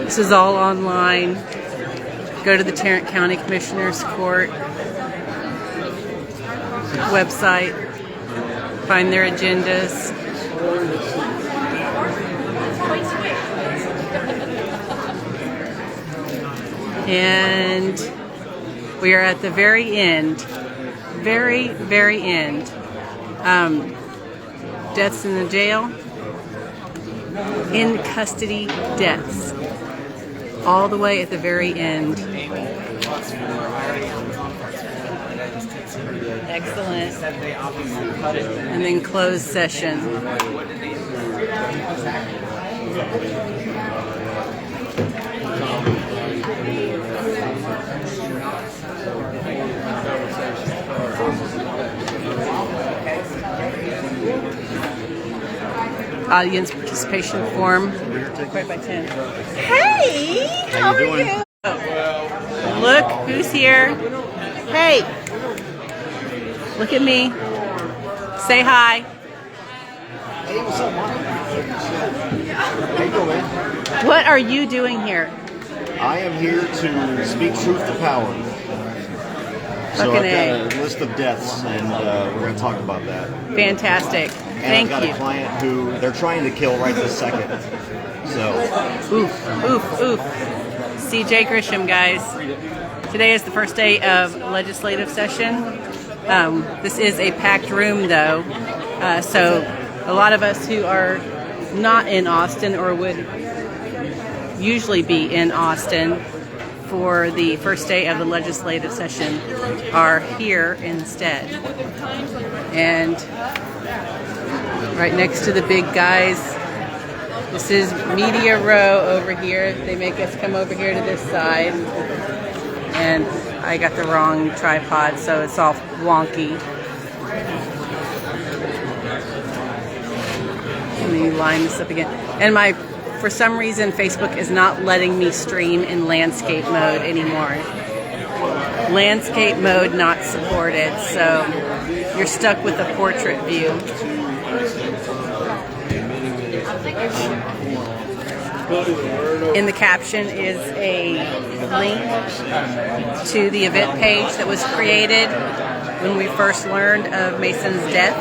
This is all online. Go to the Tarrant County Commissioners Court website, find their agendas. And we are at the very end, very, very end. Deaths in the jail, in custody deaths, all the way at the very end. Excellent. And then closed session. Audience participation form. Right by 10. Hey, how are you? Look who's here. Hey, look at me. Say hi. Hey, what's up, Mom? How you doing, man? What are you doing here? I am here to speak truth to power. So I've got a list of deaths, and we're going to talk about that. Fantastic. And Thank you. I've got a client who they're trying to kill right this second. So. Oof, oof, oof. CJ Grisham, guys. Today is the first day of legislative session. This is a packed room, though. So a lot of us who are not in Austin or would usually be in Austin for the first day of the legislative session are here instead. And right next to the big guys, this is Media Row over here. They make us come over here to this side. And I got the wrong tripod, so it's all wonky. Let me line this up again. And for some reason, Facebook is not letting me stream in landscape mode anymore. Landscape mode not supported, so you're stuck with the portrait view. In the caption is a link to the event page that was created when we first learned of Mason's death.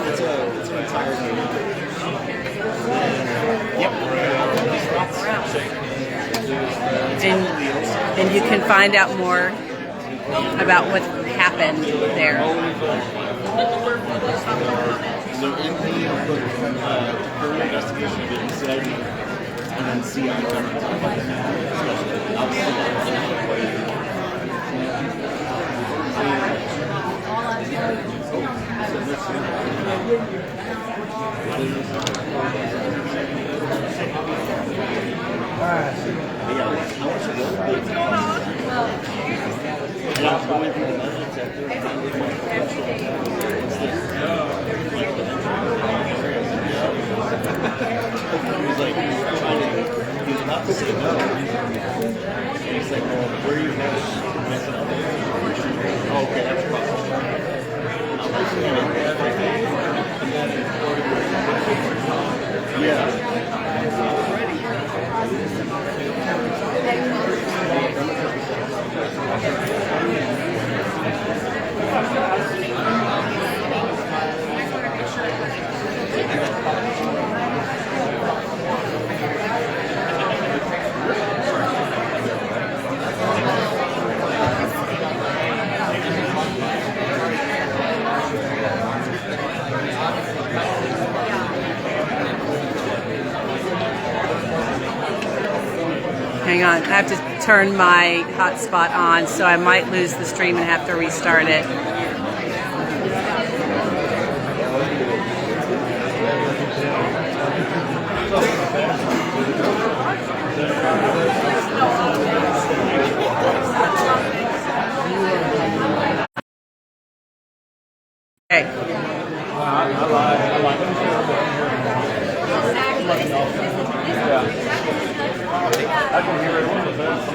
And you can find out more about what happened there. And then see on the He's like, well, where are you headed? Oh, okay, that's possible. Yeah. Hang on, I have to turn my hotspot on, so I might lose the stream and have to restart it. Okay. I can hear it on the best.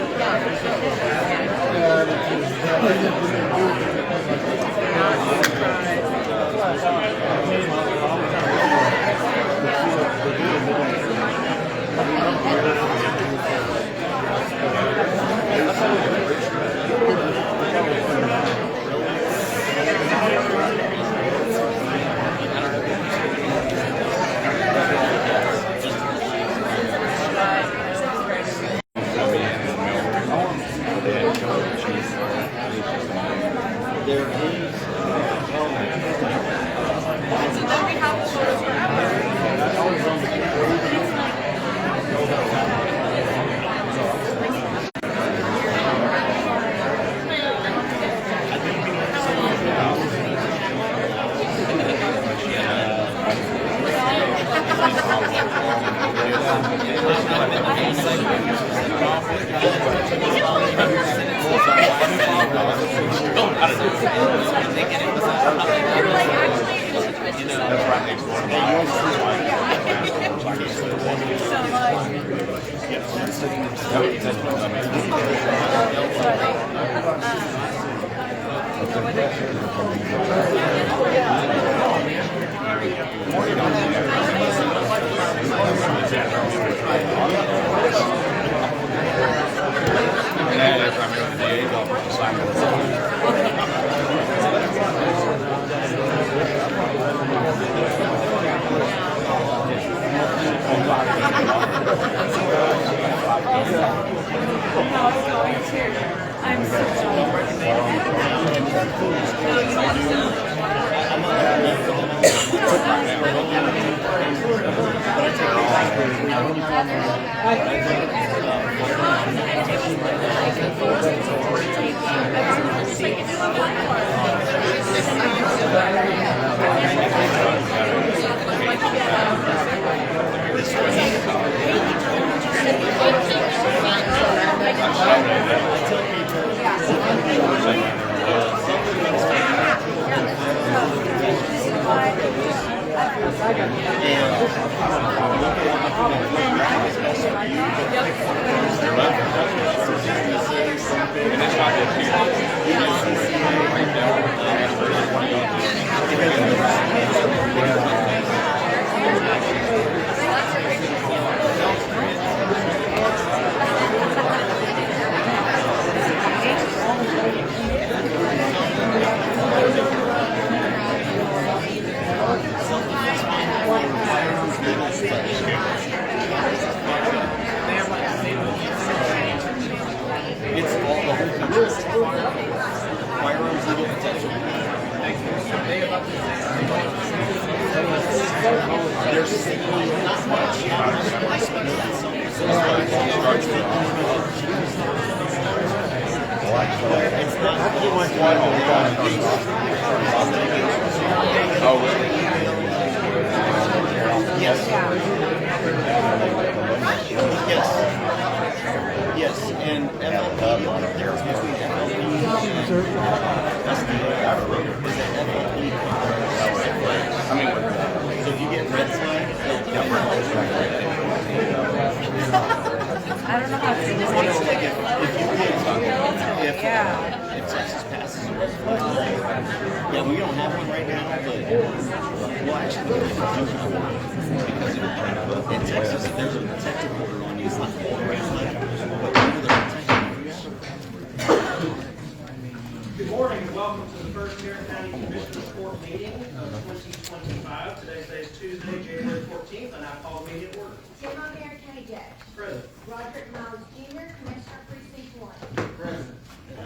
Good morning and welcome to the first Tarrant County Commissioners Court meeting of 2025. Today's day is Tuesday, January 14th, and I call the meeting to order. Tim O'Meara, County Judge. Present. Roderick Miles Jr., Commissioner Precinct 1. Present.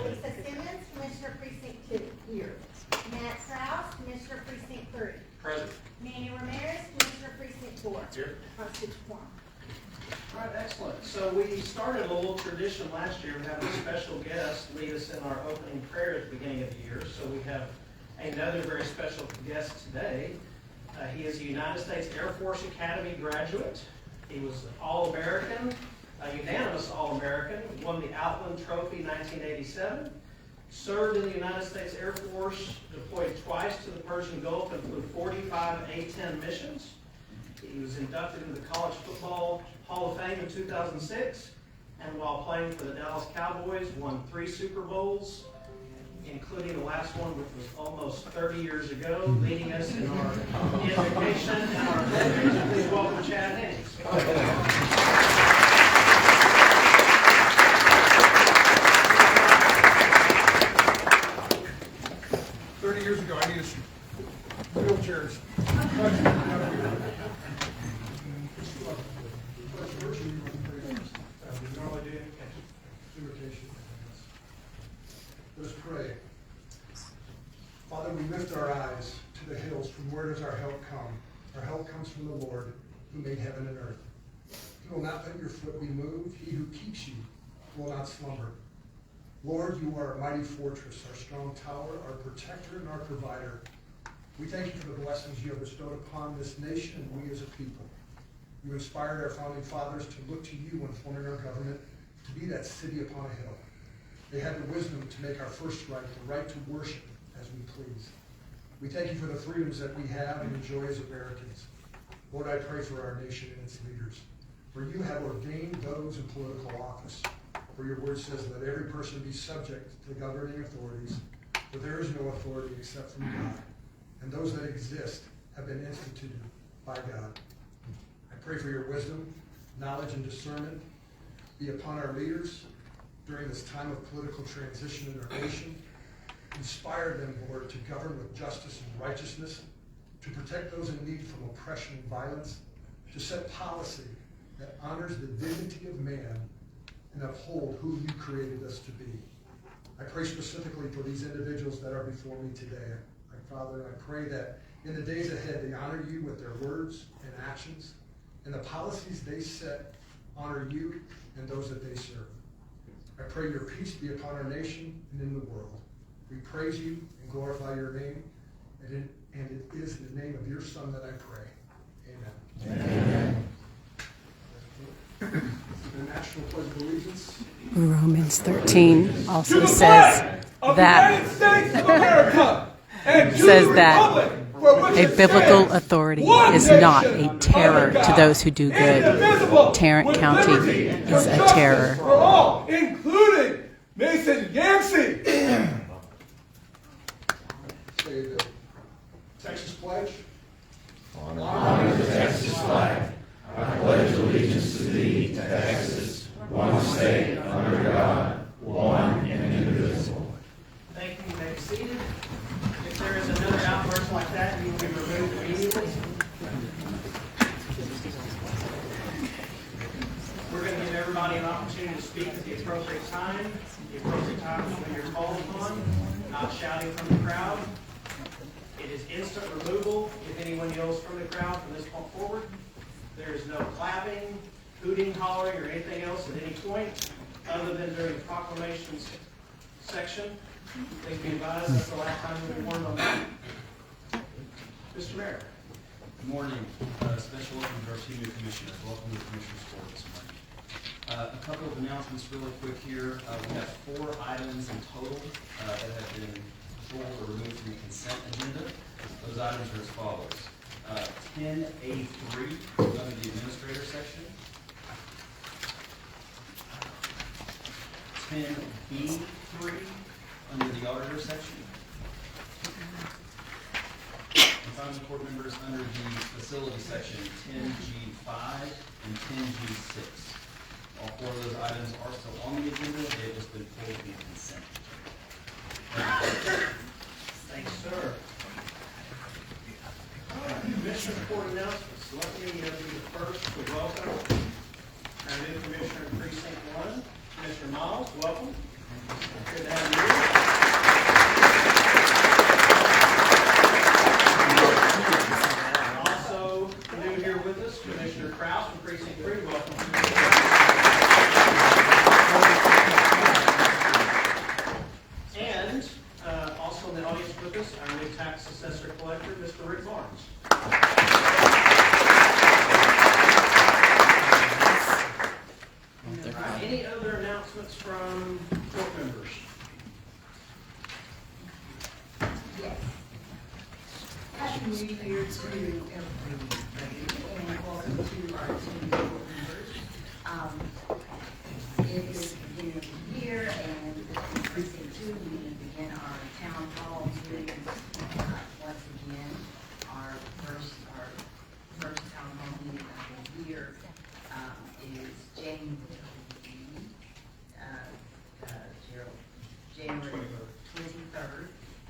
Lisa Simmons, Commissioner Precinct 2. Here. Matt Krause, Commissioner Precinct 3. Present. Manny Ramirez, Commissioner Precinct 4. Here. Constitutes quorum. All right, excellent. So we started a little tradition last year of having a special guest lead us in our opening prayer at the beginning of the year. So we have another very special guest today. He is a United States Air Force Academy graduate. He was All-American, a unanimous All-American, won the Outland Trophy in 1987, served in the United States Air Force, deployed twice to the Persian Gulf and flew 45 A-10 missions. He was inducted into the College Football Hall of Fame in 2006, and while playing for the Dallas Cowboys, won 3 Super Bowls, including the last one, which was almost 30 years ago, leading us in our invocation and our pledge. Please welcome Chad Haynes. 30 years ago, I needed some wheelchairs. Let us pray. Father, we lift our eyes to the hills. From where does our help come? Our help comes from the Lord, who made heaven and earth. He will not let your foot be moved. He who keeps you will not slumber. Lord, you are a mighty fortress, our strong tower, our protector, and our provider. We thank you for the blessings you have bestowed upon this nation and we as a people. You inspired our founding fathers to look to you when forming our government, to be that city upon a hill. They had the wisdom to make our first right, the right to worship as we please. We thank you for the freedoms that we have and enjoy as Americans. Lord, I pray for our nation and its leaders, for you have ordained those in political office. For your word says, let every person be subject to the governing authorities, for there is no authority except from God, and those that exist have been instituted by God. I pray for your wisdom, knowledge, and discernment be upon our leaders during this time of political transition in our nation. Inspire them, Lord, to govern with justice and righteousness, to protect those in need from oppression and violence, to set policy that honors the dignity of man and uphold who you created us to be. I pray specifically for these individuals that are before me today. Father, I pray that in the days ahead they honor you with their words and actions, and the policies they set honor you and those that they serve. I pray your peace be upon our nation and in the world. We praise you and glorify your name, and it is in the name of your Son that I pray. Amen. Amen. The National Pledge of Allegiance. Romans 13 also says that a biblical authority is not a terror to those who do good. Tarrant County is a terror. For all, including Mason Yancy. Say the Texas Pledge. On honor the Texas flag, I pledge allegiance to thee, Texas, one state under God, one and indivisible. Thank you. You may be seated. If there is another outburst like that, you will be removed immediately. We're going to give everybody an opportunity to speak at the appropriate time. The appropriate time is when you're called upon, not shouting from the crowd. It is instant removal if anyone yells from the crowd from this point forward. There is no clapping, hooting, hollering, or anything else at any point other than during the Proclamations section. Please be advised that's the last time we'll be warned on that. Mr. Mayor. Good morning. Special welcome to our two new commissioners. Welcome to the Commissioners Court this morning. A couple of announcements really quick here. We have 4 items in total that have been pulled or removed from the consent agenda. Those items are as follows. 10A3 under the administrator section. 10B3 under the auditor section. And finally, court members, under the facility section, 10G5 and 10G6. All 4 of those items are still on the agenda. They have just been pulled from the consent agenda. Thanks, sir. Commissioner Court announcements. Let me be the first to welcome our new Commissioner in Precinct 1, Commissioner Miles. Welcome. Good to have you. Also new here with us, Commissioner Krause from Precinct 3. Welcome. Any other announcements from court members? Yes. Happy New Year to everybody, and welcome to our team of court members. It is the beginning of the year, and in Precinct 2, we begin our town hall meetings once again. Our first town hall meeting of the year is January 23rd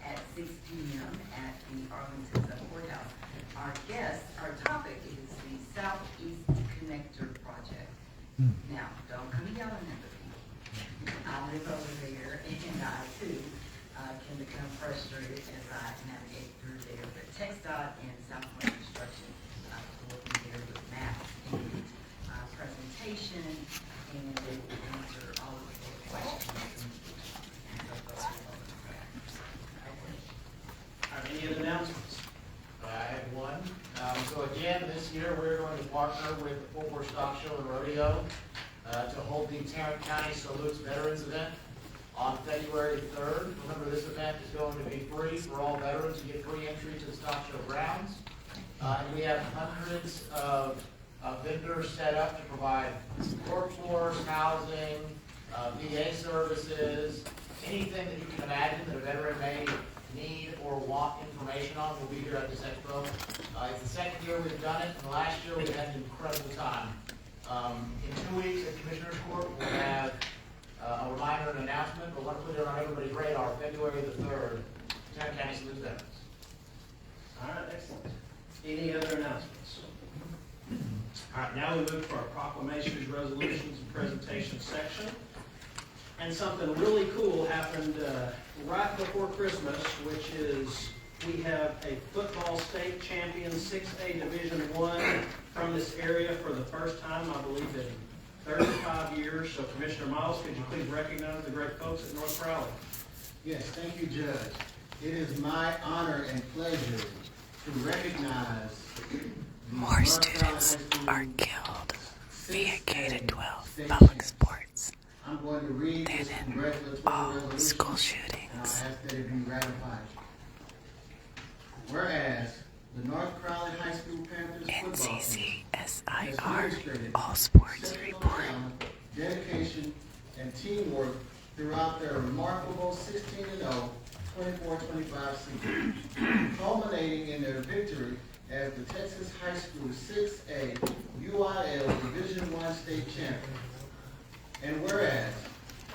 at 6 p.m. at the Arlington Sub-courthouse. Our topic is the Southeast Connector Project. Now, don't come yelling at the people. I live over there, and I too can become frustrated as I navigate through there. But TxDOT and Southwest Construction will be there with maps and presentation, and they will answer all of the questions. Any other announcements? I have one. So again, this year we're going to partner with the Fort Worth Stock Show and Rodeo to hold the Tarrant County Salutes Veterans event on February 3rd. Remember, this event is going to be free for all veterans. You get free entry to the stock show grounds. And we have hundreds of vendors set up to provide workforce, housing, VA services, anything that you can imagine that a veteran may need or want information on will be here at this expo. It's the second year we've done it, and last year we had an incredible time. In 2 weeks at Commissioners Court, we'll have a reminder and announcement, but want to put it on everybody's radar, February the 3rd, Tarrant County Salutes Veterans. All right, excellent. Any other announcements? All right, now we move to our proclamations, resolutions, and presentation section. And something really cool happened right before Christmas, which is we have a football state champion, 6A Division I, from this area for the first time, I believe, in 35 years. So, Commissioner Miles, could you please recognize the great folks at North Crowley? Yes, thank you, Judge. It is my honor and pleasure to recognize More students are killed via K-12 public sports I'm going to read than this in congratulatory all resolution, school and I shootings. ask that it be ratified. Whereas the North Crowley High School Panthers football team has NCCSIR, demonstrated all sports exceptional report. talent, dedication, and teamwork throughout their remarkable 16-0, 24-25 season, culminating in their victory as the Texas High School 6A UIL Division I state champion. And whereas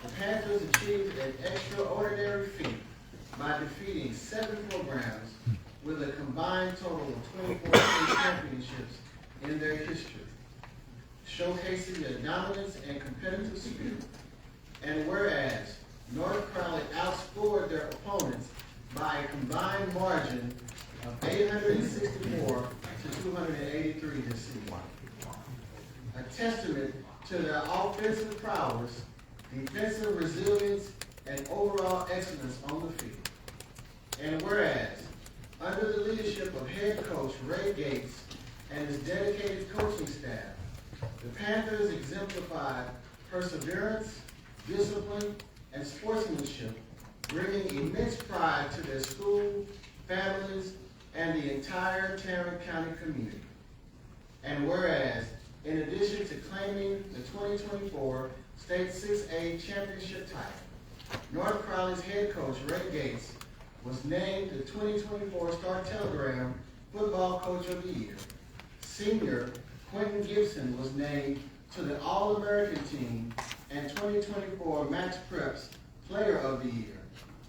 the Panthers achieved an extraordinary feat by defeating 7 programs with a combined total of 24 state championships in their history, showcasing their dominance and competitive spirit. And whereas North Crowley outscored their opponents by a combined margin of 864 to 283 this season. A testament to their offensive prowess, defensive resilience, and overall excellence on the field. And whereas, under the leadership of head coach Ray Gates and his dedicated coaching staff, the Panthers exemplified perseverance, discipline, and sportsmanship, bringing immense pride to their school, families, and the entire Tarrant County community. And whereas, in addition to claiming the 2024 State 6A Championship title, North Crowley's head coach Ray Gates was named the 2024 Star-Telegram Football Coach of the Year. Senior Quentin Gibson was named to the All-American team and 2024 Max Preps Player of the Year,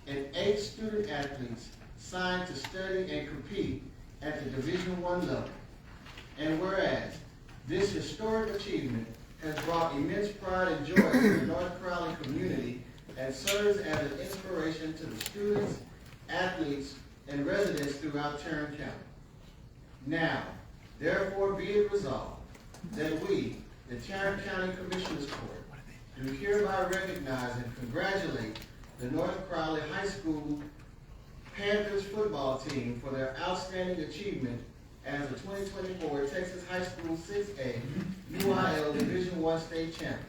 and 8 student athletes signed to study and compete at the Division I level. And whereas this historic achievement has brought immense pride and joy to the North Crowley community and serves as an inspiration to the students, athletes, and residents throughout Tarrant County. Now, therefore be it resolved that we, the Tarrant County Commissioners Court, do hereby recognize and congratulate the North Crowley High School Panthers football team for their outstanding achievement as the 2024 Texas High School 6A UIL Division I state champion.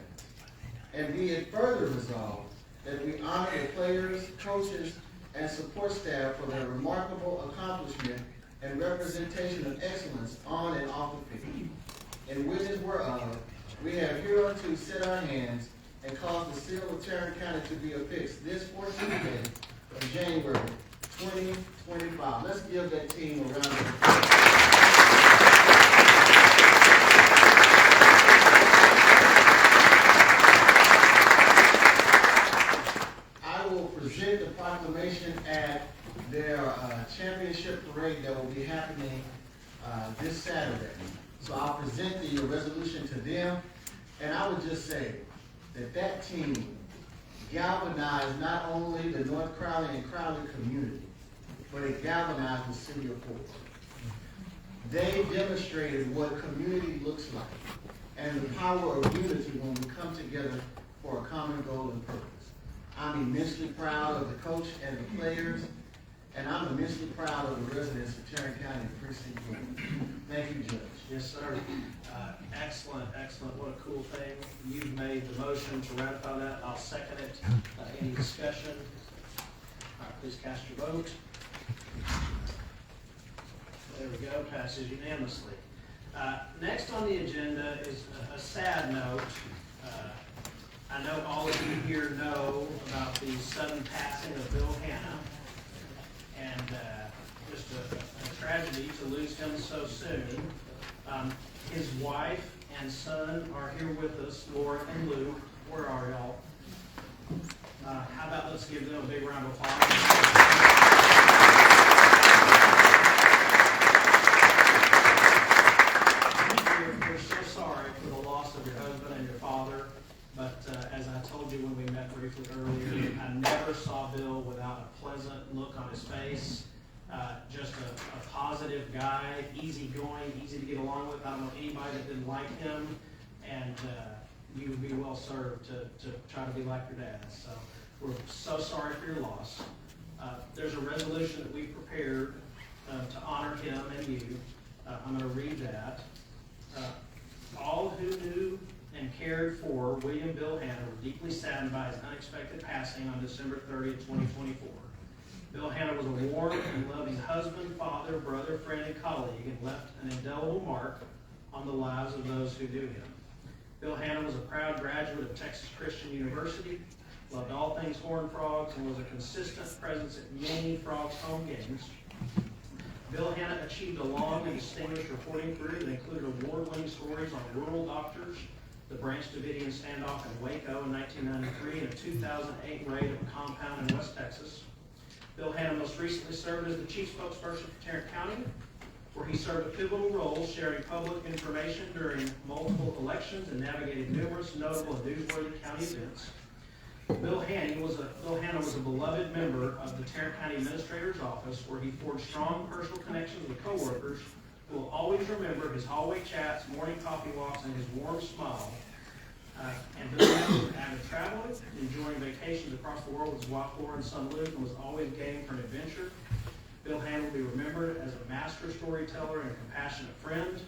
And be it further resolved that we honor the players, coaches, and support staff for their remarkable accomplishment and representation of excellence on and off the field. In witness whereof, we have hereunto set our hands and caused the seal of Tarrant County to be affixed this 14th day of January 2025. Let's give that team a round of applause. I will present the proclamation at their championship parade that will be happening this Saturday. So I'll present the resolution to them, and I would just say that that team galvanized not only the North Crowley and Crowley community, but it galvanized the city of Fort Worth. They demonstrated what community looks like and the power of unity when we come together for a common goal and purpose. I'm immensely proud of the coach and the players, and I'm immensely proud of the residents of Tarrant County Precinct 1. Thank you, Judge. Yes, sir. Excellent, excellent. What a cool thing. You've made the motion to ratify that. I'll second it. Any discussion? All right, please cast your vote. There we go. Passes unanimously. Next on the agenda is a sad note. I know all of you here know about the sudden passing of Bill Hanna, and just a tragedy to lose him so soon. His wife and son are here with us, Laura and Luke. Where are y'all? How about let's give them a big round of applause. We're so sorry for the loss of your husband and your father, but as I told you when we met briefly earlier, I never saw Bill without a pleasant look on his face. Just a positive guy, easygoing, easy to get along with. I don't know anybody that didn't like him, and you would be well served to try to be like your dad. So we're so sorry for your loss. There's a resolution that we prepared to honor him and you. I'm going to read that. All who knew and cared for William Bill Hanna were deeply saddened by his unexpected passing on December 30th, 2024. Bill Hanna was a warm and loving husband, father, brother, friend, and colleague, and left an indelible mark on the lives of those who knew him. Bill Hanna was a proud graduate of Texas Christian University, loved all things Horned Frogs, and was a consistent presence at many Frogs home games. Bill Hanna achieved a long and distinguished reporting career that included award-winning stories on rural doctors, the Branch Davidian standoff in Waco in 1993, and a 2008 raid of a compound in West Texas. Bill Hanna most recently served as the chief spokesperson for Tarrant County, where he served a pivotal role sharing public information during multiple elections and navigated numerous notable and newsworthy county events. Bill Hanna was a beloved member of the Tarrant County Administrator's Office, where he forged strong personal connections with coworkers who will always remember his hallway chats, morning coffee walks, and his warm smile. And Bill Hanna was an avid traveler, enjoying vacations across the world with his wife Laura and son Luke, and was always game for an adventure. Bill Hanna will be remembered as a master storyteller and a compassionate friend.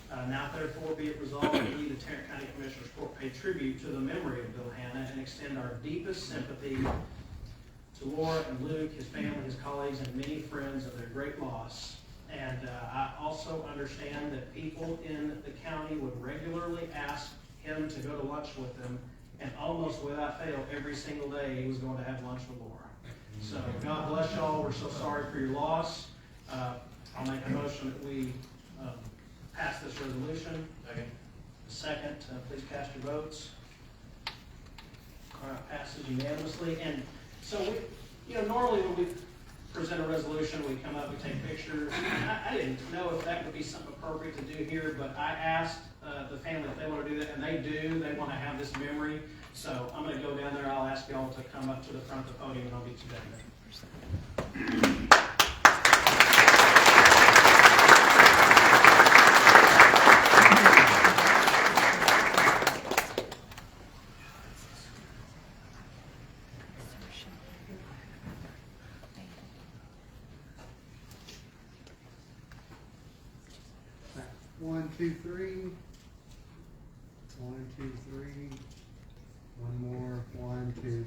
Now therefore be it resolved that we, the Tarrant County Commissioners Court, pay tribute to the memory of Bill Hanna and extend our deepest sympathy to Laura and Luke, his family, his colleagues, and many friends of their great loss. And I also understand that people in the county would regularly ask him to go to lunch with them, and almost without fail, every single day he was going to have lunch with Laura. So God bless y'all. We're so sorry for your loss. I'll make a motion that we pass this resolution. Second, please cast your votes. All right, passes unanimously. And so we, normally when we present a resolution, we come up, we take pictures. I didn't know if that would be something appropriate to do here, but I asked the family if they want to do that, and they do. They want to have this memory. So I'm going to go down there. I'll ask y'all to come up to the front of the podium, and I'll get you down there. 1, 2, 3. 1, 2, 3. One more. 1, 2, 3.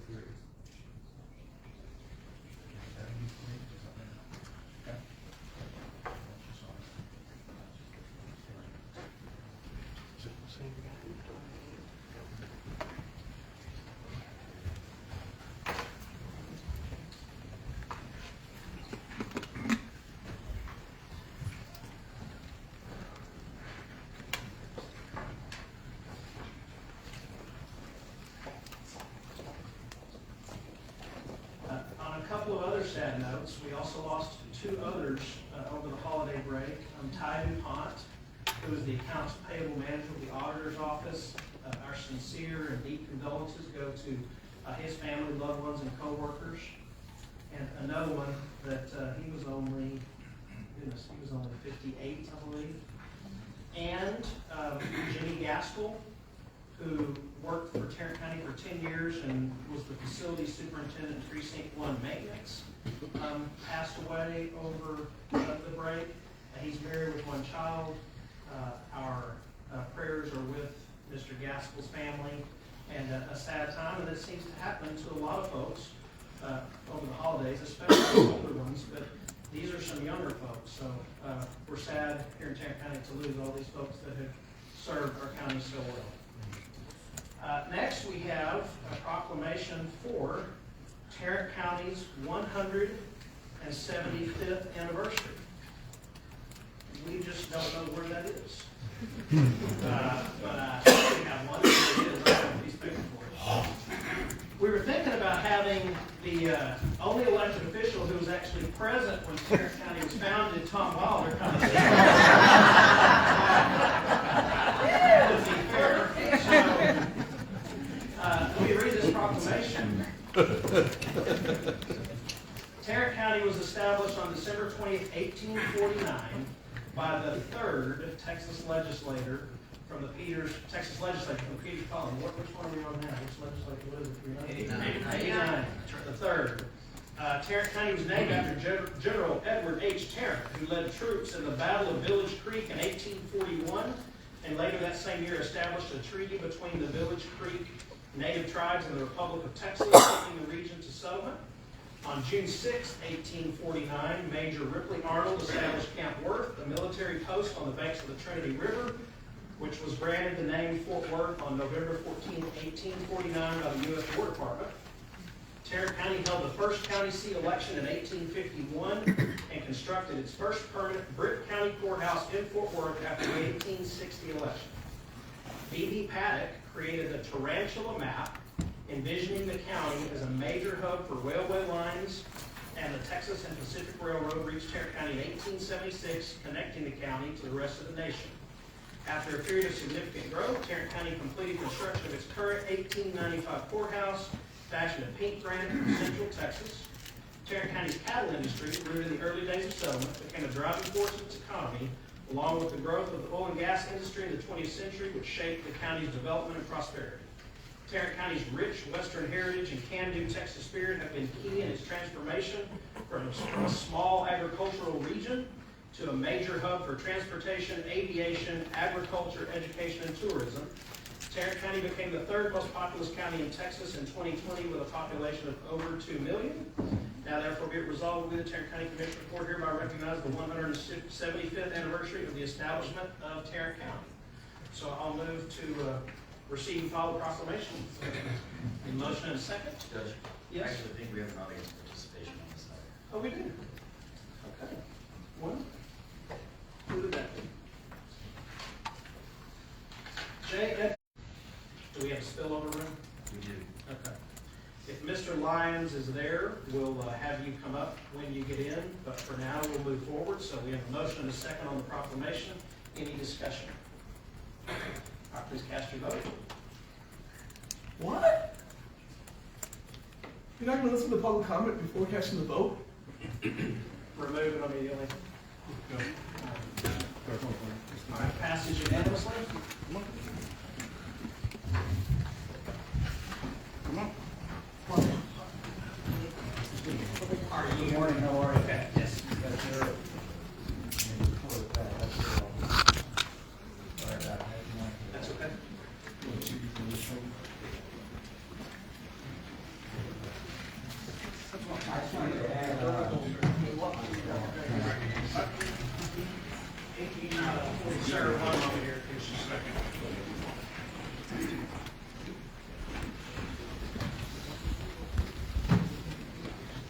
On a couple of other sad notes, we also lost two others over the holiday break. Ty DuPont, who is the accounts payable manager of the auditor's office. Our sincere and deep condolences go to his family, loved ones, and coworkers. And another one that he was only 58, I believe. And Jimmy Gaskell, who worked for Tarrant County for 10 years and was the facility superintendent in Precinct 1 maintenance, passed away over the break. He's married with one child. Our prayers are with Mr. Gaskell's family, and a sad time, and it seems to happen to a lot of folks over the holidays, especially the older ones, but these are some younger folks, so we're sad here in Tarrant County to lose all these folks that have served our county so well. Next, we have a proclamation for Tarrant County's 175th anniversary. We just don't know where that is. But I think we have one. It is. I have a piece of paper for it. We were thinking about having the only elected official who was actually present when Tarrant County was founded, Tom Wilder, come and say that would be fair. So, let me read this proclamation. Tarrant County was established on December 20th, 1849 by the third Texas legislator from the Peters colony. Which one are we on now? Which legislature was it? 89. The third. Tarrant County was named after General Edward H. Tarrant, who led troops in the Battle of Village Creek in 1841, and later that same year established a treaty between the Village Creek Native tribes and the Republic of Texas, taking the region to settlement. On June 6, 1849, Major Ripley Arnold established Camp Worth, a military post on the banks of the Trinity River, which was granted the name Fort Worth on November 14, 1849 by the U.S. War Department. Tarrant County held the first county seat election in 1851 and constructed its first permanent brick county courthouse in Fort Worth after the 1860 election. B.B. Paddock created the Tarantula map, envisioning the county as a major hub for railway lines, and the Texas and Pacific Railroad reached Tarrant County in 1876, connecting the county to the rest of the nation. After a period of significant growth, Tarrant County completed construction of its current 1895 courthouse, fashioned in pink granite from Central Texas. Tarrant County's cattle industry, rooted in the early days of settlement, became a driving force of its economy, along with the growth of the oil and gas industry in the 20th century, which shaped the county's development and prosperity. Tarrant County's rich Western heritage and can-do Texas spirit have been key in its transformation from a small agricultural region to a major hub for transportation, aviation, agriculture, education, and tourism. Tarrant County became the third most populous county in Texas in 2020 with a population of over 2 million. Now therefore be it resolved, we, the Tarrant County Commissioners Court, hereby recognize the 175th anniversary of the establishment of Tarrant County. So I'll move to receive and file the proclamation. A motion and a second? Judge, Yes? I actually think we have an audience participation on this side. Oh, we do? Okay. One? Who did that? Jay, do we have a spillover room? We do. Okay. If Mr. Lyons is there, we'll have you come up when you get in, but for now, we'll move forward. So we have a motion and a second on the proclamation. Any discussion? All right, please cast your vote. What? You're not going to listen to public comment before casting the vote? Remove it immediately. All right, passes unanimously. Are you? Good morning, how are you? Okay, yes. Sarah, one moment here, just a second.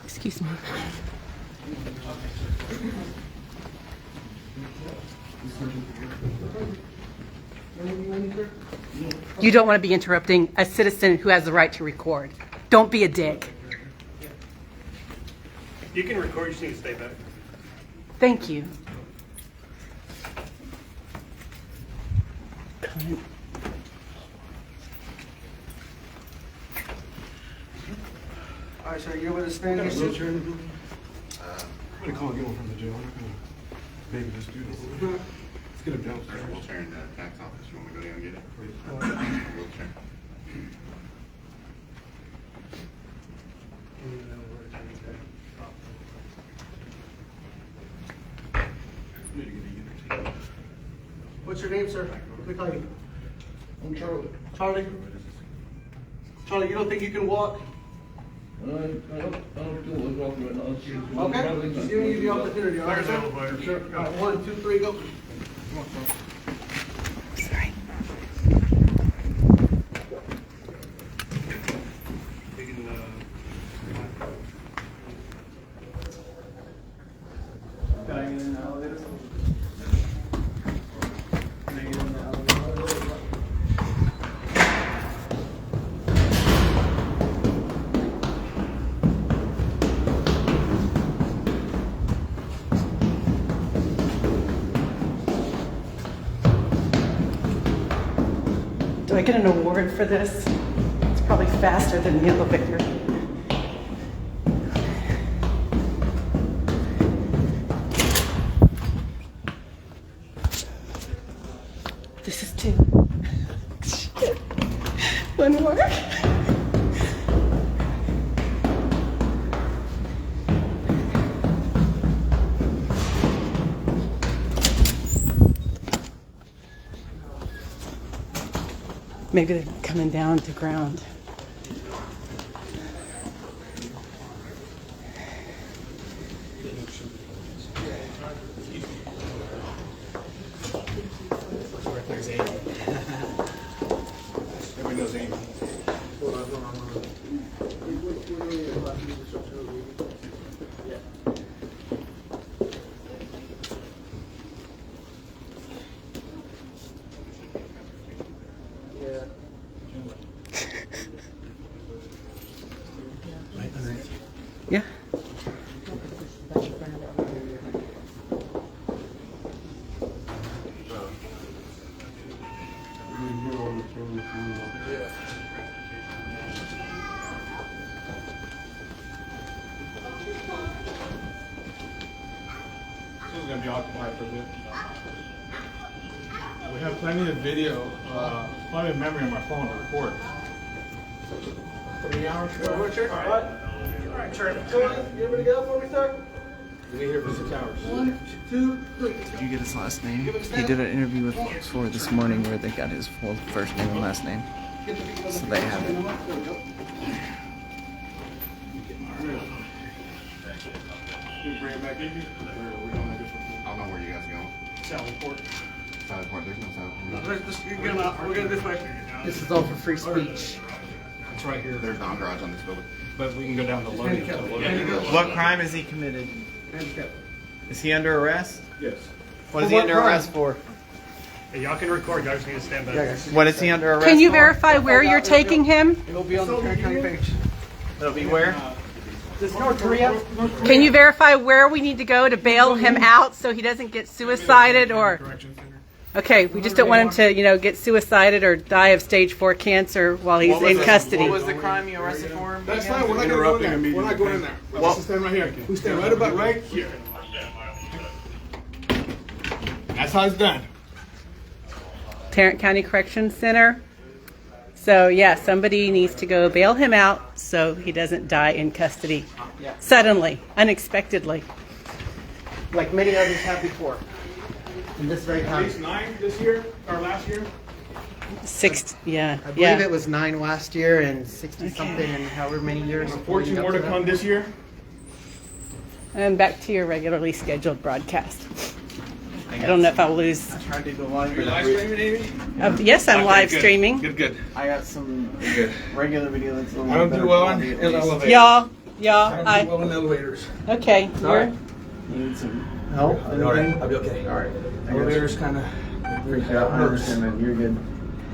Excuse me. You don't want to be interrupting a citizen who has the right to record. Don't be a dick. You can record, you just need to stay back. Thank you. All right, sir, you're with us, stand here, sir. I'm gonna call and get one from the jail. I'm not gonna maybe just do this. Let's get him downstairs. Wheelchair in the tax office. You want me to go down and get it? Wheelchair. What's your name, sir? What can we call you? I'm Charlie. Charlie? Charlie, you don't think you can walk? I don't do it walking right now. Okay, just giving you the opportunity, all right, There's sir? the elevator. Sure. All right, 1, 2, 3, go. Sorry. You can, Can I get in the elevator? Can I get in the elevator? Do I get an award for this? It's probably faster than the elevator. This is 2. Shit. One more. Maybe they're coming down to ground. there's Amy. Everybody knows Amy. Yeah. This is going to be occupied for a bit. We have plenty of video, plenty of memory on my phone to record. 3 hours? Richard, all right, Charlie. You ready to go for me, sir? We'll be here for 6 hours. 1, 2, 3. Did you get his last name? He did an interview with for this morning where they got his full first name and last name. So they have it. You bring it back in here? Or are we going a different I don't know where you guys are going. Southport. Southport, there's no Southport. Let's just get them out. We're going this way. This is all for free speech. It's right here. There's no garage on this building. But we can go down to loading. What crime has he committed? Is he under arrest? Yes. What is he under arrest for? Hey, y'all can record, y'all just need to stand back. What is he under arrest Can you for? verify where you're taking him? It'll be on the Tarrant County page. It'll be where? This North Korea? Can you verify where we need to go to bail him out so he doesn't get suicided or... Correction center. Okay, we just don't want him to, get suicided or die of stage 4 cancer while he's in custody. What was the crime you arrested for him? That's fine. We're not going to go in there. We're not going in there. Well, stand right here. We stand right about right here. That's how it's done. Tarrant County Corrections Center. So yeah, somebody needs to go bail him out so he doesn't die in custody suddenly, unexpectedly. Like many others have before. In this very At county. least 9 this year, or last year. 6, yeah, I believe it was 9 last year and 60 something in however many years. 14 more to come this year. And back to your regularly scheduled broadcast. I I don't know if I'll lose. I tried to go live. You're live streaming, Amy? Yes, I'm Okay, live good. streaming. Good. I got some Good. regular video that's a little I don't better do well on quality at in least. elevators. Y'all, I don't do well in elevators. okay. Sorry. You need some help? All right, I'll be okay. All right. Elevators kind of. Appreciate it. I understand, man. You're good.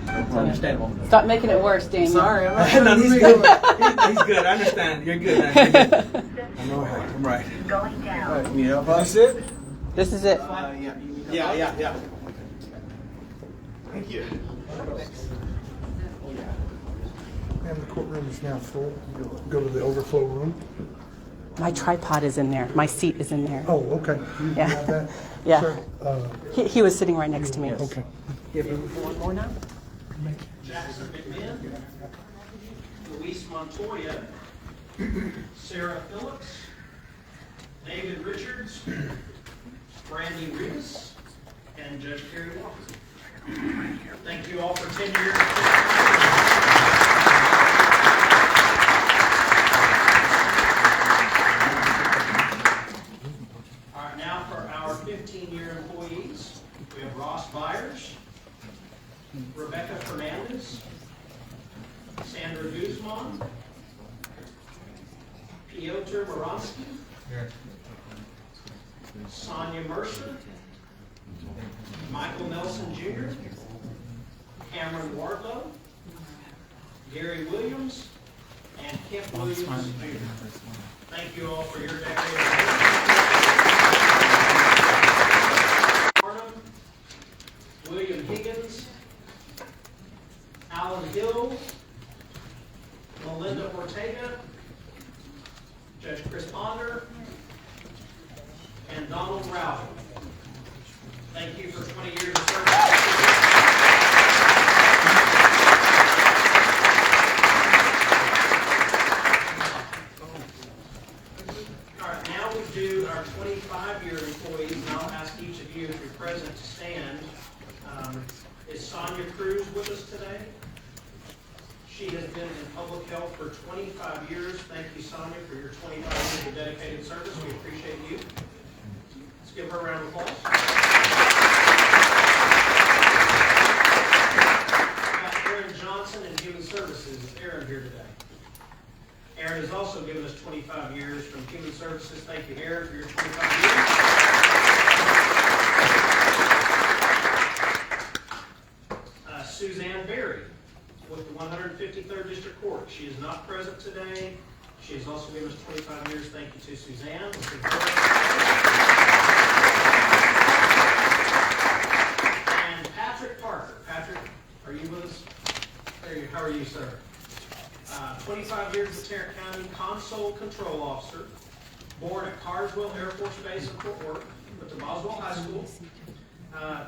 It's understandable. Stop making it worse, Damien. Sorry, I'm not No, he's good. He's good. I understand. You're good, man. You're good. I'm all right. I'm right. Going down. You need help us? That's it? This is it. Yeah. Thank you. And the courtroom is now full. You'll go to the overflow room. My tripod is in there. My seat is in there. Oh, okay. You Yeah. have that? Yeah. Sir, He was sitting right next to me. okay. One more now. Jackson McMahon, Luis Montoya, Sarah Phillips, David Richards, Brandy Rivas, and Judge Kerry Walker. Thank you all for 10 years. All right, now for our 15-year employees, we have Ross Byers, Rebecca Fernandez, Sandra Guzman, Piotr Moronsky, Sonia Mercer, Michael Nelson Jr., Cameron Wardlow, Gary Williams, and Kent Williams Jr. Thank you all for your decade of service. William Higgins, Alan Hill, Melinda Ortega, Judge Chris Ponder, and Donald Rowell. Thank you for 20 years of service. All right, now we do our 25-year employees, and I'll ask each of you, if you're present, to stand. Is Sonia Cruz with us today? She has been in public health for 25 years. Thank you, Sonia, for your 25 years of dedicated service. We appreciate you. Let's give her a round of applause. Aaron Johnson in Human Services. Is Aaron here today? Aaron has also given us 25 years from Human Services. Thank you, Aaron, for your 25 years. Suzanne Berry with the 153rd District Court. She is not present today. She has also given us 25 years. Thank you to Suzanne. And Patrick Parker. Patrick, are you with us? How are you, sir? 25 years as Tarrant County Console Control Officer. Born at Carswell Air Force Base in Fort Worth. Went to Boswell High School.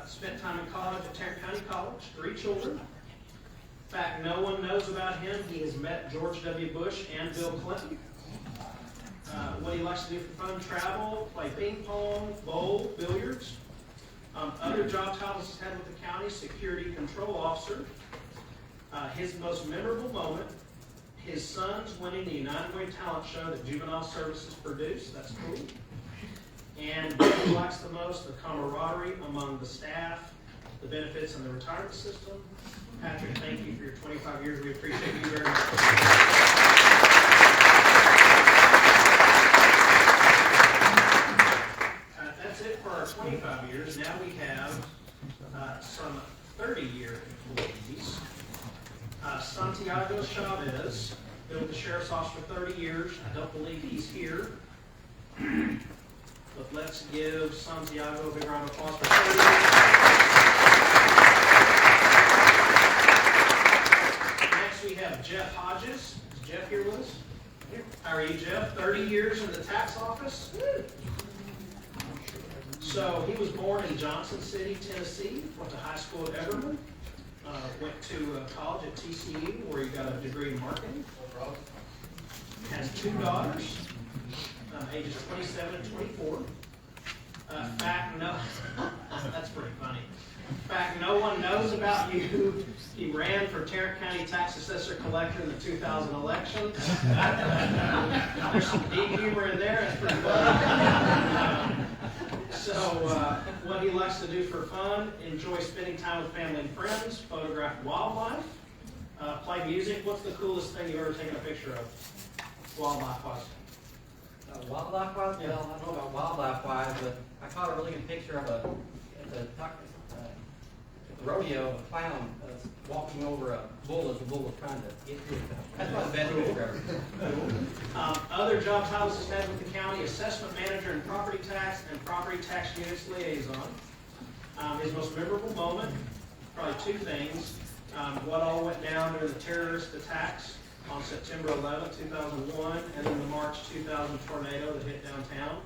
Spent time in college at Tarrant County College. 3 children. In fact, no one knows about him. He has met George W. Bush and Bill Clinton. What he likes to do for fun: travel, play ping pong, bowl, billiards. Other job titles he's had with the county: security control officer. His most memorable moment: his sons winning the United Way talent show that Juvenile Services produced. That's cool. And what he likes the most: the camaraderie among the staff, the benefits in the retirement system. Patrick, thank you for your 25 years. We appreciate you very much. That's it for our 25 years. Now we have some 30-year employees. Santiago Chavez, been with the Sheriff's Office for 30 years. I don't believe he's here. But let's give Santiago a big round of applause for 30 years. Next we have Jeff Hodges. Is Jeff here with us? How are you, Jeff? 30 years in the tax office. So he was born in Johnson City, Tennessee. Went to high school at Everman. Went to college at TCU where he got a degree in marketing. Has 2 daughters, ages 27 and 24. In fact, no, that's pretty funny. In fact, no one knows about you. He ran for Tarrant County Tax Assessor Collector in the 2000 election. There's some deep humor in there. That's pretty funny. So what he likes to do for fun, enjoy spending time with family and friends, photograph wildlife, play music. What's the coolest thing you've ever taken a picture of, wildlife-wise? Wildlife-wise? Yeah. Well, I don't know about wildlife-wise, but I caught a really good picture of at the rodeo, a clown walking over a bull as the bull was trying to get through it. That's probably the best picture ever. Other job titles he's had with the county: assessment manager in property tax and property tax units liaison. His most memorable moment, probably two things. What all went down during the terrorist attacks on September 11, 2001, and then the March 2000 tornado that hit downtown.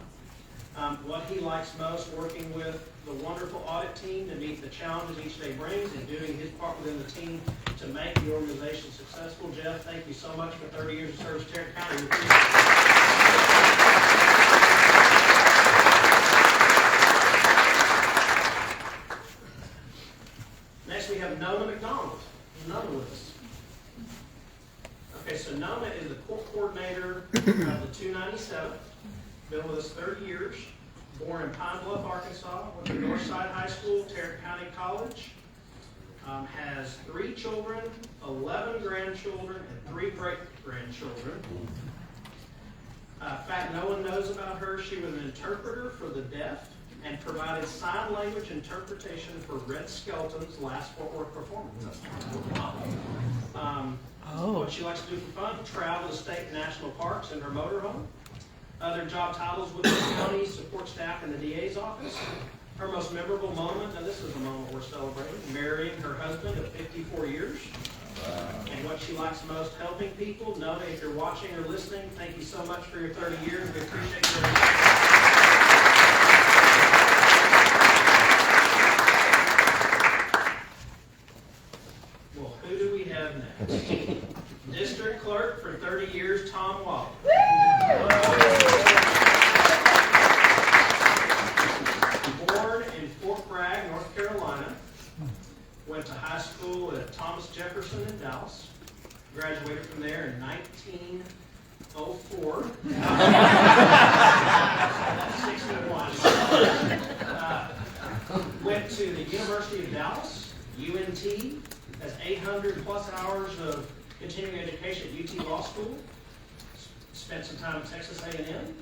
What he likes most, working with the wonderful audit team to meet the challenges each day brings and doing his part within the team to make the organization successful. Jeff, thank you so much for 30 years of service to Tarrant County. We appreciate it. Next we have Nona McDonald. Nona with us. Okay, so Nona is the court coordinator of the 297. Been with us 30 years. Born in Pine Bluff, Arkansas. Went to Northside High School, Tarrant County College. Has 3 children, 11 grandchildren, and 3 great-grandchildren. Fact no one knows about her, she was an interpreter for the deaf and provided sign language interpretation for Red Skelton's last Fort Worth performance. What she likes to do for fun: travel to state and national parks in her motorhome. Other job titles with the county: support staff in the DA's office. Her most memorable moment, and this is the moment we're celebrating, marrying her husband of 54 years. And what she likes most: helping people. Nona, if you're watching or listening, thank you so much for your 30 years. We appreciate you. Well, who do we have next? District Clerk for 30 years, Tom Waller. Born in Fort Bragg, North Carolina. Went to high school at Thomas Jefferson in Dallas. Graduated from there in 1904. 61. Went to the University of Dallas, UNT. Has 800 plus hours of continuing education at UT Law School. Spent some time at Texas A&M,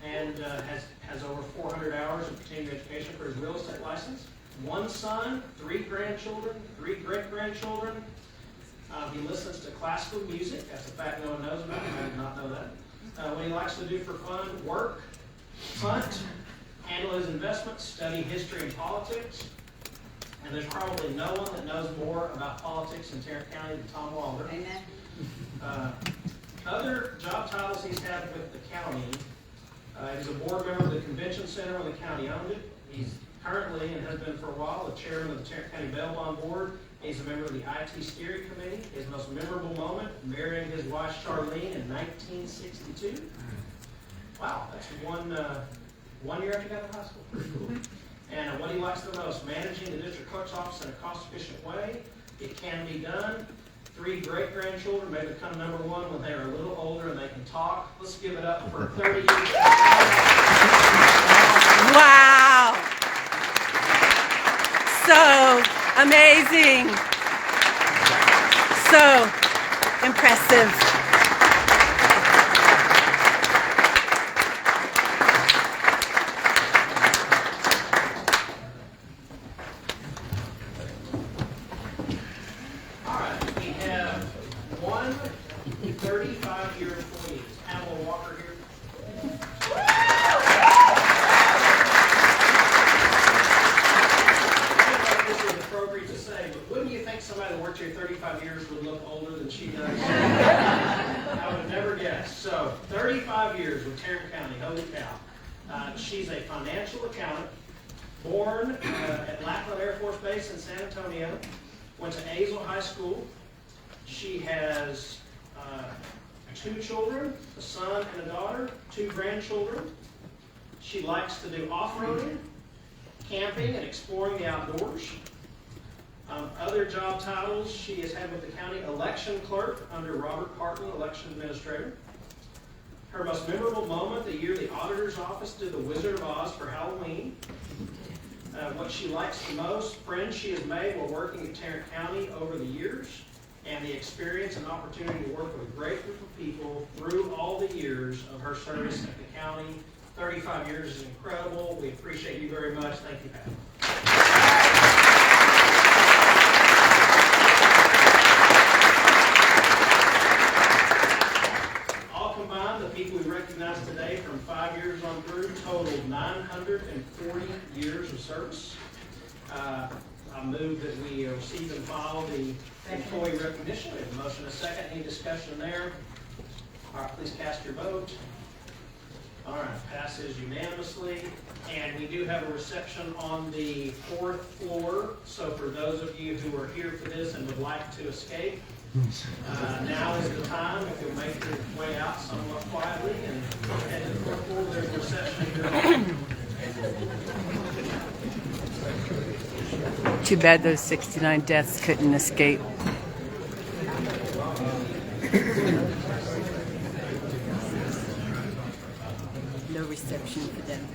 and has over 400 hours of continuing education for his real estate license. 1 son, 3 grandchildren, 3 great-grandchildren. He listens to classical music. That's a fact no one knows about. I did not know that. What he likes to do for fun: work, hunt, handle his investments, study history and politics. And there's probably no one that knows more about politics in Tarrant County than Tom Waller. Amen. Other job titles he's had with the county: he's a board member of the Convention Center when the county owned it. He's currently, and has been for a while, the chairman of the Tarrant County Bail Bond Board. He's a member of the IT Steering Committee. His most memorable moment: marrying his wife Charlene in 1962. Wow, that's one year after he got to high school. Pretty cool. And what he likes the most: managing the district clerk's office in a cost-efficient way. It can be done. 3 great-grandchildren may become number 1 when they are a little older and they can talk. Let's give it up for 30 years. Wow! So amazing. So impressive. All right, we have 1 35-year employee. Pamela Walker here. This is appropriate to say, but wouldn't you think somebody that worked here 35 years would look older than she does? I would never guess. So, 35 years with Tarrant County, holy cow. She's a financial accountant, born at Lackland Air Force Base in San Antonio, went to Azle High School. She has 2 children, a son and a daughter, 2 grandchildren. She likes to do off-roading, camping, and exploring the outdoors. Other job titles she has had with the county: election clerk under Robert Parton, election administrator. Her most memorable moment, the year the auditor's office did the Wizard of Oz for Halloween. What she likes the most, friends she has made while working at Tarrant County over the years, and the experience and opportunity to work with a great group of people through all the years of her service at the county. 35 years is incredible. We appreciate you very much. Thank you, Pat. All combined, the people we recognize today from 5 years on through totaled 940 years of service. I move that we receive and file the employee recognition. We have a motion and a second. Any discussion there? All right, please cast your vote. All right, passes unanimously. And we do have a reception on the 4th floor. So for those of you who are here for this and would like to escape, now is the time. If you'll make your way out somewhat quietly and head to the 4th floor, there's a reception. Too bad those 69 deaths couldn't escape. No reception for them.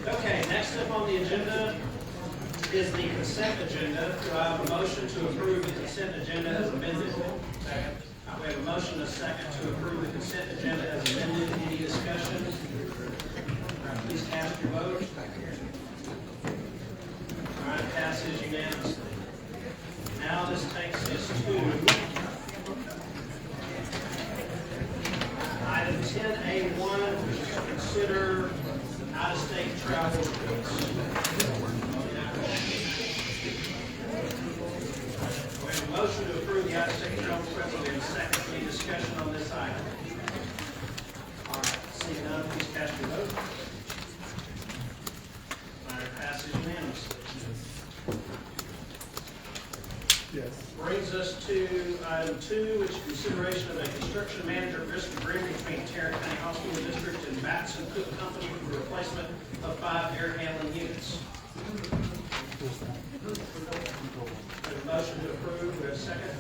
Okay, next up on the agenda is the consent agenda. Do I have a motion to approve the consent agenda as amended? Second. We have a motion and a second to approve the consent agenda as amended. Any discussion? All right, please cast your vote. All right, passes unanimously. Now this takes us to item 10A1, which is to consider out-of-state travel requests. We have a motion to approve the out-of-state travel request. We have a second. Any discussion on this item? All right, seeing none, please cast your vote. All right, passes unanimously. Yes. Brings us to item 2, which is consideration of a construction manager risk agreement between Tarrant County Hospital District and MASON Company for the replacement of 5 air handling units. We have a motion to approve. We have a second.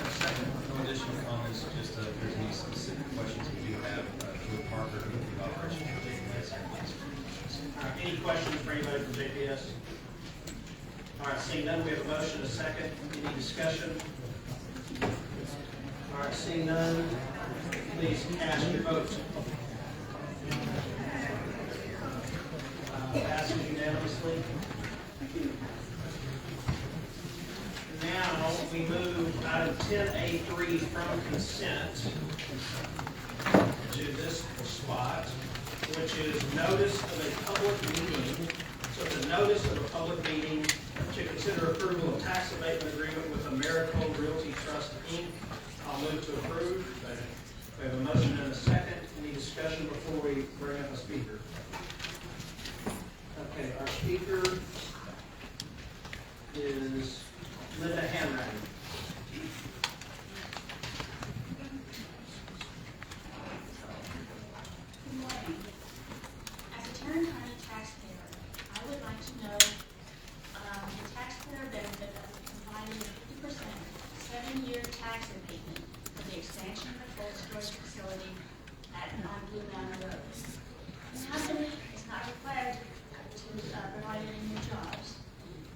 Second. No additional comments, just if there's any specific questions we do have with Parker with the operation. All right, any questions for anybody from JPS? All right, seeing none, we have a motion, a second. Any discussion? All right, seeing none, please cast your vote. Passes unanimously. Now, we move item 10A3 from consent to this spot, which is notice of a public meeting. So it's a notice of a public meeting to consider approval of tax abatement agreement with Americold Realty Trust, Inc. I'll move to approve. We have a motion and a second. Any discussion before we bring up a speaker? Okay, our speaker is Linda Hanratty. Good morning. As a Tarrant County taxpayer, I would like to know the taxpayer benefit of providing a 50% 7-year tax abatement for the expansion of the cold storage facility on Blue Mountain Road. The company is not required to provide any new jobs.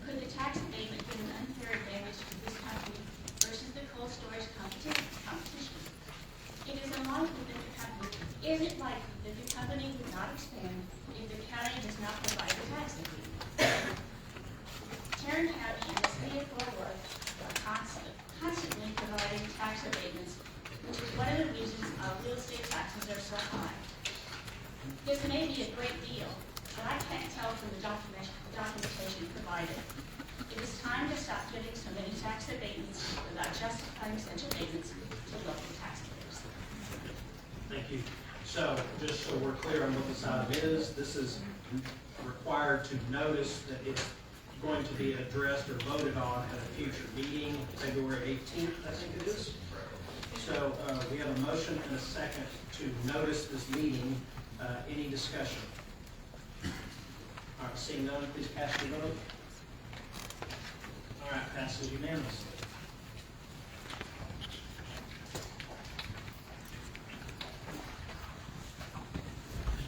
Could the tax abatement give an unfair advantage to this company versus the cold storage competition? It is unlikely that the company, is it likely that the company would not expand if the county does not provide the tax abatement? Tarrant County and the city of Fort Worth are constantly providing tax abatements, which is one of the reasons our real estate taxes are so high. This may be a great deal, but I can't tell from the documentation provided. It is time to stop giving so many tax abatements without justifying such abatements to local taxpayers. Thank you. So, just so we're clear, clear on what this item is. This is required to notice that it's going to be addressed or voted on at a future meeting, February 18th, I think it is. So we have a motion and a second to notice this meeting. Any discussion? All right, seeing none, please cast your vote. All right, passes unanimously.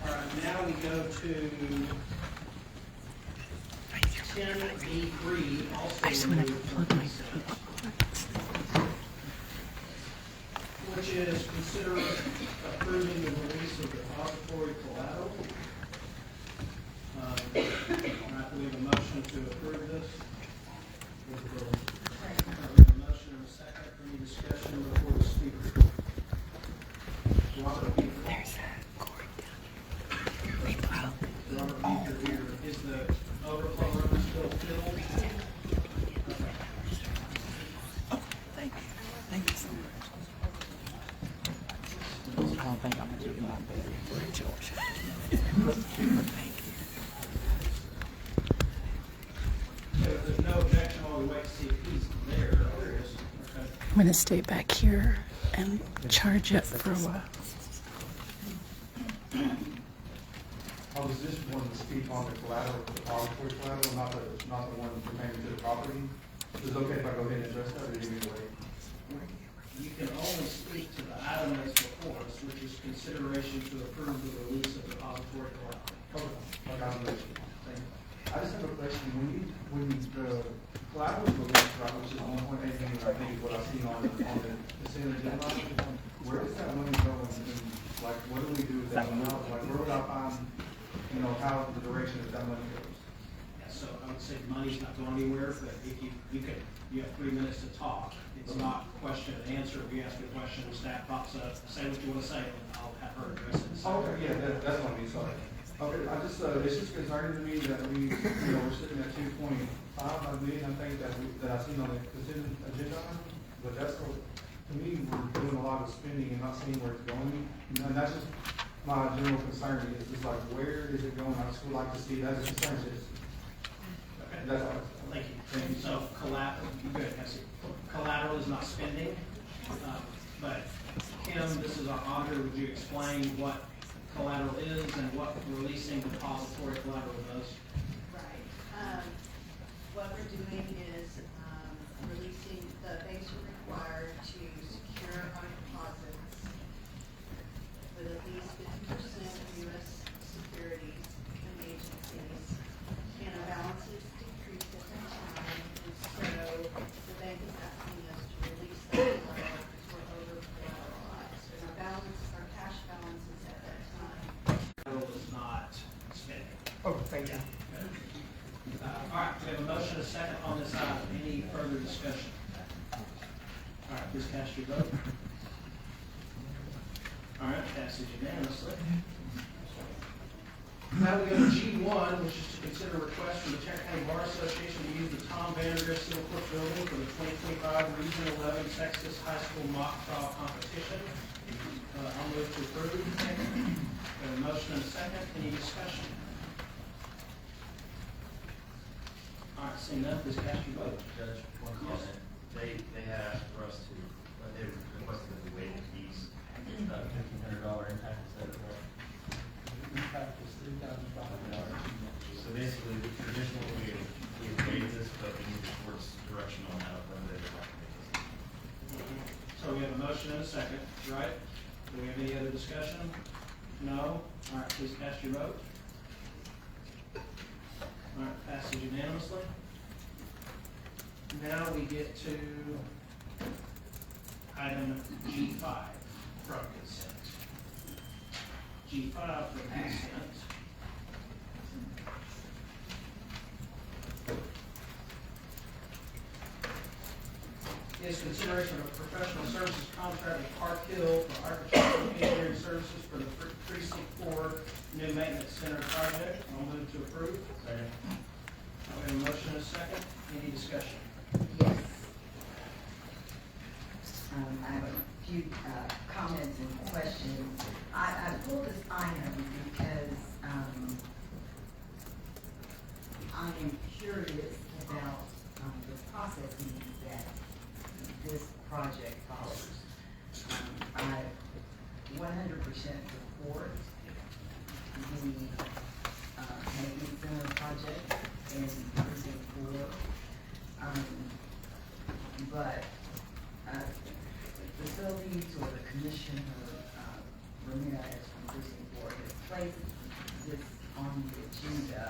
All right, now we go to 10B3, also. I just want to plug my which is consider approving the release of depository collateral. All right, we have a motion to approve this. We have a motion and a second. Any discussion before the speaker? Robert Beaver. There's a cord down here. Robert Beaver here. Is the overflow room still filled? Oh, thank you. Thank you so much. I don't think I'm going to do my bed for George. Thank you. If there's no objection, while we wait to see if he's there. There he is. Okay. I'm going to stay back here and charge up for a while. I was just wanting to speak on the collateral, the depository collateral, not the one pertaining to the property. Is it okay if I go ahead and address that, or do you need to wait? You can only speak to the item that's before us, which is consideration to approve the release of depository collateral. Okay, I just have a question. When the collateral is released, right, which is 1.8 million, I think is what I've seen on the consent agenda, where does that money go? And like, what do we do with that money? Like, where would I find, how the direction of that money goes? Yeah, so I would say money's not going anywhere, but if you have 3 minutes to talk. It's not question and answer. If you ask a question, the staff pops up, say what you want to say, and I'll have her address it. Oh, okay, yeah, that's what I mean, sorry. Okay, it's just concerning to me that we're sitting at 2.5 million, I think, that I've seen on the consent agenda, but that's, to me, we're doing a lot of spending and not seeing where it's going. And that's just my general concern, is just like, where is it going? I just would like to see that as a concern. Okay. That's all. Thank you. So collateral, good. Collateral is not spending, but Kim, this is our auditor. Would you explain what collateral is and what releasing depository collateral does? Right. What we're doing is releasing the banks are required to secure our deposits with at least 50% of U.S. securities and agencies, and our balances decrease every time, and so the bank is asking us to release that collateral because we're over collateralized, and our cash balances at that time. Collateral is not spending. Oh, thank you. All right, we have a motion, a second on this item. Any further discussion? All right, please cast your vote. All right, passes unanimously. Now we go to G1, which is to consider a request from the Tarrant County Bar Association to use the Tom Vandergrift Civil Court Building for the 2025 Region 11 Texas High School Mock Trial Competition. I'll move to approve. We have a motion and a second. Any discussion? All right, seeing none, please cast your vote. Judge, one comment. They had asked for us to, they requested that we waive the fees, $1,500 impact, is that correct? Impact is $3,500. So basically, the traditional, we waived this, but we need the court's direction on how whether they would like to make this. So we have a motion and a second, right? Do we have any other discussion? No? All right, please cast your vote. All right, passes unanimously. Now we get to item G5 from consent. G5 from consent is consideration of a professional services contract with Park Hill for architectural engineering services for the Precinct 4 new maintenance center project. I'll move to approve. Second. We have a motion and a second. Any discussion? Yes. I have a few comments and questions. I pulled this item because, I am curious about, the processes that this project follows. I 100% support the, maintenance center project in precinct 4. But, facilities or the commissioner, Ramirez from precinct 4 has placed this on the agenda,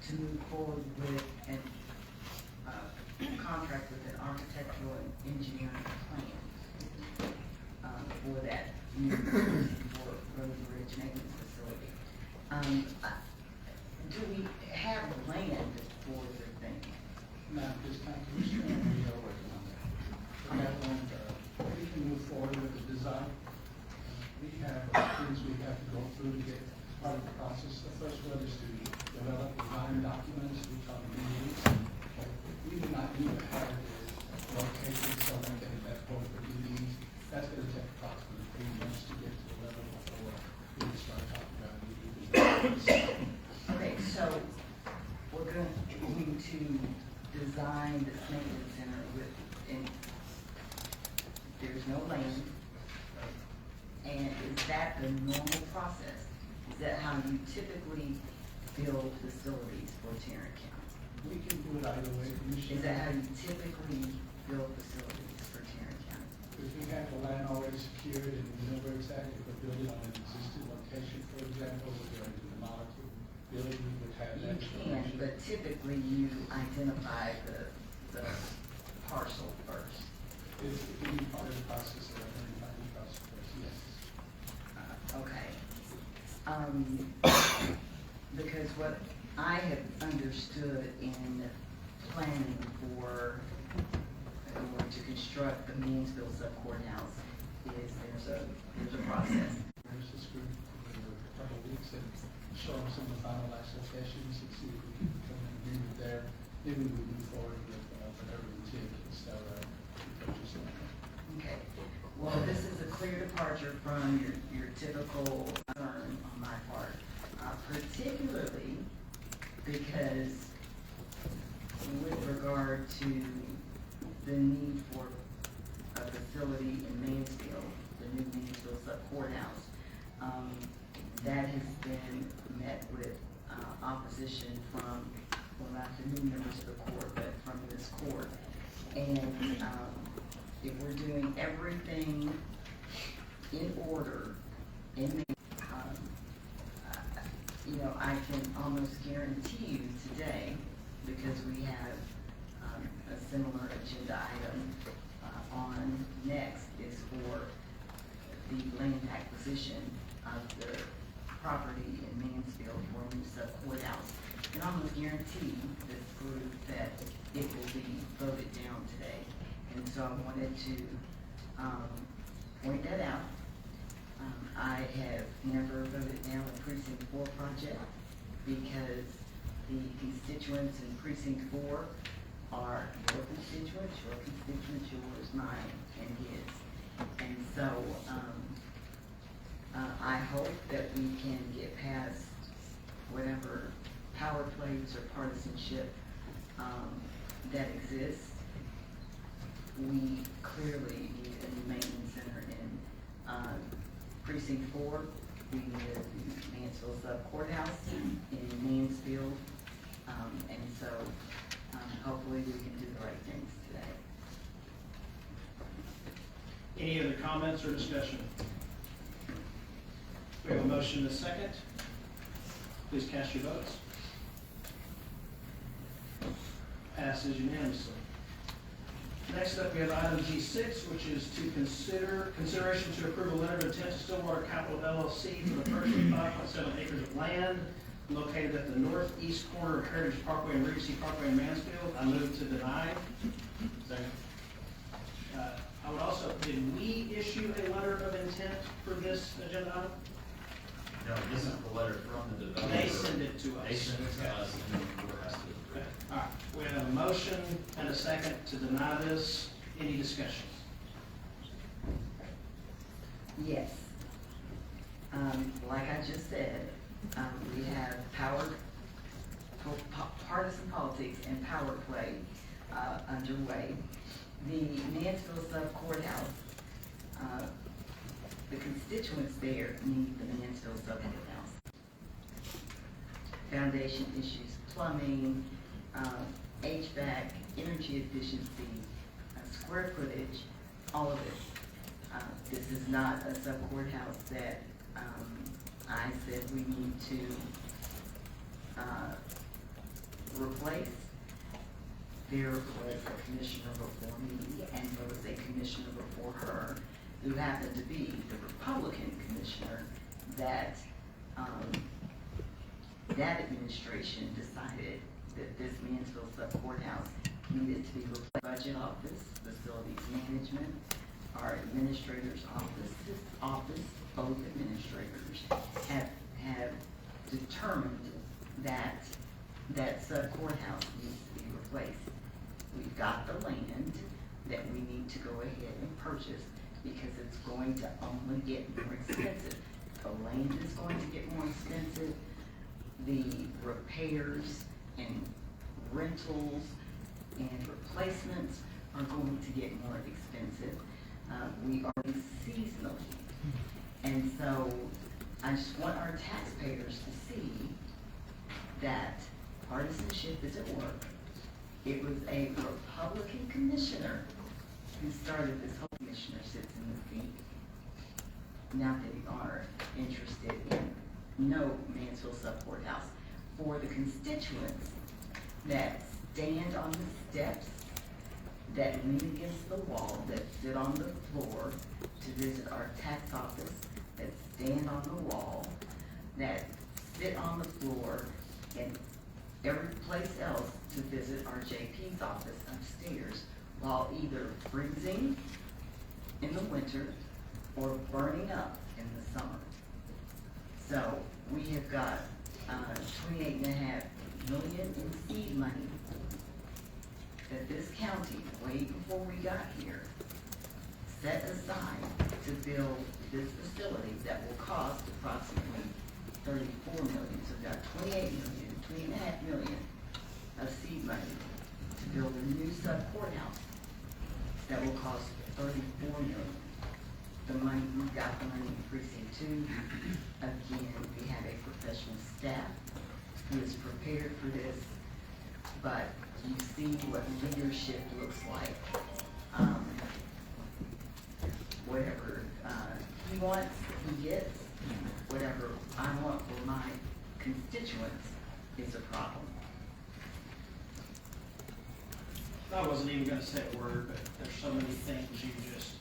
to move forward with an, contract with an architectural and engineering plan, for that new road bridge maintenance facility. Do we have land for the thing? Not this time, Commissioner, we are working on that. We have one, we can move forward with the design. We have things we have to go through to get part of the process. The first one is to develop design documents, we call them DDs. We do not need to have this located so we can let go of the DDs. That's going to take approximately 3 months to get to the level before we can start talking about DDs. Okay, so we're going to design this maintenance center with, and there's no land. And is that the normal process? Is that how you typically build facilities for Tarrant County? We can do it either way, Commissioner. Is that how you typically build facilities for Tarrant County? If we have the land already secured and we know where exactly we're building on an existing location, for example, we're going to demolish the building, we would have You that. can, but typically you identify the parcel first. It can be part of the process of identifying the parcel first, yes. Okay. Because what I have understood in planning for, or to construct the Mansfield Sub-courthouse is there's a process. There's this group for a couple of weeks and show them some of the finalized locations and see if we can come in agreement there. Then we would move forward with whatever we take and start purchase on that. Okay. Well, this is a clear departure from your typical concern on my part, particularly because with regard to the need for a facility in Mansfield, the new Mansfield Sub-courthouse, that has been met with opposition from, well, not the new members of the court, but from this court. And if we're doing everything in order, I can almost guarantee you today, because we have a similar agenda item on next, is for the land acquisition of the property in Mansfield for a new sub-courthouse. And I almost guarantee this group that it will be voted down today. And so I wanted to point that out. I have never voted down a precinct 4 project because the constituents in precinct 4 are your constituents, yours, mine, and his. And so I hope that we can get past whatever power plays or partisanship that exists. We clearly need a new maintenance center in precinct 4. We need a Mansfield Sub-courthouse in Mansfield. And so hopefully we can do the right things today. Any other comments or discussion? We have a motion and a second. Please cast your votes. Passes unanimously. Next up, we have item G6, which is to consideration to approve a letter of intent to Stillwater Capital LLC for the purchase of 5.7 acres of land located at the northeast corner of Heritage Parkway and Regency Parkway in Mansfield. I move to deny. Second. I would also, did we issue a letter of intent for this agenda item? No, this is the letter from the developer. They send it to us. They send it to us, and then the board has to approve it. All right, we have a motion and a second to deny this. Any discussion? Yes. Like I just said, we have partisan politics and power play underway. The Mansfield Sub-courthouse, the constituents there need the Mansfield Sub-courthouse. Foundation issues, plumbing, HVAC, energy efficiency, square footage, all of it. This is not a sub-courthouse that I said we need to replace. There was a commissioner before me, and there was a commissioner before her, who happened to be the Republican commissioner that that administration decided that this Mansfield Sub-courthouse needed to be replaced. Budget office, facilities management, our administrator's office, both administrators have determined that that sub-courthouse needs to be replaced. We've got the land that we need to go ahead and purchase because it's going to only get more expensive. The land is going to get more expensive. The repairs and rentals and replacements are going to get more expensive. We are seasonal. And so I just want our taxpayers to see that partisanship is at work. It was a Republican commissioner who started this whole. Commissioner sits in the seat. Not that we are interested in no Mansfield Sub-courthouse. For the constituents that stand on the steps, that lean against the wall, that sit on the floor to visit our tax office, that stand on the wall, that sit on the floor, and every place else to visit our JP's office upstairs while either freezing in the winter or burning up in the summer. So we have got $28.5 million in seed money that this county, way before we got here, set aside to build this facility that will cost approximately $34 million. So we've got $28.5 million of seed money to build a new sub-courthouse that will cost $34 million. The money, we've got the money in precinct 2. Again, we have a professional staff who is prepared for this, but you see what leadership looks like. Whatever he wants, he gets. Whatever I want for my constituents is a problem. I wasn't even gonna say a word, but there's so many things you just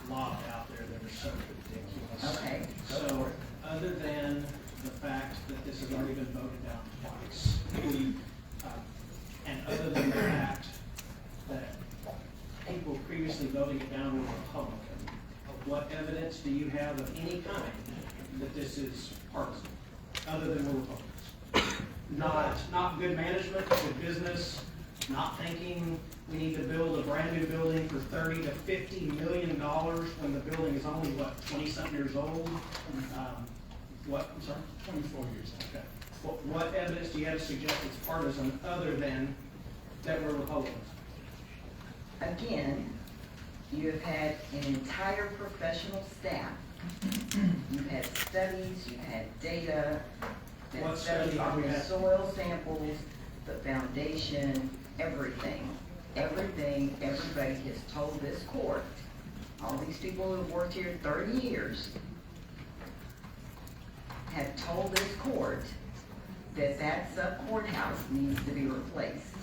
lobbed out there that are so ridiculous. Okay. So, other than the fact that this has already been voted down twice, and other than the fact that people previously voting it down were Republican, what evidence do you have of any kind that this is partisan, other than we're Republicans? Not good management, good business, not thinking we need to build a brand new building for $30 to $50 million when the building is only, what, 20-something years old? What, I'm sorry? 24 years. Okay. What evidence do you have to suggest it's partisan other than that we're Republicans? Again, you have had an entire professional staff. You've had studies, you've had data, that studies on the soil samples, the foundation, everything. Everything everybody has told this court, all these people who have worked here 30 years, have told this court that that sub-courthouse needs to be replaced.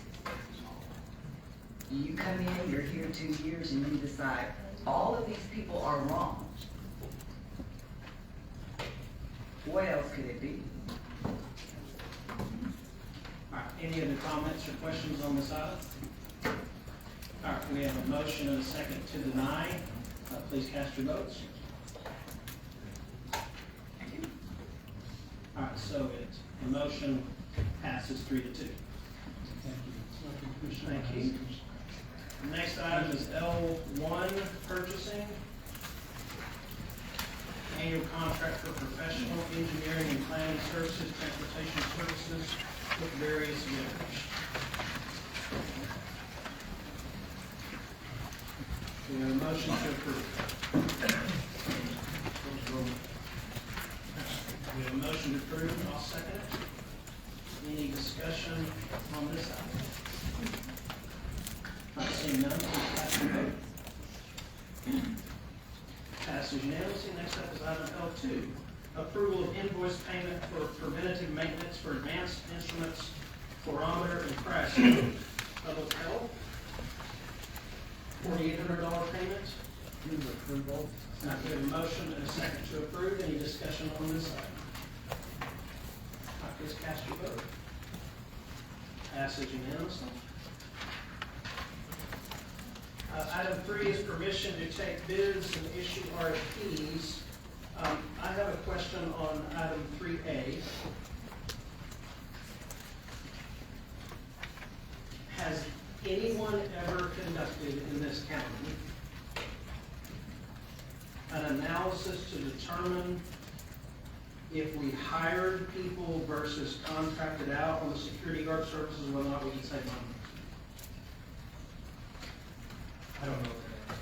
You come in, you're here 2 years, and you decide all of these people are wrong. What else could it be? All right, any other comments or questions on this item? All right, we have a motion and a second to deny. Please cast your votes. All right, so the motion passes 3-2. Thank you. The next item is L1, purchasing. annual contract for professional engineering and planning services, transportation services with various vendors. We have a motion to approve. We have a motion to approve, I'll second it. Any discussion on this item? Not seeing none, please cast your vote. Passes unanimously. Next up is item L2. Approval of invoice payment for preventative maintenance for advanced instruments, fluorometer, and crash public health. $4,800 payment. Move approval. Now, we have a motion and a second to approve. Any discussion on this item? Please cast your vote. Passes unanimously. Item 3 is permission to take bids and issue RFPs. I have a question on item 3A. Has anyone ever conducted in this county an analysis to determine if we hired people versus contracted out on the security guard services, whether or not we can save money? I don't know what that is.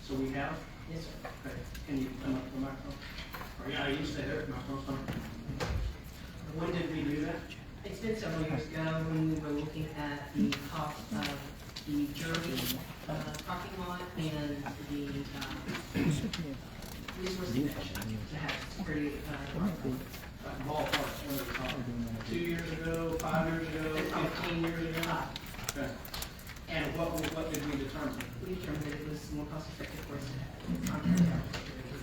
So we have? Yes, sir. Okay. Can you come up to the microphone? Or yeah, you stay there, microphone. When did we do that? It's been several years ago when we were looking at the cost of the jury parking lot and the resource connection to have security. Ballpark, what are we talking? 2 years ago, 5 years ago, 15 years ago? Okay. And what did we determine? We determined that it was more cost effective for us to have contract out security.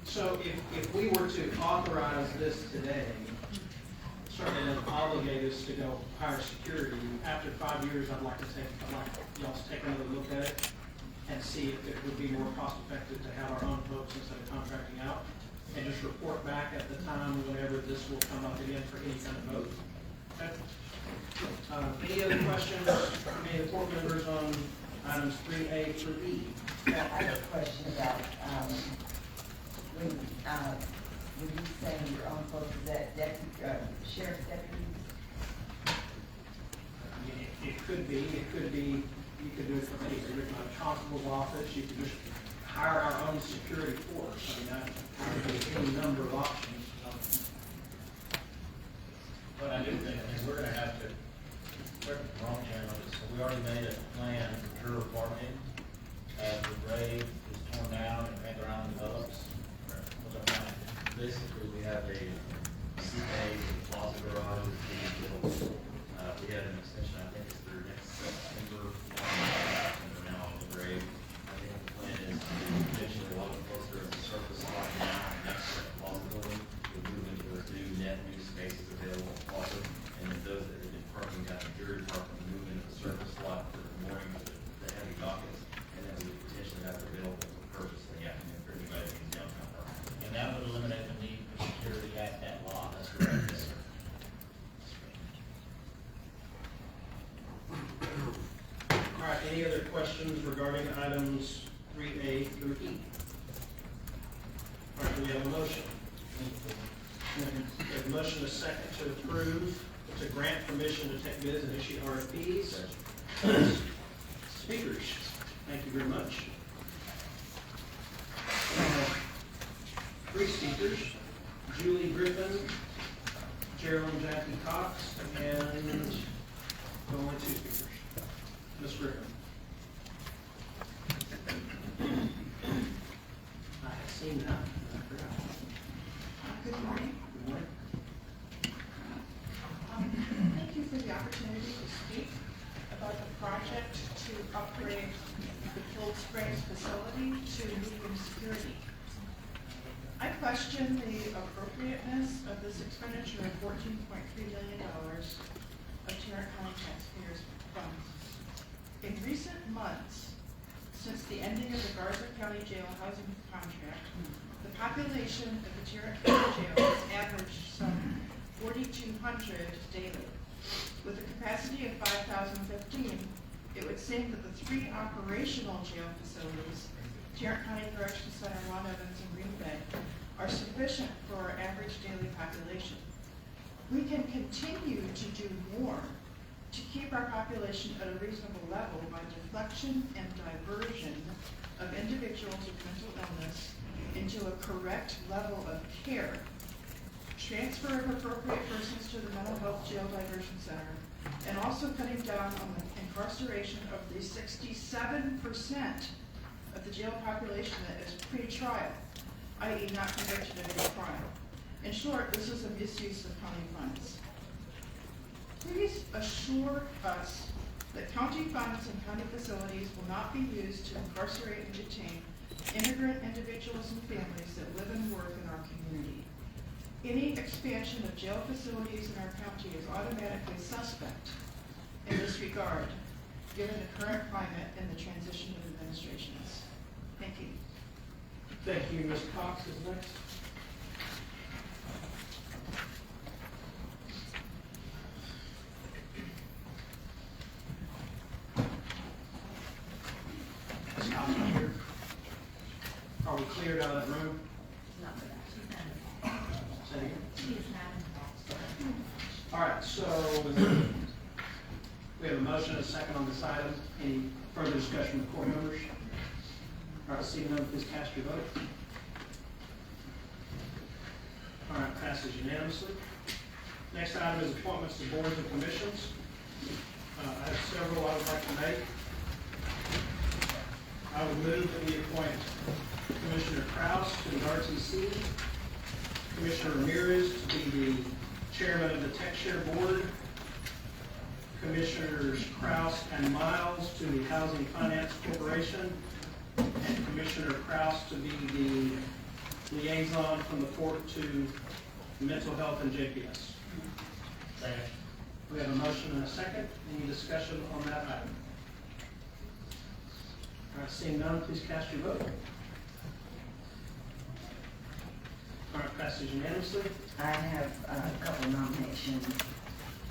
So if we were to authorize this today, certainly doesn't obligate us to go hire security. After 5 years, I'd like y'all to take another look at it and see if it would be more cost effective to have our own folks instead of contracting out, and just report back at the time whenever this will come up again for any kind of vote. Okay. Any other questions from any of the board members on items 3A through E? Yeah, I have a question about, when you say your own folks, is that deputy, sheriff's deputies? It could be, you could do it from a constable's office, you could just hire our own security force. I mean, that would be any number of options. But I do think, we're gonna have to, correct me if I'm wrong, Aaron, on this, so we already made a plan for juror parking as the grade is torn down and Panther develops. What's our plan? Basically, we have a CA closet garage, we had an extension, I think it's through next September, and we're now on the grade. I think the plan is to eventually a lot closer as a surface lot now, next to the closet building, we move into those new spaces available in closet, and then those that have been parking down the jury parking, move into the surface lot for the morning for the heavy dockets, and then we potentially have it available for purchase in the afternoon for anybody in downtown parking. And that would eliminate the need for security at that lot. That's correct, yes, sir. All right, any other questions regarding items 3A through E? All right, do we have a motion? We have a motion, a second to approve, to grant permission to take bids and issue RFPs. Speakers, thank you very much. 3 speakers, Julie Griffin, Gerald and Jackie Cox, and only 2 speakers. Ms. Griffin. I have seen that. I forgot. Good morning. Good morning. Thank you for the opportunity to speak about the project to upgrade the Cold Springs facility to medium security. I question the appropriateness of this expenditure of $14.3 million of Tarrant County taxpayers' funds. In recent months, since the ending of the Garza County Jail housing contract, the population of the Tarrant County Jail has averaged some 4,200 daily. With a capacity of 5,015, it would seem that the 3 operational jail facilities Tarrant County Correctional Center, Ron Evans, and Green Bay are sufficient for our average daily population. We can continue to do more to keep our population at a reasonable level by deflection and diversion of individuals with mental illness into a correct level of care, transfer of appropriate persons to the mental health jail diversion center, and also cutting down on the incarceration of the 67% of the jail population that is pre-trial, i.e. not convicted of any crime. In short, this is a misuse of county funds. Please assure us that county funds and county facilities will not be used to incarcerate and detain immigrant individuals and families that live and work in our community. Any expansion of jail facilities in our county is automatically suspect in this regard, given the current climate and the transition of administrations. Thank you. Thank you. Ms. Cox is next. Ms. Cox, not here. Are we cleared out of that room? Say it again. All right, so we have a motion and a second on this item. Any further discussion with court members? All right, seeing none, please cast your vote. All right, passes unanimously. Next item is appointments to boards and commissions. I have several I would like to make. I would move that we appoint Commissioner Kraus to the RTC, Commissioner Ramirez to be the chairman of the Tech Share Board, Commissioners Kraus and Miles to the Housing Finance Corporation, and Commissioner Kraus to be the liaison from the court to mental health and JPS. Second. We have a motion and a second. Any discussion on that item? All right, seeing none, please cast your vote. All right, passes unanimously. I have a couple nominations. I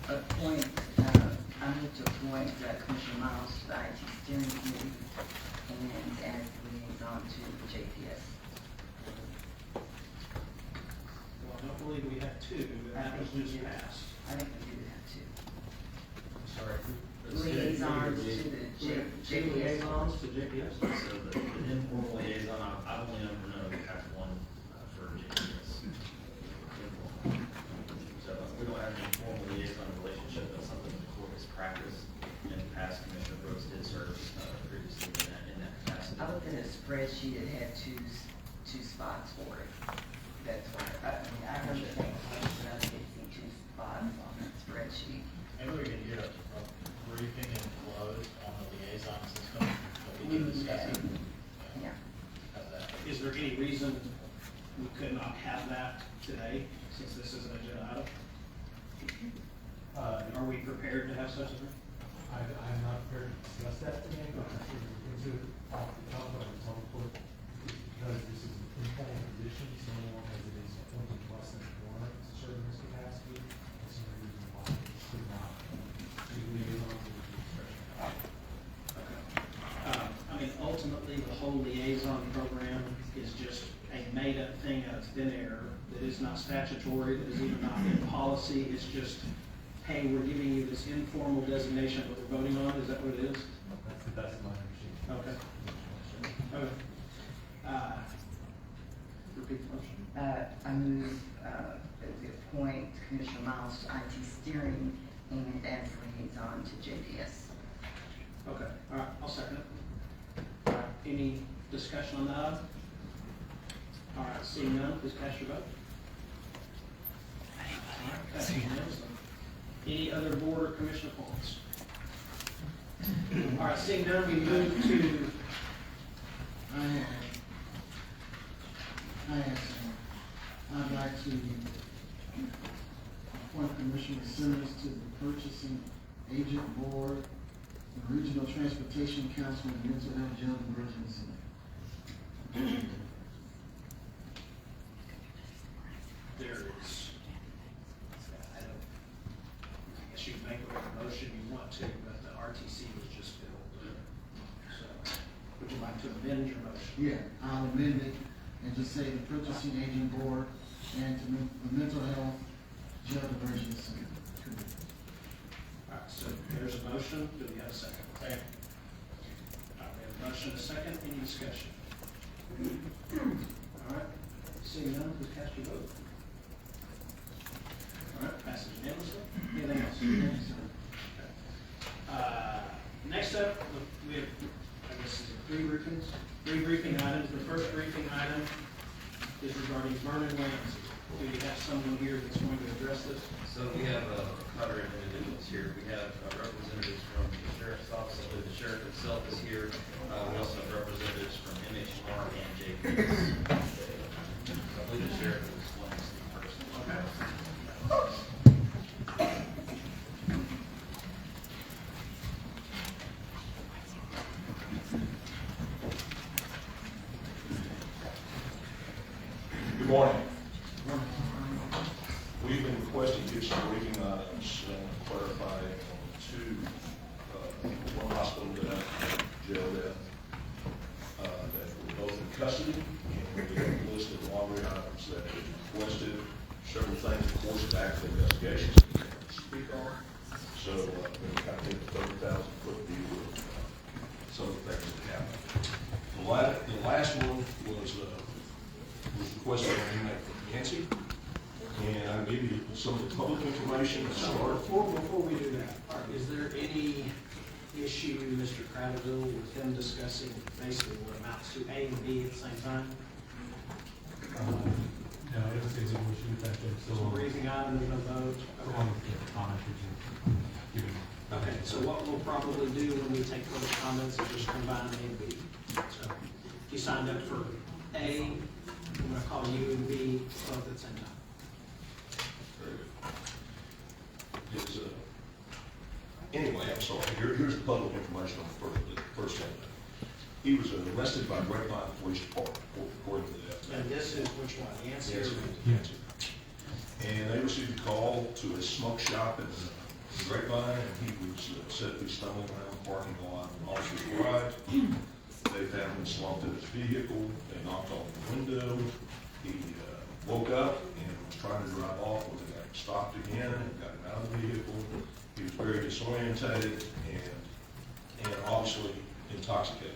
need to appoint Commissioner Miles to the IT steering committee and as liaison to JPS. Well, I don't believe we have two. That was just passed. I think we do have two. Sorry. Liaisons to the Two liaisons to JPS. So the informal liaison, I've only ever known we have one for JPS. So we don't have an informal liaison relationship. That's something the court has practiced. In the past, Commissioner Brooks did serve previously in that capacity. I looked at a spreadsheet, it had two spots for it. That's why, I understand, but I didn't see two spots on that spreadsheet. Maybe we can get a briefing and close on the liaison system that we can discuss it. Yeah. How's that? Is there any reason we could not have that today, since this is an agenda item? Are we prepared to have such a thing? I'm not prepared to discuss that today, but I think we can do it off the top of the court. Because this is an informal position, so long as it is appointed to us in warrant to serve in this capacity, that's the only reason why it could not be liaison to the discretion. I mean, ultimately, the whole liaison program is just a made-up thing out of thin air that is not statutory, that is even not in policy. It's just, hey, we're giving you this informal designation that we're voting on. Is that what it is? That's the best of my understanding. Okay. Okay. Repeat the motion. I move that we appoint Commissioner Miles to IT steering and as liaison to JPS. Okay, all right, I'll second it. All right, any discussion on that? All right, seeing none, please cast your vote. All right, passes unanimously. Any other board or commission appointments? All right, seeing none, we move to. I'd like to appoint Commissioner Simmons to the Purchasing Agent Board, the Regional Transportation Council, and Mental Health Jail Emergency. There is. I guess you can make whatever motion you want to, but the RTC was just filled. So, Would you like to amend your motion? Yeah, I'll amend it and just say the purchasing agent board and to the mental health jail diversion center. All right, so there's a motion. Do we have a second? Second. All right, we have a motion and a second. Any discussion? All right, seeing none, please cast your vote. All right, passes unanimously. Anything else? Next up, we have, I guess, three briefing items. The first briefing item is regarding Vernon Yancey. Do you have someone here that's going to address this? So we have a clutter of individuals here. We have representatives from the sheriff's office. I believe the sheriff himself is here. We also have representatives from MHR and JPS. I believe the sheriff will explain this in person. Okay. Good morning. We've been requesting to get some briefing items and clarify one hospital death, jail death, that were both in custody, and we have a list of laundry items that we requested, several things, of course, back to investigations that we can't speak on. So we kind of take the 30,000-foot view of some of the things that happened. The last one was requested by inmate Yancy, and I'll give you some of the public information to start. Before we do that, is there any issue, Mr. Cradaville, with him discussing basically what amounts to A and B at the same time? No, it was effective. So briefing item, there's no vote. Okay, so what we'll probably do when we take public comments is just combine A and B. So if you signed up for A, I'm going to call you and B both at the same time. Anyway, I'm sorry. Here's the public information on the first one. He was arrested by Grapevine Police Department, according to that. And this is which one? Yancey? Yancey. And they received a call to a smoke shop in Grapevine, and he was said to be stumbling around the parking lot. When officers arrived, they found him slumped in his vehicle. They knocked on the window. He woke up and was trying to drive off when they got him stopped again and got him out of the vehicle. He was very disorientated and obviously intoxicated.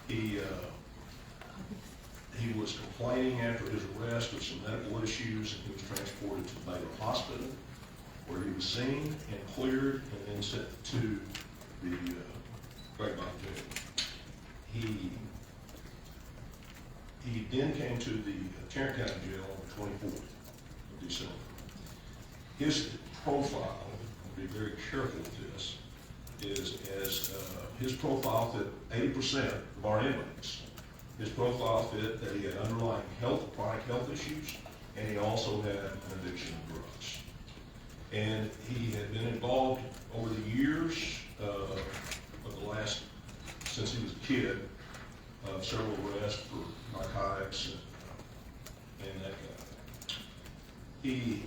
He was complaining after his arrest of some medical issues, and he was transported to Baylor Hospital, where he was seen and cleared and then sent to the Grapevine jail. He then came to the Tarrant County jail on the 24th of December. His profile, be very careful with this, is as his profile fit 80% of our inmates. His profile fit that he had underlying chronic health issues, and he also had an addiction to drugs. And he had been involved over the years of the last, since he was a kid, several arrests for narcotics and that kind of thing.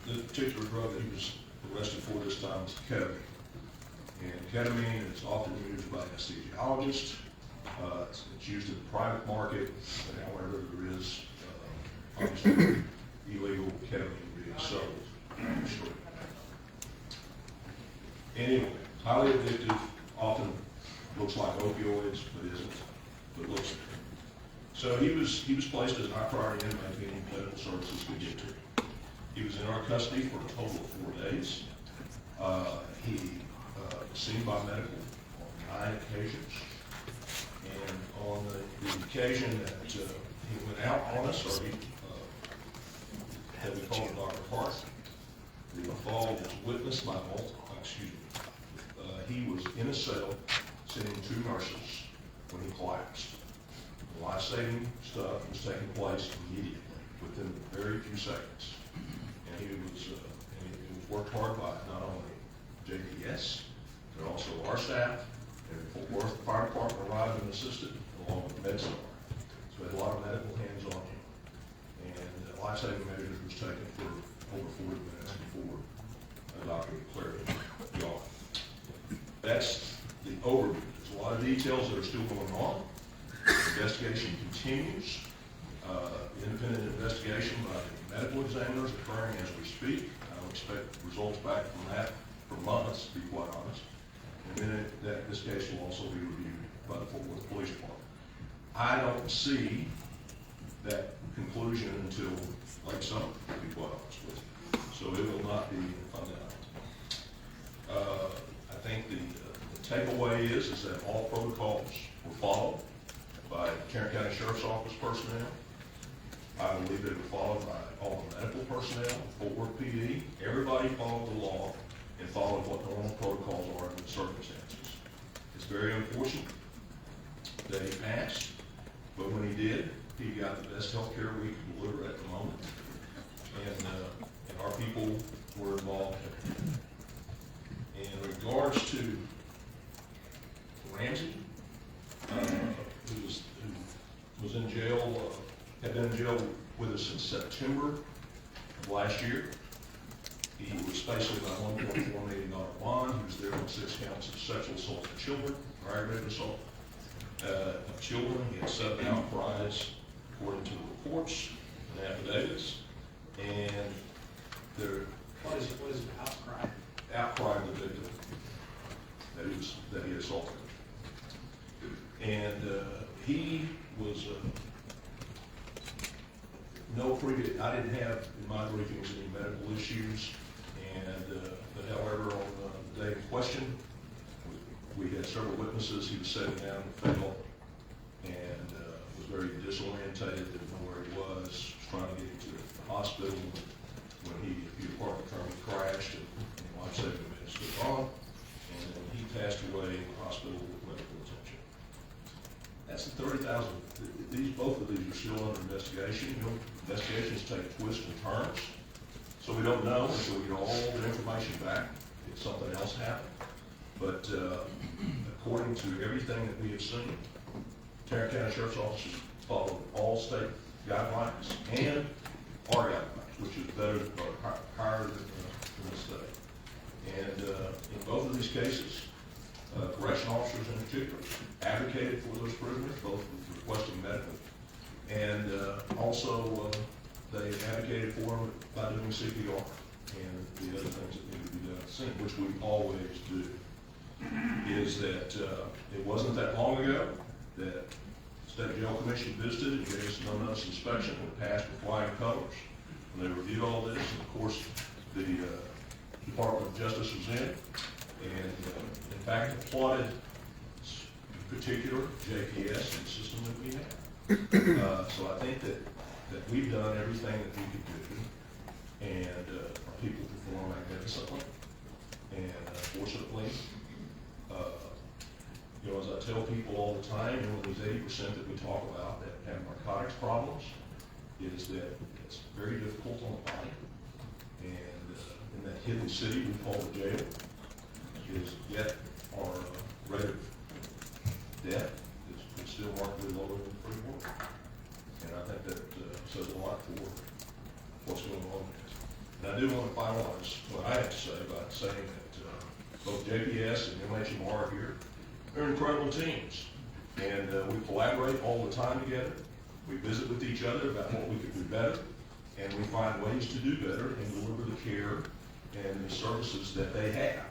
The particular drug that he was arrested for this time was ketamine. And ketamine is often used by anesthesiologists. It's used in the private market, but however, there is obviously illegal ketamine being sold. Anyway, highly addictive, often looks like opioids, but isn't, but looks like it. So he was placed as a high priority inmate, meaning medical services could get to him. He was in our custody for a total of 4 days. He was seen by medical on 9 occasions. And on the occasion that he went out on us, or he had we called Dr. Hart, the fall was witnessed by he was in a cell sitting 2 nurses when he collapsed. The life-saving stuff was taking place immediately, within very few seconds. And it was worked hard by not only JPS, but also our staff. And Fort Worth Fire Department arrived and assisted, along with MedStar. So we had a lot of medical hands on him. And life-saving measures was taken for over 40 minutes before a doctor declared him gone. That's the overview. There's a lot lot of details that are still going on. The investigation continues. Independent investigation by the medical examiners occurring as we speak. I don't expect results back from that for months, to be quite honest. And then this case will also be reviewed by the Fort Worth Police Department. I don't see that conclusion until late summer, to be quite honest with you. So it will not be fundamental. I think the takeaway is that all protocols were followed by Tarrant County Sheriff's Office personnel. I believe they were followed by all the medical personnel, Fort Worth PD. Everybody followed the law and followed what normal protocols are in the circumstances. It's very unfortunate that he passed, but when he did, he got the best health care we could deliver at the moment. And our people were involved. In regards to Ramsey, who was in jail, had been in jail with us since September of last year. He was facing a $1.4 million bond. He was there on 6 counts of sexual assault of children, or aggravated assault of children. He had 7 outcries according to the reports and affidavits. And there What is an outcry? Outcry of the victim that he assaulted. And he was I didn't have in my briefings any medical issues, but however, on the day in question, we had several witnesses. He was sitting down in the field and was very disorientated, didn't know where he was trying to get him to the hospital when he departed the term, he crashed and life-saving minutes took on, and then he passed away in the hospital with medical attention. That's the 30,000. Both of these are still under investigation. You know, investigations take twists and turns, so we don't know until we get all the information back if something else happened. But according to everything that we have seen, Tarrant County Sheriff's Office followed all state guidelines and our guidelines, which is better or higher than the state. And in both of these cases, correction officers in particular advocated for those prisoners, both requesting medical, and also they advocated for them by doing CPR and the other things that need to be done at the scene, which we always do. Is that it wasn't that long ago that the State Jail Commission visited and gave us a no-notice inspection and passed with flying colors. And they reviewed all this, and of course, the Department of Justice was in, and in fact applauded in particular JPS and the system that we have. So I think that we've done everything that we could do, and our people perform magnificently. And fortunately, you know, as I tell people all the time, you know, these 80% that we talk about that have narcotics problems, is that it's very difficult on the body. And in that hidden city we call the jail, is yet our rate of death is still markedly lower than the free world. And I think that says a lot for what's going on. And I do want to finalize what I have to say by saying that both JPS and MHMR here, they're incredible teams. And we collaborate all the time together. We visit with each other about what we could do better, and we find ways to do better and deliver the care and the services that they have.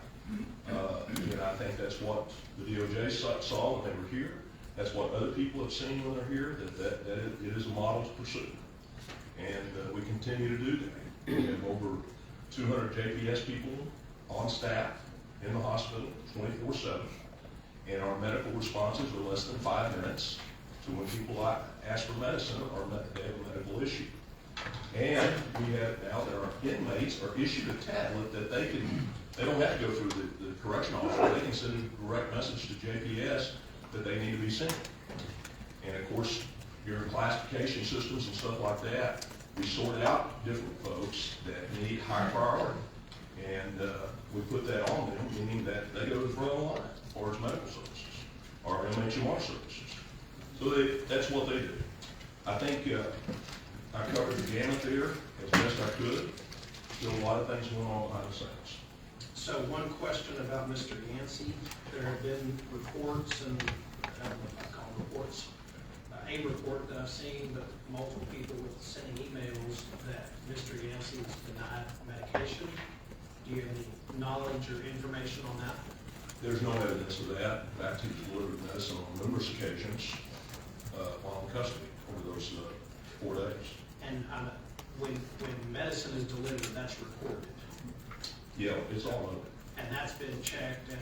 And I think that's what the DOJ saw when they were here. That's what other people have seen when they're here, that it is a model to pursue. And we continue to do that. We have over 200 JPS people on staff in the hospital 24/7, and our medical responses are less than 5 minutes to when people ask for medicine or they have a medical issue. And we have now that our inmates are issued a tablet that they don't have to go through the correction officer. They can send a direct message to JPS that they need to be seen. And of course, your classification systems and stuff like that, we sort out different folks that need high priority. And we put that on them, meaning that they go to the front of the line as far as medical services or MHMR services. So that's what they do. I think I covered the gamut there as best I could. Still a lot of things going on behind the scenes. So one question about Mr. Yancy. There have been reports and, I don't know if I call them reports, a report that I've seen, but multiple people with sending emails that Mr. Yancy was denied medication. Do you have any knowledge or information on that? There's no evidence of that. In fact, he was delivered medicine on numerous occasions while in custody over those 4 days. And when medicine is delivered, that's recorded. Yeah, it's all over. And that's been checked, and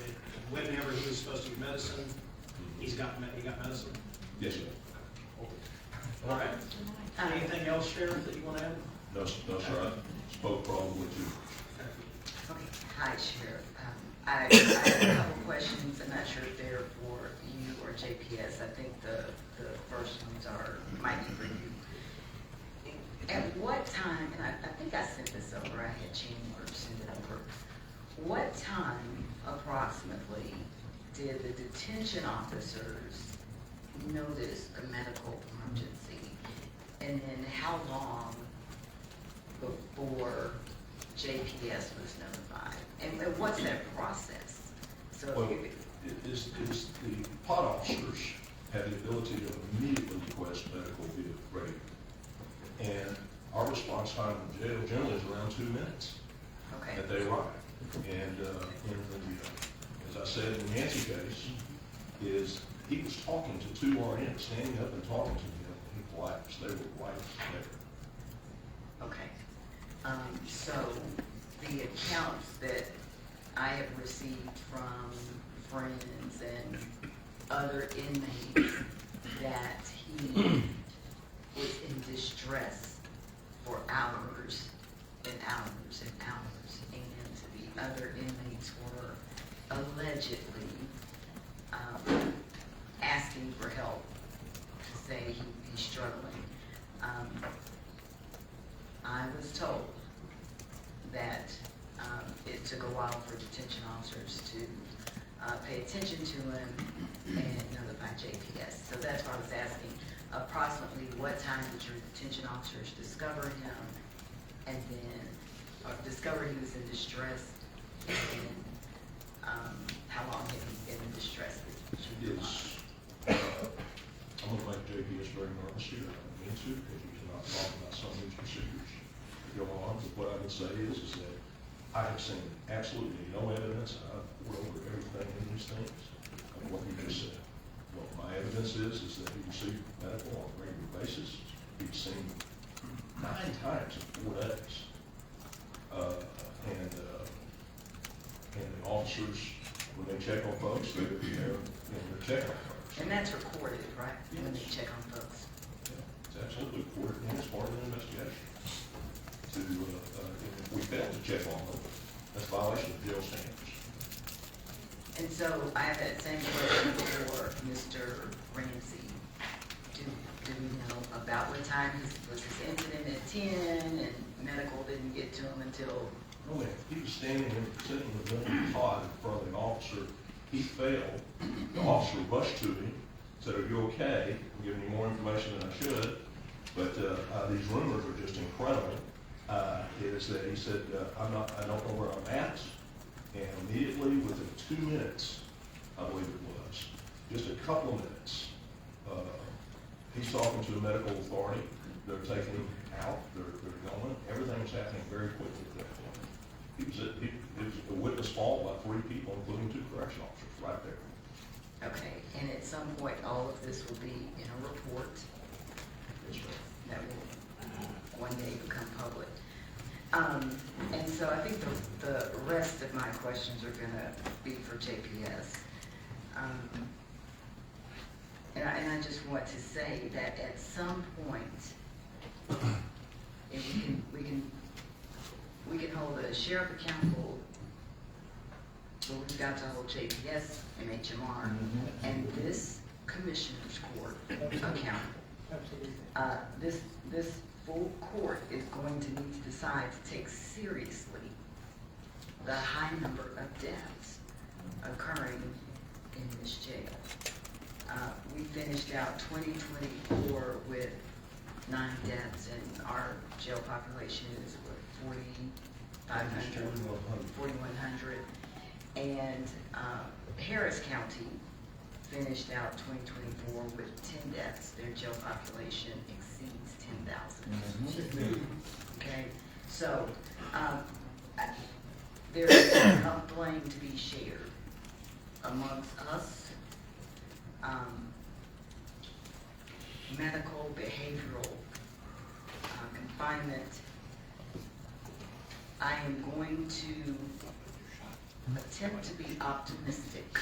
whenever he was supposed to get medicine, he got medicine? Yes, sir. All right. Anything else, Sheriff, that you want to add? No, sir. I spoke probably to. Okay. Hi, Sheriff. I have a couple questions. I'm not sure if they're for you or JPS. I think the first ones might be for you. At what time, and I think I sent this over, I had Chandler send it over. What time approximately did the detention officers notice a medical emergency? And then how long before JPS was notified? And what's that process? So Well, the pod officers have the ability to immediately request medical review. And our response time in jail generally is around 2 minutes that they arrive. And as I said in the Yancy case, is he was talking to 2 RNs, standing up and talking to them, and he collapsed. They were right there. Okay. So the accounts that I have received from friends and other inmates that he was in distress for hours and hours and hours, and the other inmates were allegedly asking for help to say he's struggling. I was told that it took a while for detention officers to pay attention to him and notify JPS. So that's why I was asking approximately what time did your detention officers discover him, and then discover he was in distress, and how long had he been in distress? I'm going to make JPS very nervous here. I don't mean to, because we cannot talk about some of these procedures that go on. But what I would say is that I have seen absolutely no evidence. I've poured over everything in these things of what you just said. What my evidence is that he received medical on a regular basis. He's seen 9 times in 4 days. And the officers, when they check on folks, they're checking on folks. And that's recorded, right? Yes. When they check on folks. Yeah, it's absolutely recorded, and it's part of the investigation. If we fail to check on them, that's a violation of jail standards. And so I have that same question for Mr. Ramsey. Do we know about what time was his incident at 10 and medical didn't get to him until? No, he was sitting in the middle of the pod in front of the officer. He failed. The officer rushed to him, said, "Are you okay?" I'm giving you more information than I should, but these rumors are just incredible. Is that he said, I don't know where I'm at, and immediately within 2 minutes, I believe it was, just a couple of minutes, he's talking to the medical authority. They're taking him out. They're going. Everything was happening very quickly at that point. He was a witness fault by 3 people, including 2 correction officers, right there. Okay, and at some point, all of this will be in a report that will one day become public. And so I think the rest of my questions are going to be for JPS. And I just want to say that at some point, if we can hold the sheriff accountable, but we've got to hold JPS and HMR and this commissioner's court accountable. This full court is going to need to decide to take seriously the high number of deaths occurring in this jail. We finished out 2024 with 9 deaths, and our jail population is what, 500, 4,100. And Harris County finished out 2024 with 10 deaths. Their jail population exceeds 10,000. Okay, so there is enough blame to be shared amongst us, medical, behavioral, confinement. I am going to attempt to be optimistic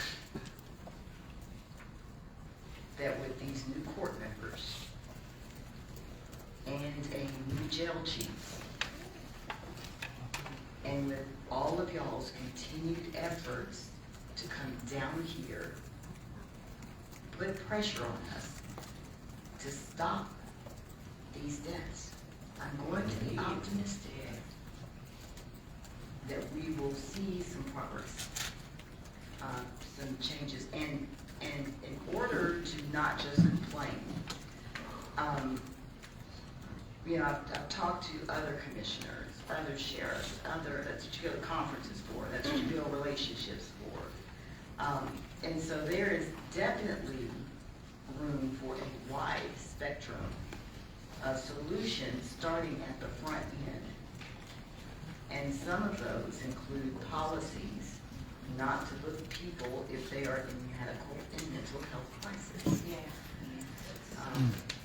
that with these new court members and a new jail chief, and with all of y'all's continued efforts to come down here, put pressure on us to stop these deaths, I'm going to be optimistic that we will see some progress, some changes, and in order to not just complain. You know, I've talked to other commissioners, other sheriffs, that's what you go to conferences for, that's what you build relationships for. And so there is definitely room for a wide spectrum of solutions starting at the front end. And some of those include policies not to book people if they are in medical and mental health crisis.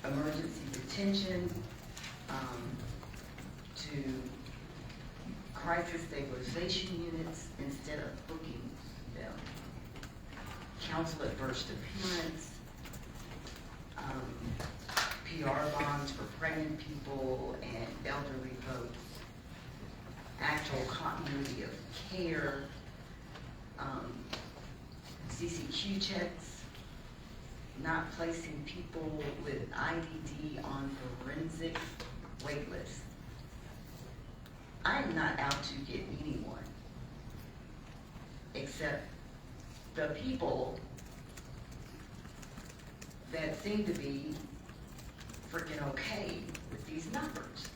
Emergency detention, to crisis stabilization units instead of booking them. Counsel at first appearance, PR bonds for pregnant people and elderly folks, actual continuity of care, CCQ checks, not placing people with IDD on forensic wait lists. I am not out to get anyone except the people that seem to be freaking okay with these numbers.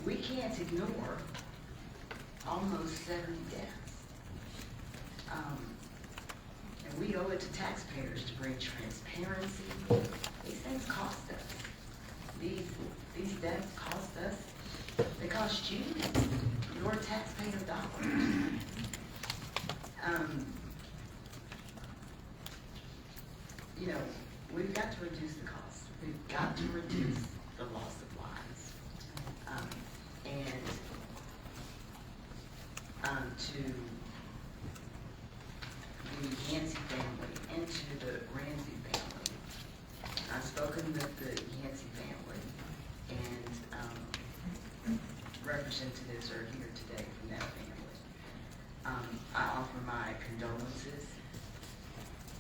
We can't ignore almost 70 deaths. And we owe it to taxpayers to bring transparency. These things cost us. These deaths cost us. They cost you your taxpayer dollars. You know, we've got to reduce the cost. We've got to reduce the loss of lives. To the Yancy family and to the Ramsey family. I've spoken with the Yancy family, and representatives are here today from that family. I offer my condolences,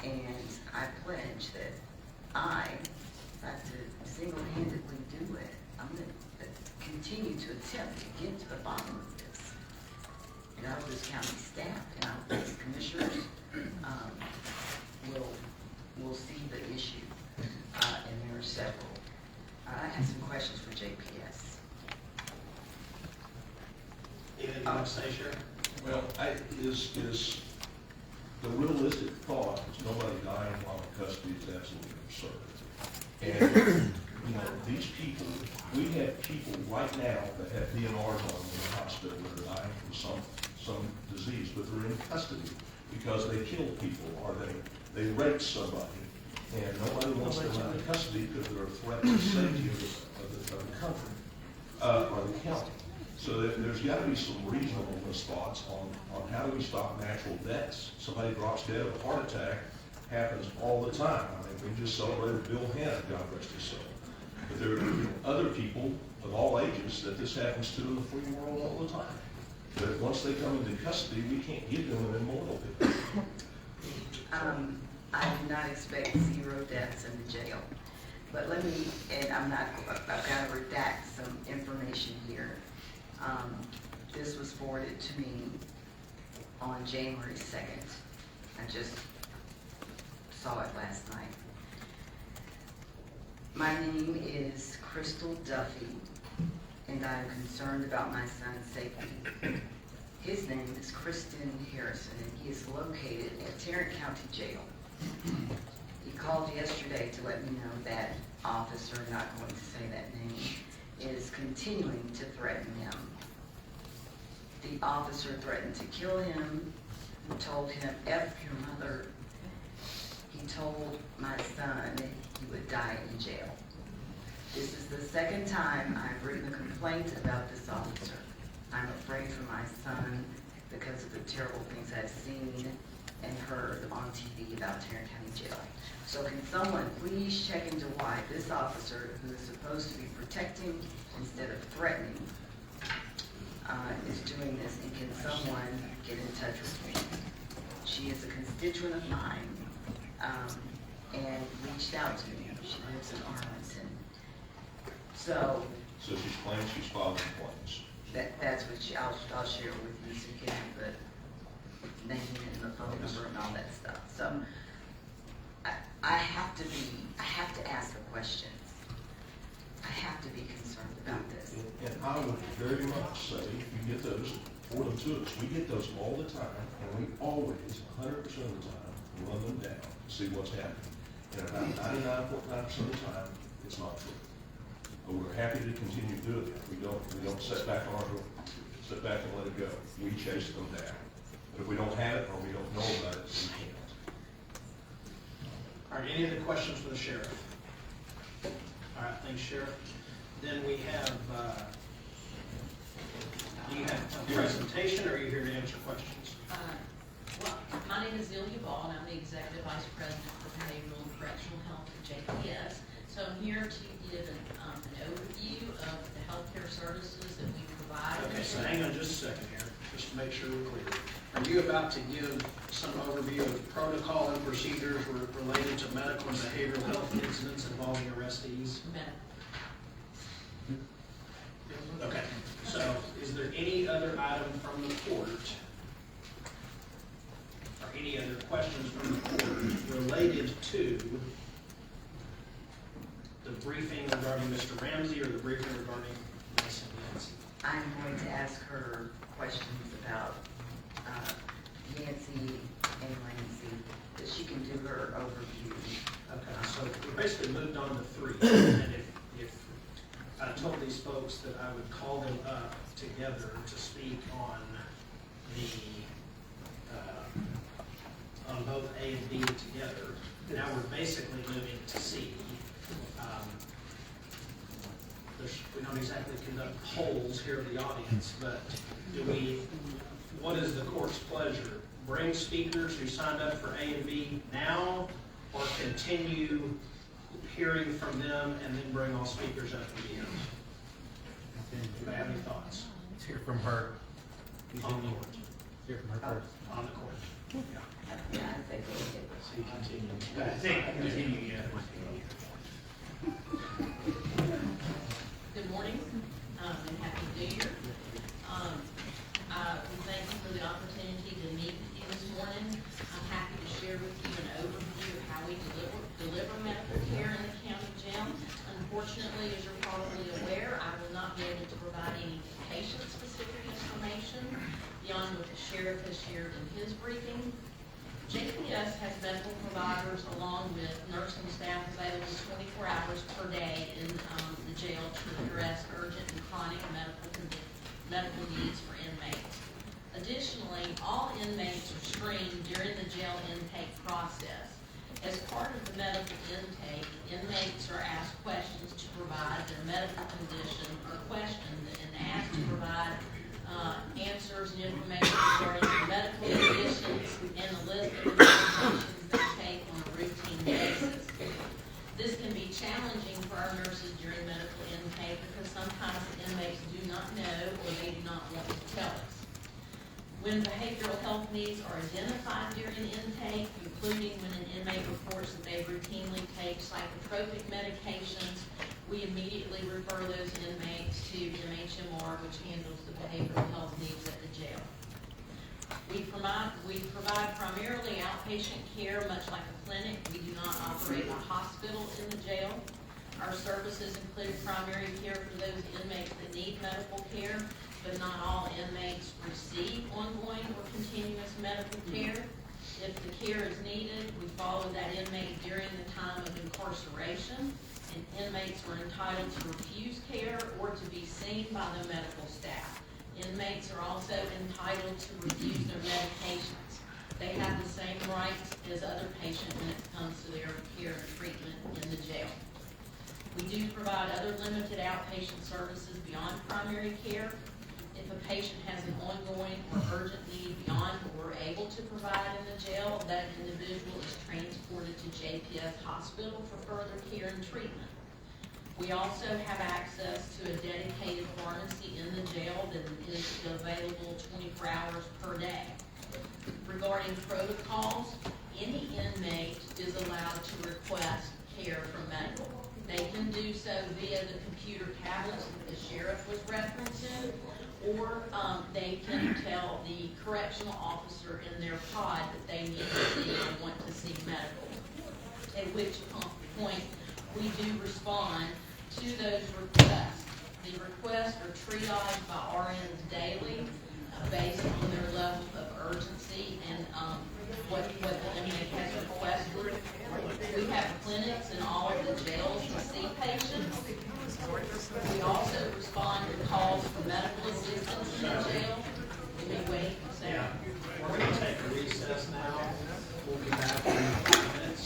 and I pledge that if I have to single-handedly do it, I'm going to continue to attempt to get to the bottom of this. And I hope this county staff and I hope these commissioners will see the issue, and there are several. I have some questions for JPS. Anything you want to say, Sheriff? Well, is the realistic thought is nobody dying while in custody is absolutely absurd. And, you know, these people, we have people right now that have DNRs on them in the hospital that are dying from some disease, but they're in custody because they killed people or they raped somebody. And nobody wants them out of custody because they're a threat to the safety of the country or the county. So there's got to be some reasonableness thoughts on how do we stop natural deaths. Somebody drops dead of a heart attack, happens all the time. I mean, we just celebrated Bill Hinn, God rest his soul. But there are other people of all ages that this happens to in the free world all the time. But once they come into custody, we can't give them an immortal people. I do not expect 0 deaths in the jail. But let me, and I've got to redact some information here. This was forwarded to me on January 2nd. I just saw it last night. My name is Crystal Duffy, and I am concerned about my son's safety. His name is Kristen Harrison, and he is located at Tarrant County Jail. He called yesterday to let me know that officer, not going to say that name, is continuing to threaten him. The officer threatened to kill him, told him, F your mother. He told my son he would die in jail. This is the second time I've written a complaint about this officer. I'm afraid for my son because of the terrible things I've seen and heard on TV about Tarrant County Jail. So can someone please check into why this officer, who is supposed to be protecting instead of threatening, is doing this, and can someone get in touch with me? She is a constituent of mine, and reached out to me. She lives in Arlington. So So she's claims she's filed complaints. that's what I'll share with you, so you can have the name and the phone number and all that stuff. So I have to ask the questions. I have to be concerned about this. And I would very much say, if you get those, forward them to us. We get those all the time, and we always, 100% of the time, run them down to see what's happening. And about 99.9% of the time, it's not true. But we're happy to continue doing it. We don't sit back and let it go. We chase them down. But if we don't have it or we don't know about it, we can't. All right, any other questions for the sheriff? All right, thanks, Sheriff. Then we have, do you have a presentation, or are you here to answer questions? Well, my name is Ilya Ball, and I'm the Executive Vice President for Behavioral and Correctional Health at JPS. So I'm here to give an overview of the healthcare services that we provide. Okay, so hang on just a second here, just to make sure we're clear. Are you about to give some overview of protocol and procedures related to medical and behavioral health incidents involving arrestees? Medical. Okay, so is there any other item from the court, or any other questions from the court related to the briefing regarding Mr. Ramsey or the briefing regarding Mason Yancy? I'm going to ask her questions about Yancy and Ramsey, that she can do her overview. Okay, so we basically moved on to 3, and if I told these folks that I would call them up together to speak on on both A and B together, now we're basically moving to C. We don't exactly conduct polls here in the audience, but what is the court's pleasure? Bring speakers who signed up for A and B now, or continue hearing from them and then bring all speakers up at the end? Do you have any thoughts? Let's hear from her. On the court. Hear from her first. On the court. Yeah, I think we'll get this. So you continue. I think continue, yeah. Good morning, and Happy New Year. We thank you for the opportunity to meet with you this morning. I'm happy to share with you an overview of how we deliver medical care in the county jail. Unfortunately, as you're probably aware, I will not be able to provide any patient-specific information beyond what the sheriff has shared in his briefing. JPS has medical providers along with nursing staff available 24 hours per day in the jail to address urgent and chronic medical needs for inmates. Additionally, all inmates are screened during the jail intake process. As part of the medical intake, inmates are asked questions to provide their medical condition or questioned and asked to provide answers and information regarding their medical conditions and the list of medications they take on a routine basis. This can be challenging for our nurses during medical intake because sometimes the inmates do not know or they do not want to tell us. When behavioral health needs are identified during intake, including when an inmate reports that they routinely take psychotropic medications, we immediately refer those inmates to MHMR, which handles the behavioral health needs at the jail. We provide primarily outpatient care, much like a clinic. We do not operate a hospital in the jail. Our services include primary care for those inmates that need medical care, but not all inmates receive ongoing or continuous medical care. If the care is needed, we follow that inmate during the time of incarceration, and inmates are entitled to refuse care or to be seen by the medical staff. Inmates are also entitled to refuse their medications. They have the same rights as other patients when it comes to their care and treatment in the jail. We do provide other limited outpatient services beyond primary care. If a patient has an ongoing or urgent need beyond what we're able to provide in the jail, that individual is transported to JPS Hospital for further care and treatment. We also have access to a dedicated pharmacy in the jail that is available 24 hours per day. Regarding protocols, any inmate is allowed to request care from medical. They can do so via the computer tablets that the sheriff was referencing, or they can tell the correctional officer in their pod that they need to see and want to see medical. At which point we do respond to those requests. The requests are triaged by RNs daily based on their level of urgency and what the inmate has requested. We have clinics in all of the jails to see patients. We also respond to calls for medical assistance in the jail. We may wait a second. We're going to take a recess now. We'll be back in a few minutes.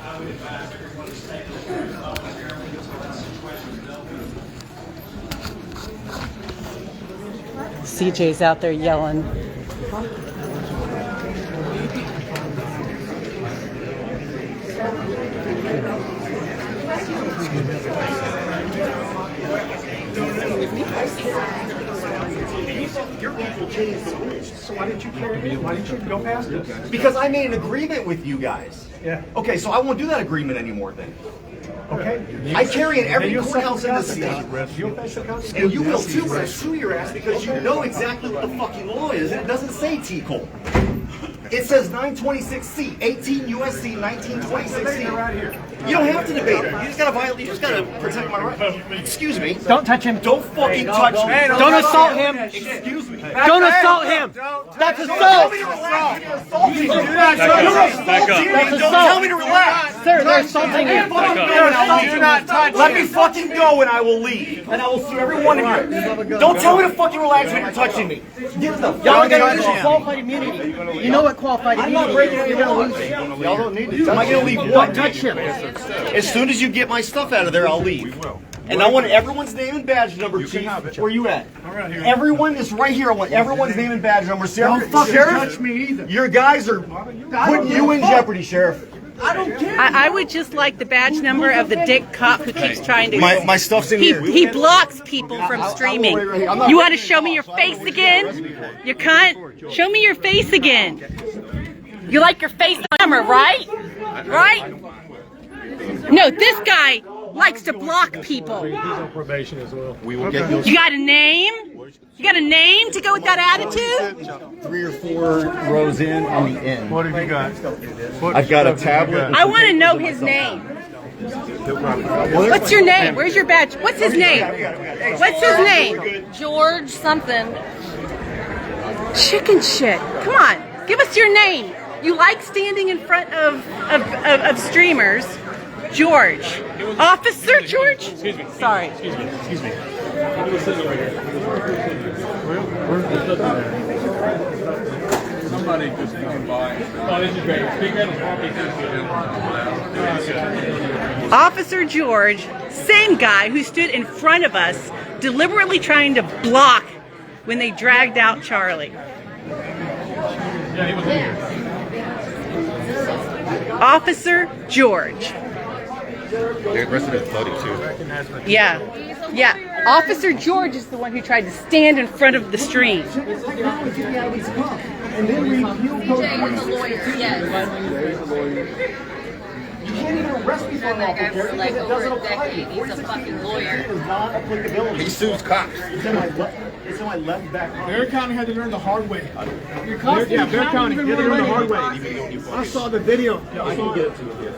I would advise everyone to stay momentarily until that situation is dealt with. CJ's out there yelling. Your people changed the rules, so why didn't you carry it? Why didn't you go past it? Because I made an agreement with you guys. Yeah. Okay, so I won't do that agreement anymore then. Okay. I carry in every courthouse in the state. And you will too, but I sue your ass because you know exactly what the fucking law is, and it doesn't say T-Cole. It says 926C, 18 USC 1926C. Right here. You don't have to debate it. You just gotta violate. You just gotta protect my right. Excuse me. Don't touch him. Don't fucking touch me. Don't assault him. Excuse me. Don't assault him. That's assault. Tell me to relax. You're assaulting me. You're assaulting me. Don't tell me to relax. Sir, they're assaulting you. Let me fucking go and I will leave. And I will sue every one of you. Don't tell me to fucking relax when you're touching me. Get the Y'all got qualified immunity. You know what qualified immunity is. I'm not breaking any rules. Y'all don't need to. Am I going to leave what? Don't touch him. As soon as you get my stuff out of there, I'll leave. We will. And I want everyone's name and badge number, Chief. Where you at? Right here. Everyone is right here. I want everyone's name and badge number. Don't fucking touch me either. Your guys are putting you in jeopardy, Sheriff. I don't care. I would just like the badge number of the dick cop who keeps trying to... My stuff's in here. He blocks people from streaming. You want to show me your face again? You cunt? Show me your face again. You like your face on camera, right? Right? No, this guy likes to block people. He's on probation as well. We will get you got a name? You got a name to go with that attitude? 3 or 4 rows in on the end. What have you got? I've got a tablet. I want to know his name. What's your name? Where's your badge? What's his name? What's his name? George something. Chicken shit. Come on. Give us your name. You like standing in front of streamers. George. Officer George? Excuse me. Sorry. Excuse me. Somebody just come by. Oh, this is great. Speak out. Officer George, same guy who stood in front of us, deliberately trying to block when they dragged out Charlie. Yeah, he was here. Officer George. The rest of it's floating too. Yeah. Yeah. Officer George is the one who tried to stand in front of the stream. CJ is a lawyer, yes. You can't even arrest me for Known that guy for like over a decade. He's a fucking lawyer. He sues cops. It's in my left back pocket. Tarrant County had to learn the hard way. Tarrant County had to learn the hard way. I saw the video. I can get it to you.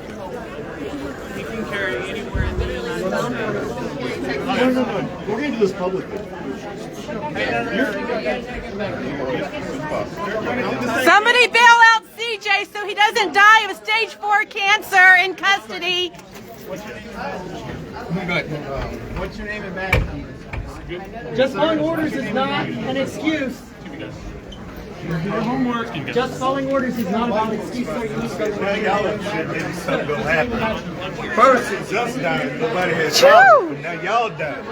carry anywhere in the United States. No. We're going to do this publicly. Somebody bail out CJ so he doesn't die of stage 4 cancer in custody. What's your name and badge number? Just following orders is not an excuse. Your homework. Just following orders is not about an excuse. So you need to go to Y'all have shit, maybe something gonna happen. First it's us dying, nobody has Choo! problems, but now y'all dying.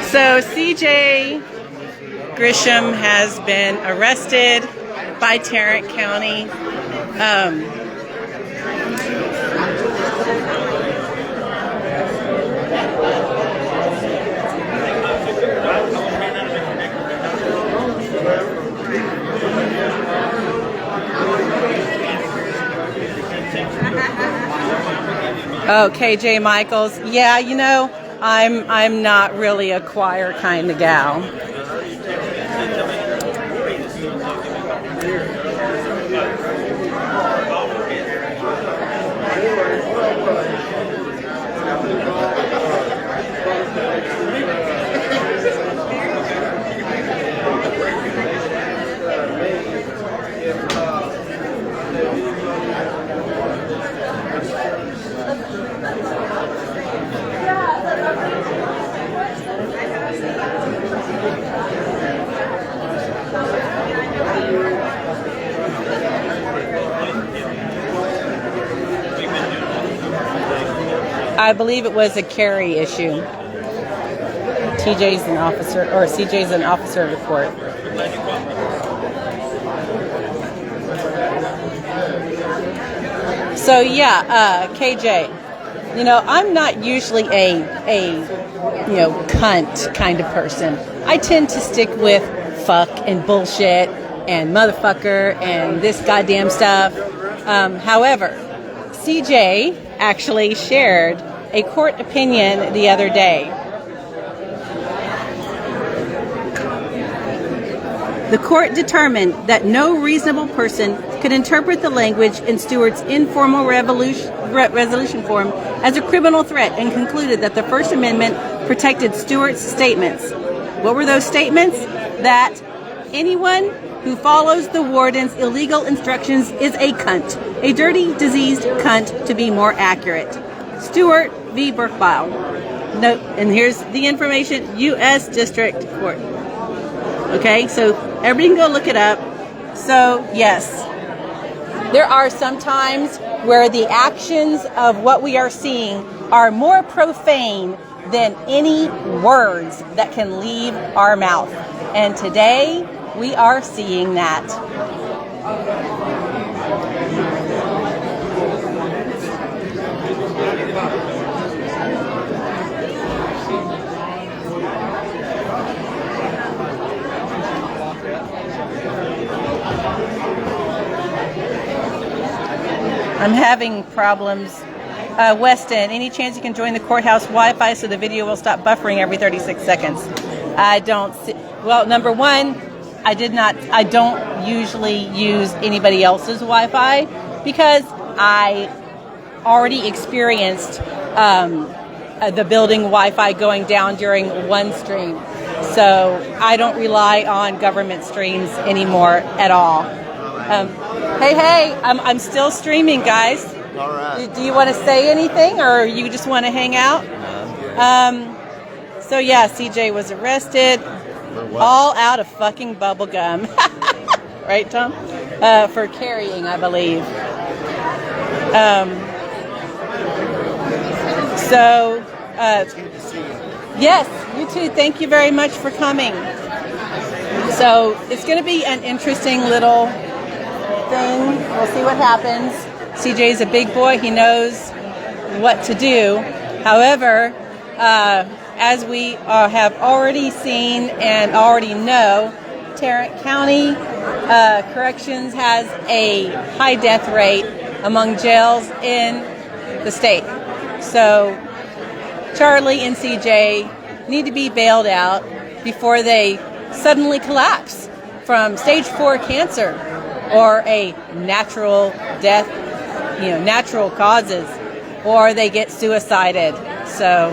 So CJ Grisham has been arrested by Tarrant County. Oh, KJ Michaels. Yeah, you know, I'm not really a choir kind of gal. I believe it was a carry issue. TJ's an officer, or CJ's an officer of the court. So yeah, KJ, you know, I'm not usually a cunt kind of person. I tend to stick with fuck and bullshit and motherfucker and this goddamn stuff. However, CJ actually shared a court opinion the other day. The court determined that no reasonable person could interpret the language in Stewart's informal resolution form as a criminal threat and concluded that the First Amendment protected Stewart's statements. What were those statements? That anyone who follows the warden's illegal instructions is a cunt. A dirty, diseased cunt, to be more accurate. Stewart v. Burkebile. No, and here's the information, U.S. District Court. Okay, so everybody can go look it up. So, yes, there are some times where the actions of what we are seeing are more profane than any words that can leave our mouth. And today, we are seeing that. I'm having problems. Weston, any chance you can join the courthouse Wi-Fi so the video will stop buffering every 36 seconds? I don't see. Well, number one, I don't usually use anybody else's Wi-Fi because I already experienced the building Wi-Fi going down during one stream. So I don't rely on government streams anymore at all. Hey, I'm still streaming, guys. All right. Do you want to say anything or you just want to hang out? So yeah, CJ was arrested. All out of fucking bubble gum. Right, Tom? For carrying, I believe. Yes, you too. Thank you very much for coming. So it's going to be an interesting little thing. We'll see what happens. CJ's a big boy. He knows what to do. However, as we have already seen and already know, Tarrant County Corrections has a high death rate among jails in the state. So Charlie and CJ need to be bailed out before they suddenly collapse from stage 4 cancer or a natural death natural causes, or they get suicided. So,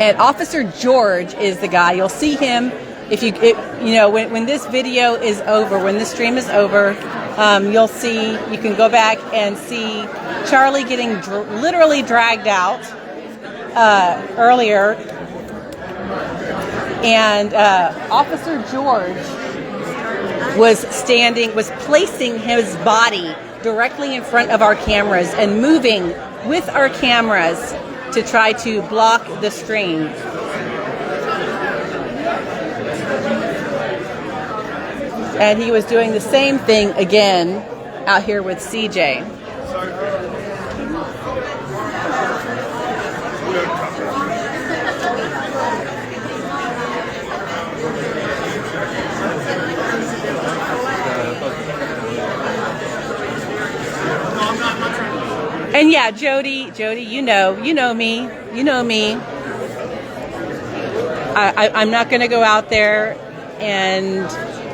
and Officer George is the guy. You'll see him when this video is over, when this stream is over. You can go back and see Charlie getting literally dragged out earlier, and Officer George was placing his body directly in front of our cameras and moving with our cameras to try to block the stream. And he was doing the same thing again out here with CJ. And yeah, Jody, you know me. I'm not going to go out there and,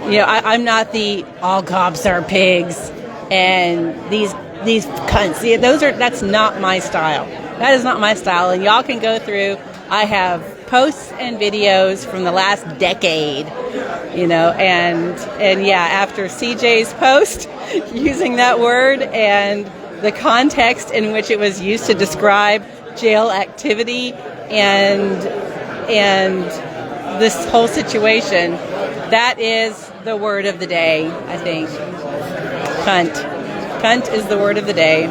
I'm not the all cops are pigs and these cunts. That's not my style. That is not my style. And y'all can go through. I have posts and videos from the last decade, and yeah, after CJ's post using that word and the context in which it was used to describe jail activity and this whole situation, that is the word of the day, I think. Cunt. Cunt is the word of the day.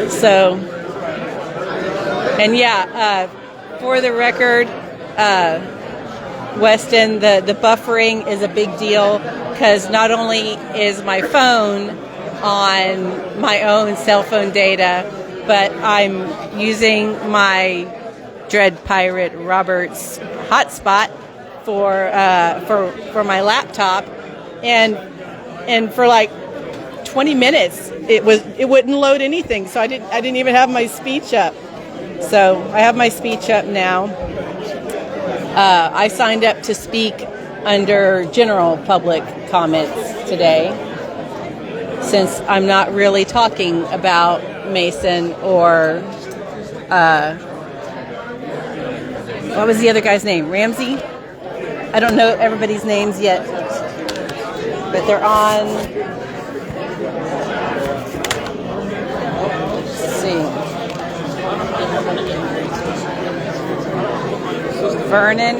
So, and yeah, for the record, Weston, the buffering is a big deal because not only is my phone on my own cell phone data, but I'm using my Dread Pirate Roberts hotspot for my laptop, and for like 20 minutes it wouldn't load anything, so I didn't even have my speech up. So I have my speech up now. I signed up to speak under general public comments today, since I'm not really talking about Mason or what was the other guy's name? Ramsey? I don't know everybody's names yet, but they're on. Let's see. Vernon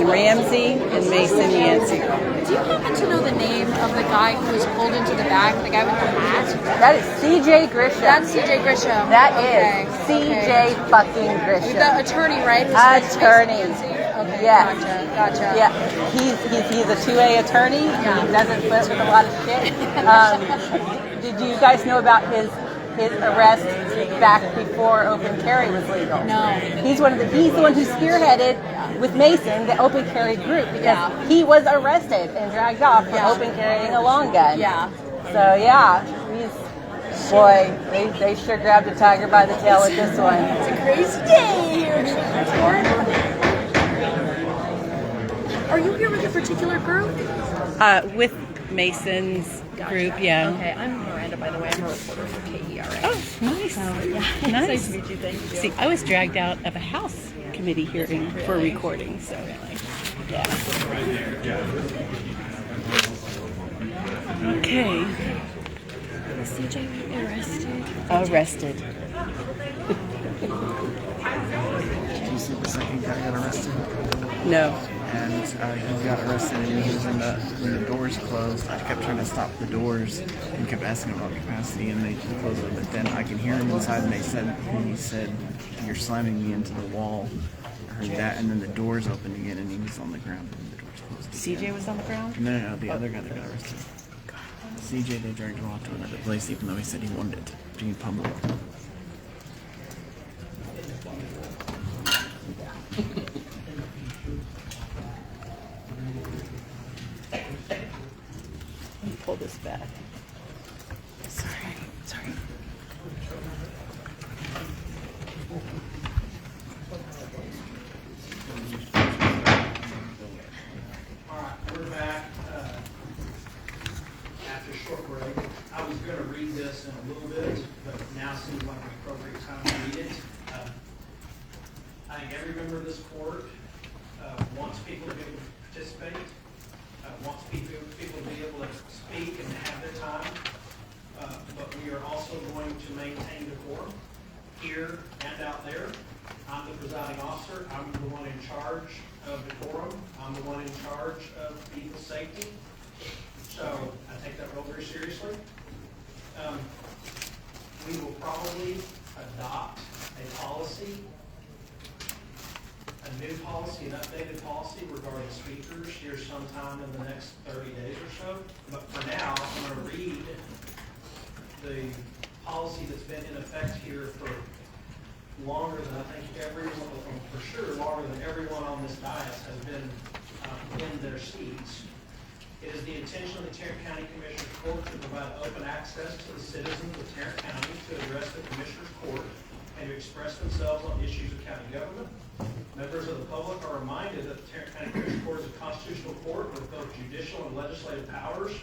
Ramsey and Mason Yancy. Do you happen to know the name of the guy who was pulled into the back, the guy with the hat? That is CJ Grisham. That's CJ Grisham. That is CJ fucking Grisham. The attorney, right? Attorney. Okay, Yeah. Gotcha. Yeah, he's a 2A attorney. Yeah. He doesn't put with a lot of shit. Did you guys know about his arrest back before open carry was legal? No. He's the one who spearheaded with Mason the open carry group, because he was arrested and dragged off for open carrying a long gun. Yeah. So yeah, they sure grabbed the tiger by the tail with this one. It's a crazy day here in Tarrant Court. Are you here with a particular group? With Mason's group, yeah. Okay, I'm Miranda, by the way. I'm a reporter for KERA. Oh, nice. Yeah. Nice to meet you. Thank you. See, I was dragged out of a House committee hearing for recording, so yeah. Okay. Was CJ arrested? Arrested. Did you see the second guy got arrested? No. And he got arrested, and he was when the doors closed. I kept trying to stop the doors and kept asking about capacity, and they closed them. But then I can hear him inside, and he said, "You're slamming me into the wall." I heard that, and then the doors opened again, and he was on the ground, and the doors closed again. CJ was on the ground? No, the other guy that got arrested. CJ, they dragged him off to another place, even though he said he wanted it to be public. Pull this back. Sorry. this in a little bit, but now seems like an appropriate time to read it. I think every member of this court wants people to be able to participate, wants people to be able to speak and have their time, but we are also going to maintain decorum here and out there. I'm the presiding officer. I'm the one in charge of decorum. I'm the one in charge of people's safety. So I take that role very seriously. We will probably adopt a policy, a new policy, an updated policy regarding speakers here sometime in the next 30 days or so. But for now, I'm going to read the policy that's been in effect here for longer than I think everyone, for sure, longer than everyone on this dais has been in their seats. It is the intention of the Tarrant County Commissioners Court to provide open access to the citizens of Tarrant County to address the Commissioners Court and to express themselves on issues of county government. Members of the public are reminded that the Tarrant County Commissioners Court is a constitutional court with both judicial and legislative powers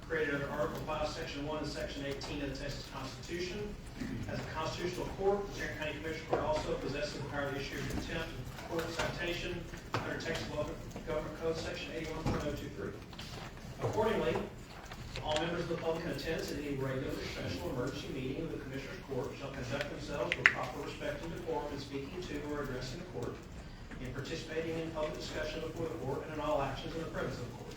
created under Article 5, Section 1 and Section 18 of the Texas Constitution. As a constitutional court, the Tarrant County Commissioners Court also possesses the power to issue contempt of court citation under Texas Government Code Section 81.023. Accordingly, all members of the public in attendance at any regular, special, or emergency meeting of the Commissioners Court shall conduct themselves with proper respect and decorum in speaking to or addressing the court, in participating in public discussion before the court, and in all actions in the presence of the court.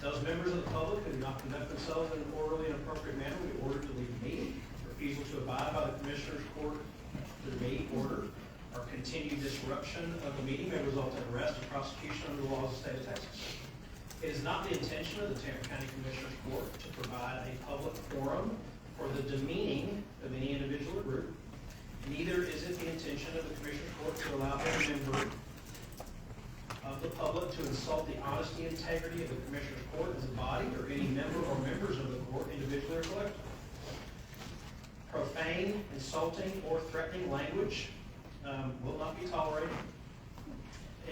Those members of the public who do not conduct themselves in an orderly and appropriate manner will be ordered to leave the meeting. Refusal to abide by the Commissioners Court to the meeting order or continued disruption of the meeting may result in arrest and prosecution under the laws of the state of Texas. It is not the intention of the Tarrant County Commissioners Court to provide a public forum for the demeaning of any individual or group. Neither is it the intention of the Commissioners Court to allow any member of the public to insult the honesty and integrity of the Commissioners Court as a body or any member or members of the court individually or collectively. Profane, insulting, or threatening language will not be tolerated.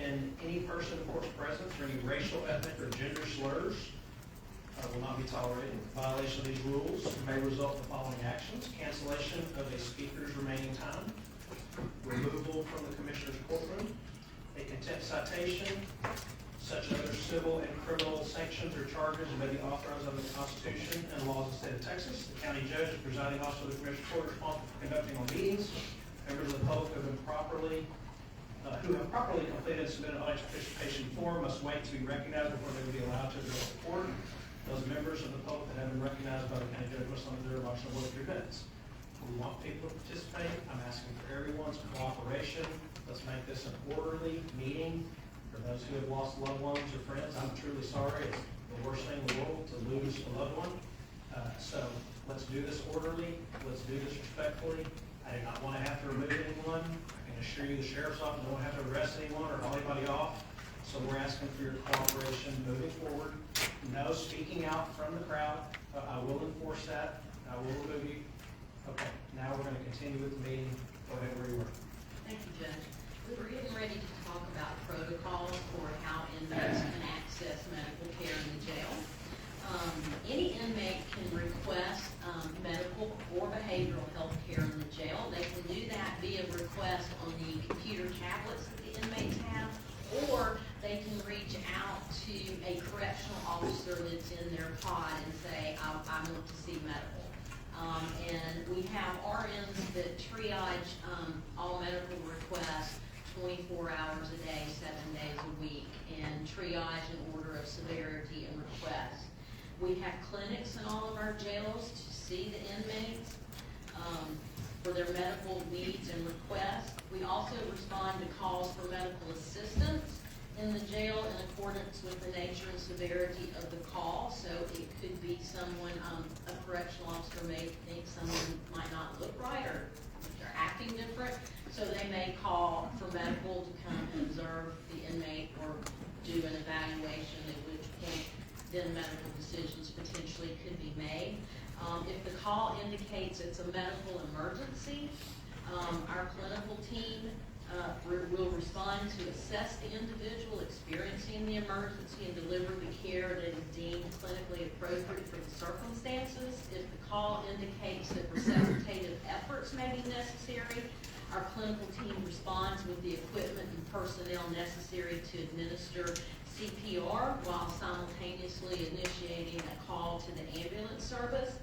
And any person in court's presence or any racial, ethnic, or gender slurs will not be tolerated. Violation of these rules may result in the following actions: cancellation of a speaker's remaining time, removal from the Commissioner's courtroom, a contempt citation, such other civil and criminal sanctions or charges may be authorized under the Constitution and laws of the state of Texas. The county judge, presiding officer of the Commissioner's Court, is responsible for conducting all meetings. Members of the public who have properly completed and submitted an audience participation form must wait to be recognized before they will be allowed to address the court. Those members of the public that have been recognized by the county judge must limit their remarks no more than 3 minutes. We want people to participate. I'm asking for everyone's cooperation. Let's make this an orderly meeting. For those who have lost loved ones or friends, I'm truly sorry. It's the worst thing in the world to lose a loved one. So let's do this orderly. Let's do this respectfully. I do not want to have to remove anyone. I can assure you the sheriff's office don't have to arrest anyone or haul anybody off. So we're asking for your cooperation moving forward. No speaking out from the crowd. I will enforce that. I will remove you. Okay, now we're going to continue with the meeting. Go ahead where you were. Thank you, Judge. We were getting ready to talk about protocols for how inmates can access medical care in the jail. Any inmate can request medical or behavioral health care in the jail. They can do that via request on the computer tablets that the inmates have, or they can reach out to a correctional officer that's in their pod and say, I want to see medical. And we have RNs that triage all medical requests 24 hours a day, 7 days a week, and triage in order of severity and request. We have clinics in all of our jails to see the inmates for their medical needs and requests. We also respond to calls for medical assistance in the jail in accordance with the nature and severity of the call. So it could be someone, a correctional officer may think someone might not look right or they're acting different. So they may call for medical to come observe the inmate or do an evaluation, at which point then medical decisions potentially could be made. If the call indicates it's a medical emergency, our clinical team will respond to assess the individual experiencing the emergency and deliver the care that is deemed clinically appropriate for the circumstances. If the call indicates that resuscitative efforts may be necessary, our clinical team responds with the equipment and personnel necessary to administer CPR while simultaneously initiating a call to the ambulance service.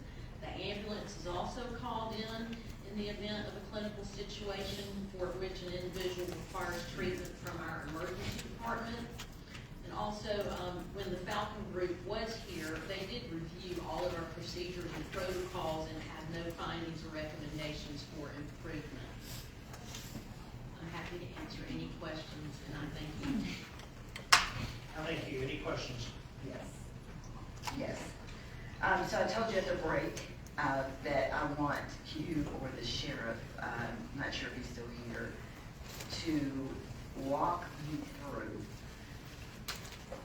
The ambulance is also called in the event of a clinical situation for which an individual requires treatment from our emergency department. And also, when the Falcon group was here, they did review all of our procedures and protocols and had no findings or recommendations for improvement. I'm happy to answer any questions, and I thank you. Thank you. Any questions? Yes. Yes. So I told you at the break that I want you or the sheriff, I'm not sure if he's still here, to walk me through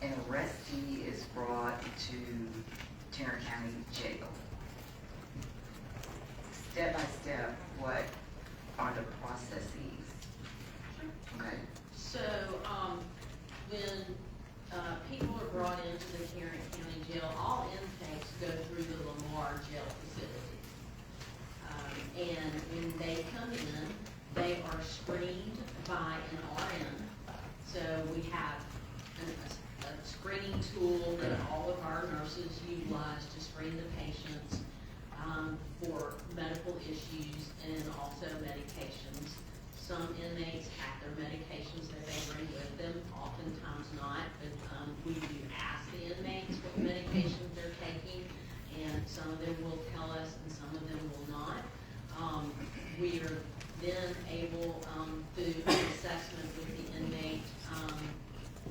an arrestee is brought to Tarrant County Jail. Step by step, what are the processes? Okay. So, when people are brought into the Tarrant County Jail, all intakes go through the Lamar Jail facility. And when they come in, they are screened by an RN. So we have a screening tool that all of our nurses utilize to screen the patients for medical issues and also medications. Some inmates have their medications that they bring with them, oftentimes not, but we do ask the inmates what medications they're taking, and some of them will tell us and some of them will not. We are then able, through an assessment with the inmate,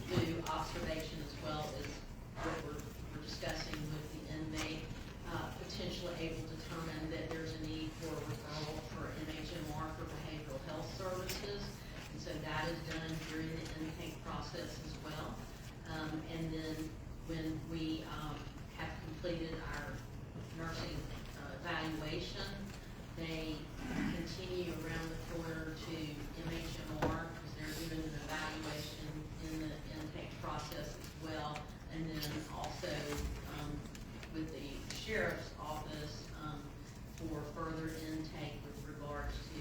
through observation as well as what we're discussing with the inmate, potentially able to determine that there's a need for a referral for MHMR for behavioral health services. And so that is done during the intake process as well. And then when we have completed our nursing evaluation, they continue around the corner to MHMR because they're doing an evaluation in the intake process as well. And then also with the sheriff's office for further intake with regards to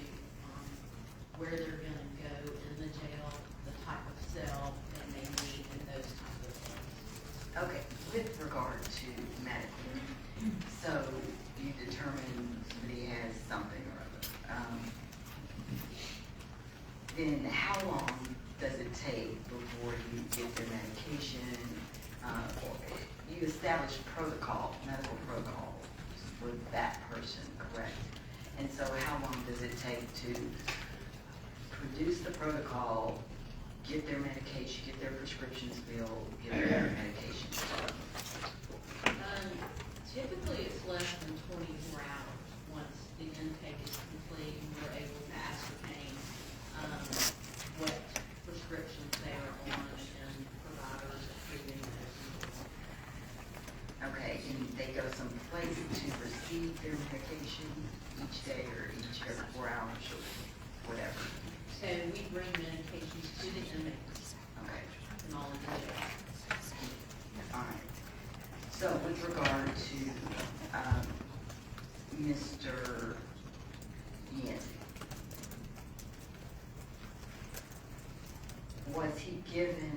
where they're going to go in the jail, the type of cell that they need, and those types of things. Okay, with regard to medically, so you determine somebody has something or other. Then how long does it take before you get their medication? Or you establish protocol, medical protocols for that person, correct? And so how long does it take to produce the protocol, get their medication, get their prescriptions filled, get their medication started? Typically, it's less than 24 hours once the intake is complete and we're able to ascertain what prescriptions they are on and providers approving those. Okay, and they go someplace to receive their medication each day or each every 4 hours or whatever? So we bring medications to the inmates. Okay. And all of the jail. All right. So with regard to Mr. Yancy, was he given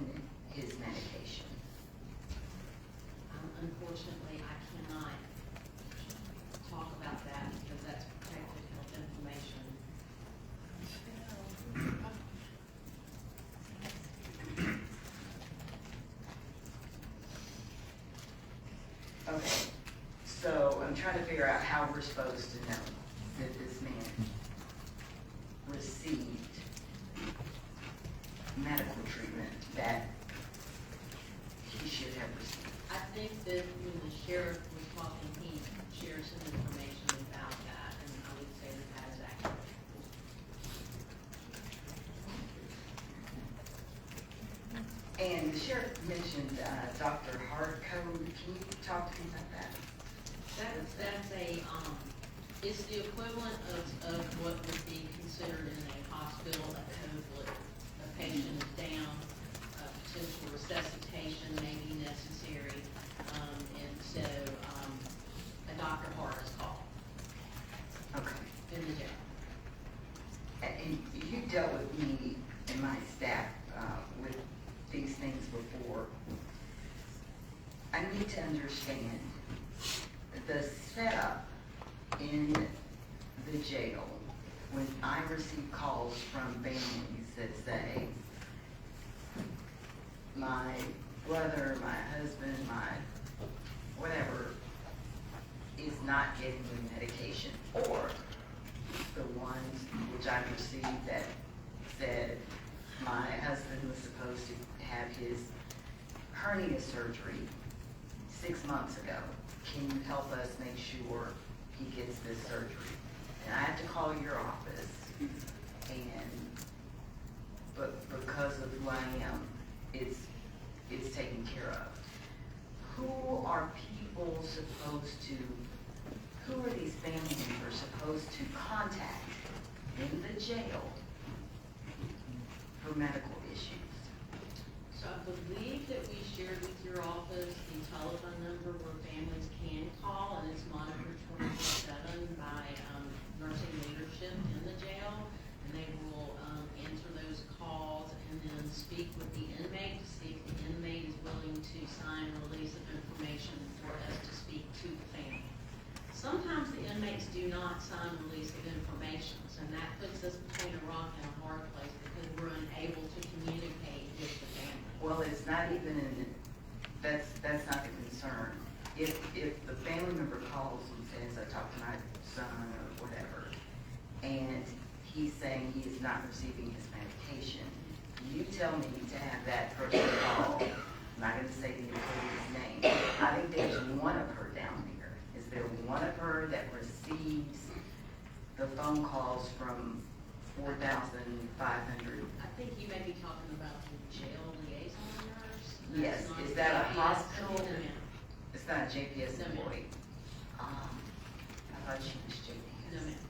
his medication? Unfortunately, I cannot talk about that because that's protected health information. Okay, so I'm trying to figure out how we're supposed to know that this man received medical treatment that he should have received. I think that when the sheriff was talking, he shared some information about that, and I would say that that is accurate. And the sheriff mentioned Dr. Hardcode. Can you talk to me about that? That's it's the equivalent of what would be considered in a hospital a code blue. patient is down, potential resuscitation may be necessary, and so, a Dr. Hart is called. Okay. In the jail. And you dealt with me and my staff with these things before. I need to understand the setup in the jail when I receive calls from families that say, my brother, my husband, my whatever is not getting the medication, or the ones which I received that said my husband was supposed to have his hernia surgery 6 months ago. Can you help us make sure he gets this surgery? And I have to call your office, but because of who I am, it's taken care of. Who are people supposed to, who are these family members supposed to contact in the jail for medical issues? So I believe that we shared with your office the telephone number where families can call, and it's monitored 24/7 by nursing leadership in the jail, and they will answer those calls and then speak with the inmate to see if the inmate is willing to sign a release of information for us to speak to the family. Sometimes the inmates do not sign release of information, and that puts us between a rock and a hard place because we're unable to communicate with the family. Well, it's not even that's not the concern. If the family member calls and says, I talked to my son or whatever, and he's saying he is not receiving his medication, you tell me to have that person call. I'm not going to say the employee's name. I think there's one of her down there. Is there one of her that receives the phone calls from 4,500? I think you may be talking about the jail liaison nurse. Yes, That's not is that a JPS. hospital? No, ma'am. It's not a JPS No, ma'am. employee. I thought she was JPS. No, ma'am.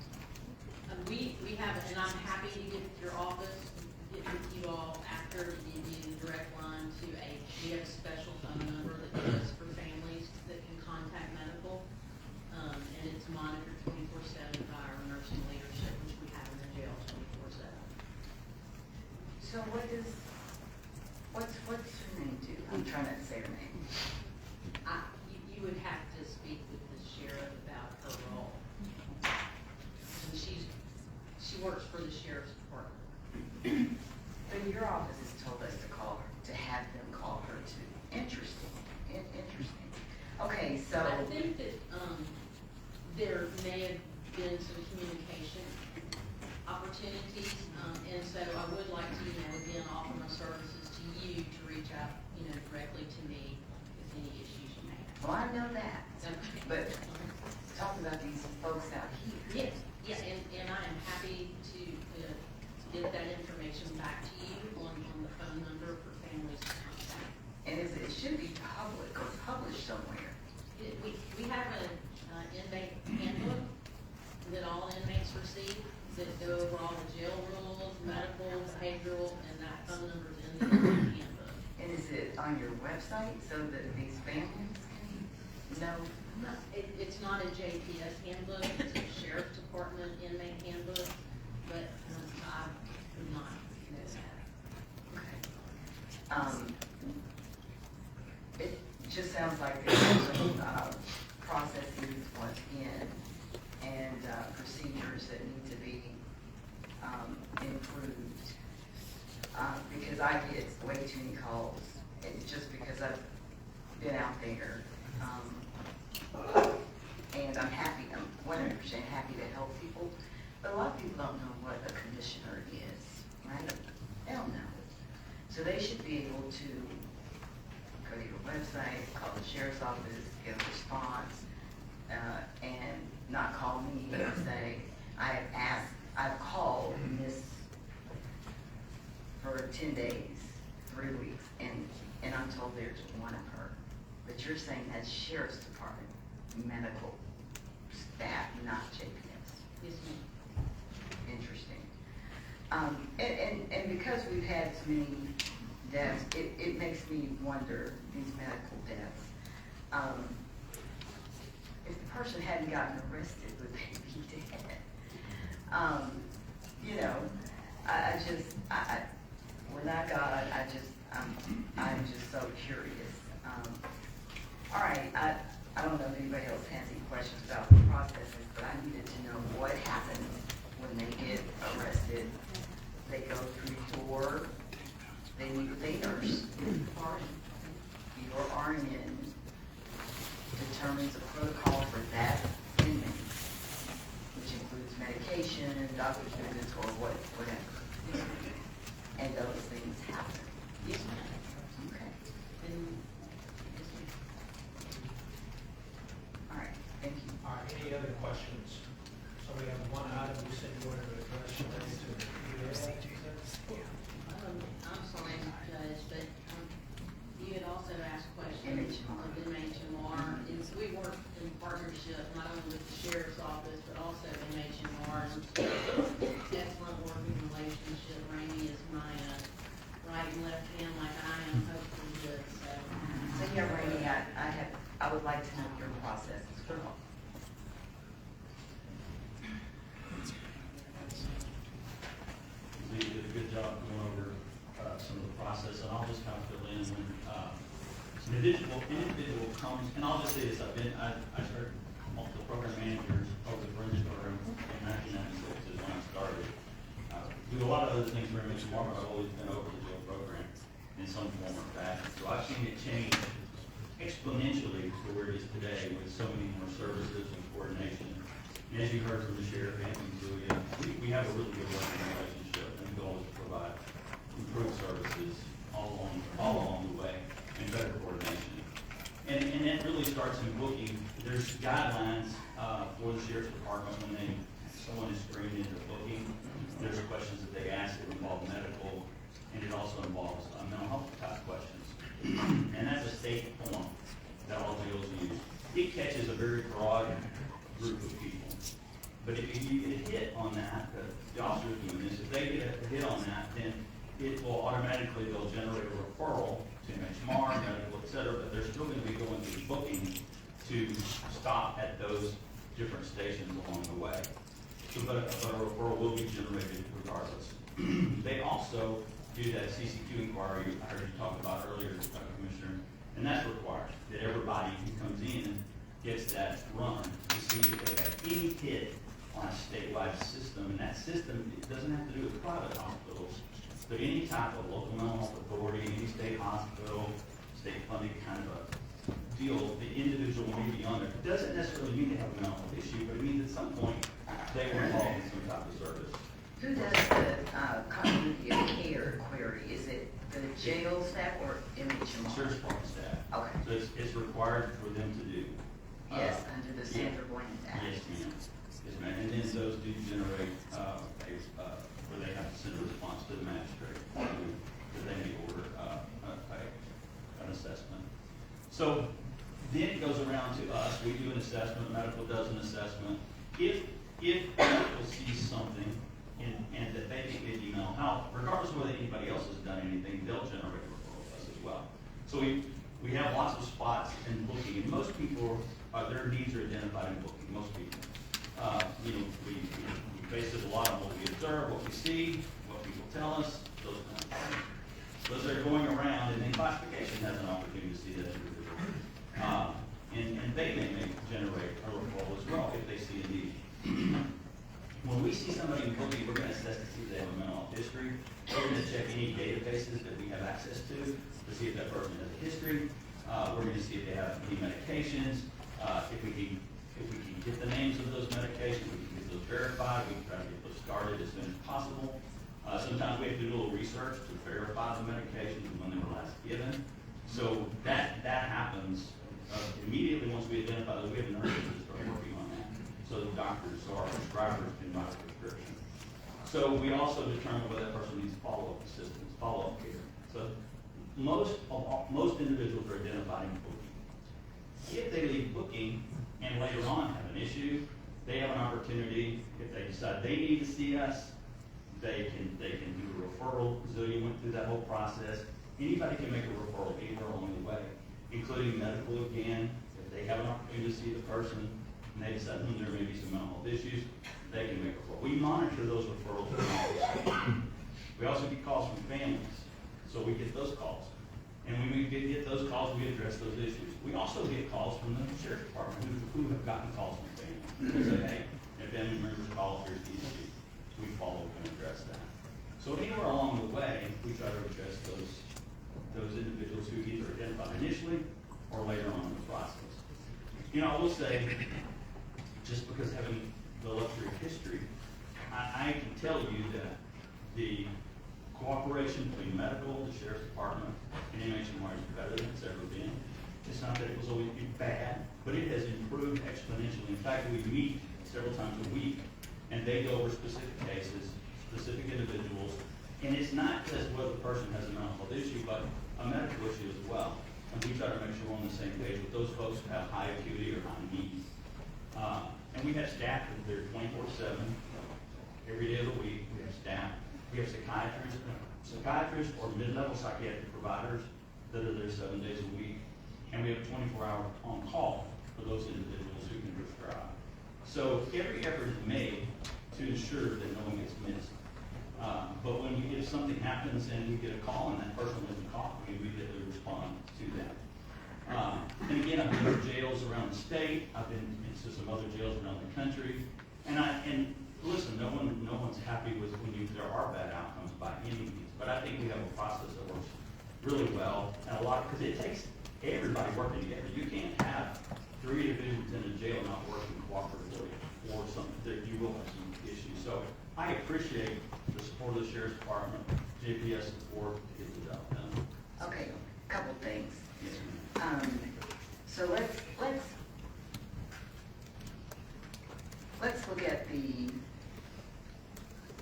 We have, and I'm happy to get with your office, get with you all after, give you the direct line to we have a special phone number that goes for families that can contact medical, and it's monitored 24/7 by our nursing leadership, which we have in the jail 24/7. So what's her name do? I'm trying not to say her name. You would have to speak with the sheriff about her role. And she works for the sheriff's department. But your office has told us to call her, to have them call her too. Interesting. Interesting. Okay, so. I think that there may have been some communication opportunities, and so I would like to, again, offer my services to you to reach out, directly to me with any issues you may have. Well, I know that, but talk about these folks out here. Yes, and I am happy to get that information back to you on the phone number for families to contact. And it should be public or published somewhere. We have an inmate handbook that all inmates receive that go over all the jail rules, medical, behavioral, and that phone number is in the inmate handbook. And is it on your website so that these families can know? No, it's not a JPS handbook, it's a sheriff's department inmate handbook, but I would not know that. Okay. It just sounds like there's some processes once again and procedures that need to be improved. Because I get way too many calls, and just because I've been out there. And I'm happy, I'm 100% happy to help people, but a lot of people don't know what a commissioner is, right? They don't know. So they should be able to go to your website, call the sheriff's office, get a response, and not call me and say, I've called Miss for 10 days, 3 weeks, and I'm told there's one of her. But you're saying that's sheriff's department, medical staff, not JPS. Yes, ma'am. Interesting. And because we've had so many deaths, it makes me wonder, these medical deaths, if the person hadn't gotten arrested, would they be dead? You know, when I got, I'm just so curious. All right, I don't know if anybody else has any questions about the processes, but I needed to know what happens when they get arrested. They go through your, they meet with a nurse. Your RN determines a protocol for that inmate, which includes medication, doctor's visits, or whatever. And those things happen. Yes, ma'am. Okay. All right, thank you. All right, any other questions? So we have one item you said you wanted to address. I'm sorry, Judge, but you had also asked questions of MHMR. And so we work in partnership not only with the Sheriff's Office, but also MHMR. Excellent working relationship. Rainey is my right and left hand like I am, hopefully good. So yeah, Rainey, I would like to know your process as well. You did a good job going over some of the process, and I'll just kind of fill in when an individual comes, and I'll just say this, I started multiple program managers over the forensic program in 1996 is when I started. Do a lot of other things for MHMR, but I've always been over the jail program in some form or fashion. So I've seen it change exponentially to where it is today with so many more services and coordination. And as you heard from the sheriff and from Julia, we have a really good working relationship, and the goal is to provide improved services all along the way and better coordination. And that really starts in booking. There's guidelines for the sheriff's department when someone is screened into booking. There's questions that they ask that involve medical, and it also involves mental health type questions. And that's a state form that all jails use. It catches a very broad group of people. But if you get a hit on that, the officers doing this, if they get a hit on that, then it will automatically, they'll generate a referral to MHMR, medical, et cetera, but they're still going to be going through booking to stop at those different stations along the way. So, but a referral will be generated regardless. They also do that CCQ inquiry I heard you talk about earlier, Commissioner, and that's required, that everybody who comes in gets that run to see if they have any hit on a statewide system. And that system, it doesn't have to do with private hospitals, but any type of local mental health authority, any state hospital, state-funded kind of a deal, the individual will be on there. It doesn't necessarily mean they have a mental health issue, but it means at some point they were involved in some type of service. Who does the continuity of care query? Is it the jail staff or MHMR? Sheriff's Department staff. Okay. So it's required for them to do. Yes, under the Sandra Bland Act. Yes, ma'am. Yes, ma'am. And then those do generate where they have to send a response to the magistrate that they may order an assessment. So then it goes around to us. We do an assessment. Medical does an assessment. If medical sees something and that they think they need mental health, regardless of whether anybody else has done anything, they'll generate a referral to us as well. So we have lots of spots in booking, and most people, their needs are identified in booking. Most people, we base it a lot on what we observe, what we see, what people tell us, those kind of things. Those are going around, and then classification has an opportunity to see that individual, and they may generate a referral as well if they see a need. When we see somebody in booking, we're going to assess to see if they have a mental health history. We're going to check any databases that we have access to see if that person has a history. We're going to see if they have any medications. If we can get the names of those medications, we can get those verified. We can try to get those started as soon as possible. Sometimes we have to do a little research to verify the medications and when they were last given. So that happens immediately once we identify that we have nurses that start working on that. So the doctors or prescribers can write a prescription. So we also determine whether that person needs follow-up assistance, follow-up care. So most individuals are identified in booking. If they leave booking and later on have an issue, they have an opportunity, if they decide they need to see us, They can do a referral. Zillion went through that whole process. Anybody can make a referral anywhere along the way, including medical again. If they have an opportunity to see the person and they decide there may be some mental health issues, they can make a referral. We monitor those referrals. We also get calls from families, so we get those calls. And when we get those calls, we address those issues. We also get calls from the sheriff's department who have gotten calls from families. They say, hey, if family members call, here's the issue. We follow and address that. So anywhere along the way, we try to address those individuals who either identify initially or later on in the process. You know, I will say, just because having the luxury of history, I can tell you that the cooperation between medical, the sheriff's department, and MHMR is better than it's ever been. It's not that it was always bad, but it has improved exponentially. In fact, we meet several times a week, and they go over specific cases, specific individuals, and it's not just whether the person has a mental health issue, but a medical issue as well. And we try to make sure we're on the same page with those folks who have high acuity or high needs. And we have staff that are there 24/7, every day of the week. We have staff. We have psychiatrists or mid-level psychiatric providers that are there 7 days a week. And we have a 24-hour on-call for those individuals who can prescribe. So every effort is made to ensure that no one gets missed. But if something happens and we get a call and that person isn't caught, we immediately respond to that. And again, I've been to jails around the state. I've been to some other jails around the country. And listen, no one's happy with when there are bad outcomes by any means. But I think we have a process that works really well, and because it takes everybody working together. You can't have 3 divisions in a jail not working cooperatively, or something that you will have some issues. So I appreciate the support of the sheriff's department, JPS support to get the job done. Okay, a couple things. So let's look at the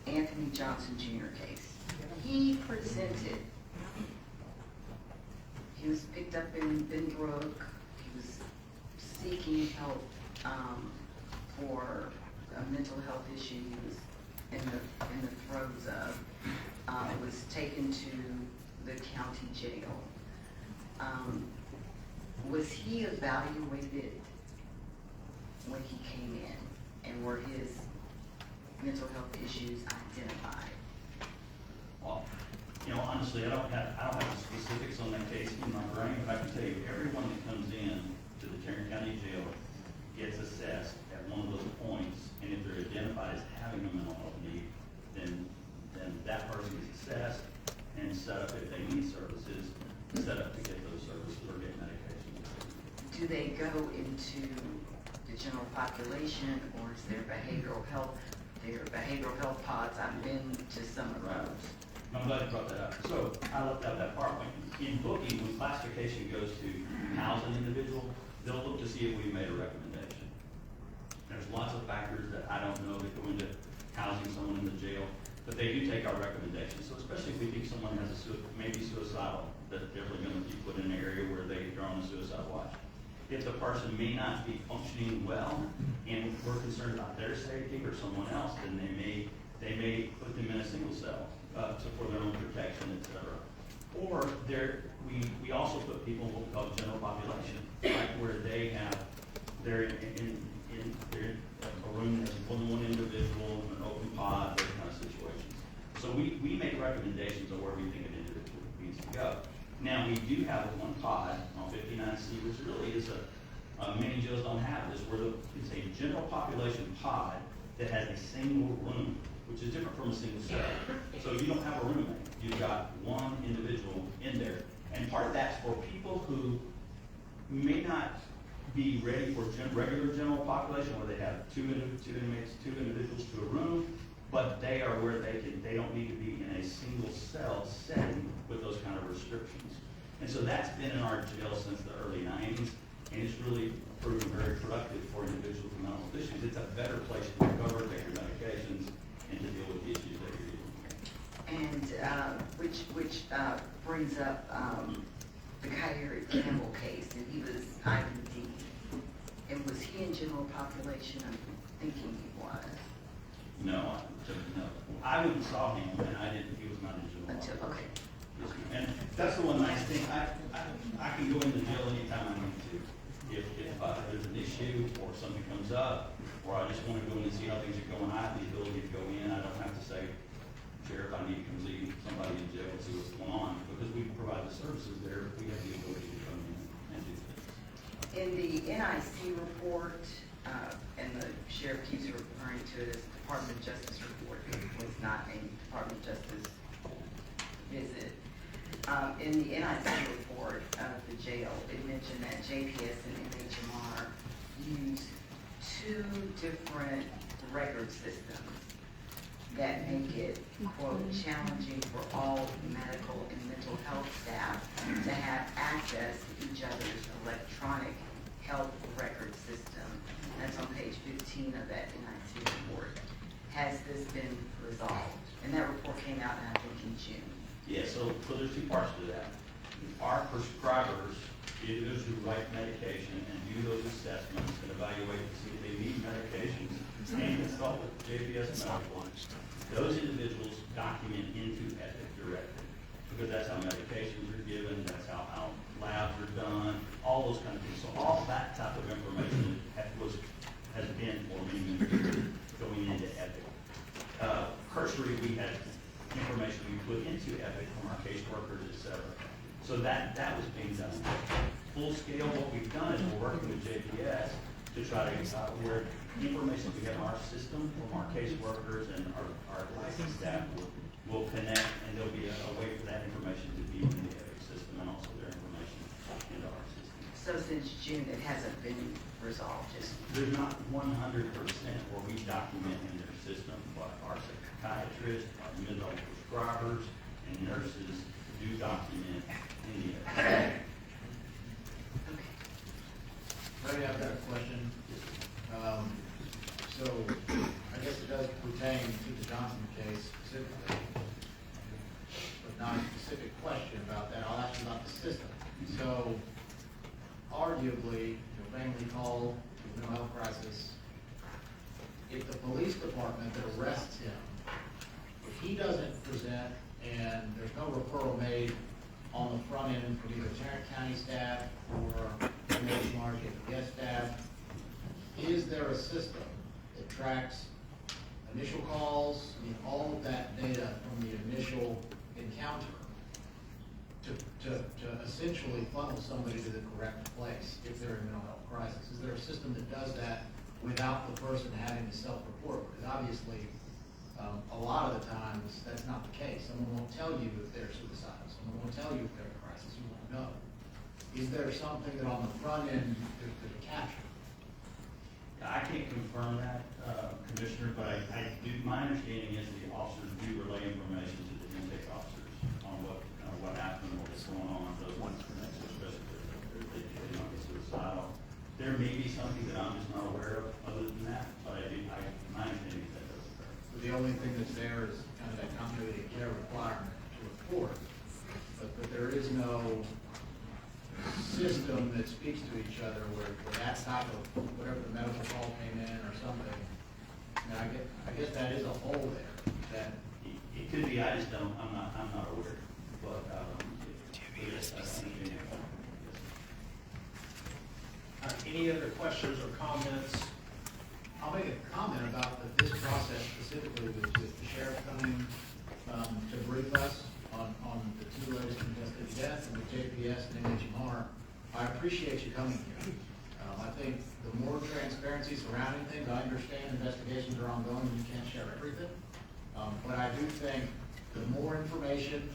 Anthony Johnson Jr. case. He was picked up in Benbrook. He was seeking help for a mental health issue he was in the throes of. Was taken to the county jail. Was he evaluated when he came in, and were his mental health issues identified? Well, you know, honestly, I don't have the specifics on that case in my brain, but I can tell you everyone that comes in to the Tarrant County Jail gets assessed at one of those points, and if they're identified as having a mental health need, then that person is assessed and set up, if they need services, set up to get those services or get medication. Do they go into the general population, or is there behavioral health? There are behavioral health pods. I've been to some of those. I'm glad you brought that up. So I left out that part. In booking, when classification goes to house an individual, they'll look to see if we made a recommendation. There's lots of factors that I don't know that go into housing someone in the jail, but they do take our recommendations. So especially if we think someone has maybe suicidal, that they're going to be put in an area where they're on a suicide watch. If the person may not be functioning well, and we're concerned about their safety or someone else, then they may put them in a single cell for their own protection, etc. Or we also put people in what we call the general population, right, where they're in a room that has more than one individual, an open pod, those kind of situations. So we make recommendations of where we think an individual needs to go. Now, we do have one pod on 59C, which really is many jails don't have this, where it's a general population pod that has a single room, which is different from a single cell. So you don't have a roommate. You've got one individual in there. And part of that's for people who may not be ready for regular general population, where they have two individuals to a room, but they are where they don't need to be in a single cell setting with those kind of restrictions. And so that's been in our jail since the early 90s, and it's really proven very productive for individuals with mental health issues. It's a better place to recover, take your medications, and to deal with the issues that you're dealing with. And which brings up the Kyrie Campbell case, and he was IPD. And was he in general population? I'm thinking he was. No. I went and saw him, and I didn't, he was not in jail. Okay. And that's the one nice thing, I can go into jail anytime I need to. If there's an issue, or something comes up, or I just wanna go in and see how things are going, I have the ability to go in, I don't have to say, Sheriff, I need to come see somebody in jail and see what's going on, because we provide the services there, we have the ability to come in and do things. In the NIC report, and the sheriff keeps referring to it as the Department of Justice report, it was not a Department of Justice visit. In the NIC report of the jail, it mentioned that JPS and MHMR use two different record systems that make it, quote, challenging for all medical and mental health staff to have access to each other's electronic health record system. That's on page 15 of that NIC report. Has this been resolved? And that report came out, I think, in June. Yeah, so there's two parts to that. Our prescribers, those who write medication and do those assessments and evaluate to see if they need medications and consult with JPS Medical, those individuals document into Epic directly, because that's how medications are given, that's how labs are done, all those kind of things. So all that type of information has been for many years going into Epic. Cursory, we had information we put into Epic from our caseworkers, et cetera. So that was being done. Full scale, what we've done is we're working with JPS to try to where the information we have in our system from our caseworkers and our licensed staff will connect, and there'll be a way for that information to be in the Epic system and also their information into our system. So since June, it hasn't been resolved, just There's not 100% where we document in their system, but our psychiatrists, our mental health prescribers, and nurses do document in the Epic. Ray, I've got a question. So I guess it does pertain to the Johnson case specifically, but not a specific question about that. I'll ask you about the system. So arguably, your family call, your mental health crisis, if the police department that arrests him, if he doesn't present and there's no referral made on the front end from either Tarrant County staff or MHMR JPS staff, is there a system that tracks initial calls, all of that data from the initial encounter to essentially funnel somebody to the correct place if they're in mental health crisis? Is there a system that does that without the person having to self-report? Because obviously, a lot of the times, that's not the case. Someone won't tell you if they're suicidal. Someone won't tell you if they're in a crisis. You won't know. Is there something that on the front end there's a capture? I can't confirm that, Commissioner, but I do. My understanding is the officers do relay information to the intake officers on what happened, what's going on, those ones connected, especially if they don't get suicidal. There may be something that I'm just not aware of other than that, but my understanding is that does occur. So the only thing that's there is kind of that continuity of care requirement to report, but there is no system that speaks to each other where that type of, whatever the medical call came in or something. Now, I guess that is a hole there. That it could be. I just don't. I'm not aware. But yes, that's Any other questions or comments? I'll make a comment about this process specifically with the sheriff coming to brief us on the two latest contested deaths and the JPS and MHMR. I appreciate you coming here. I think the more transparency surrounding things, I understand investigations are ongoing and you can't share everything. But I do think the more information,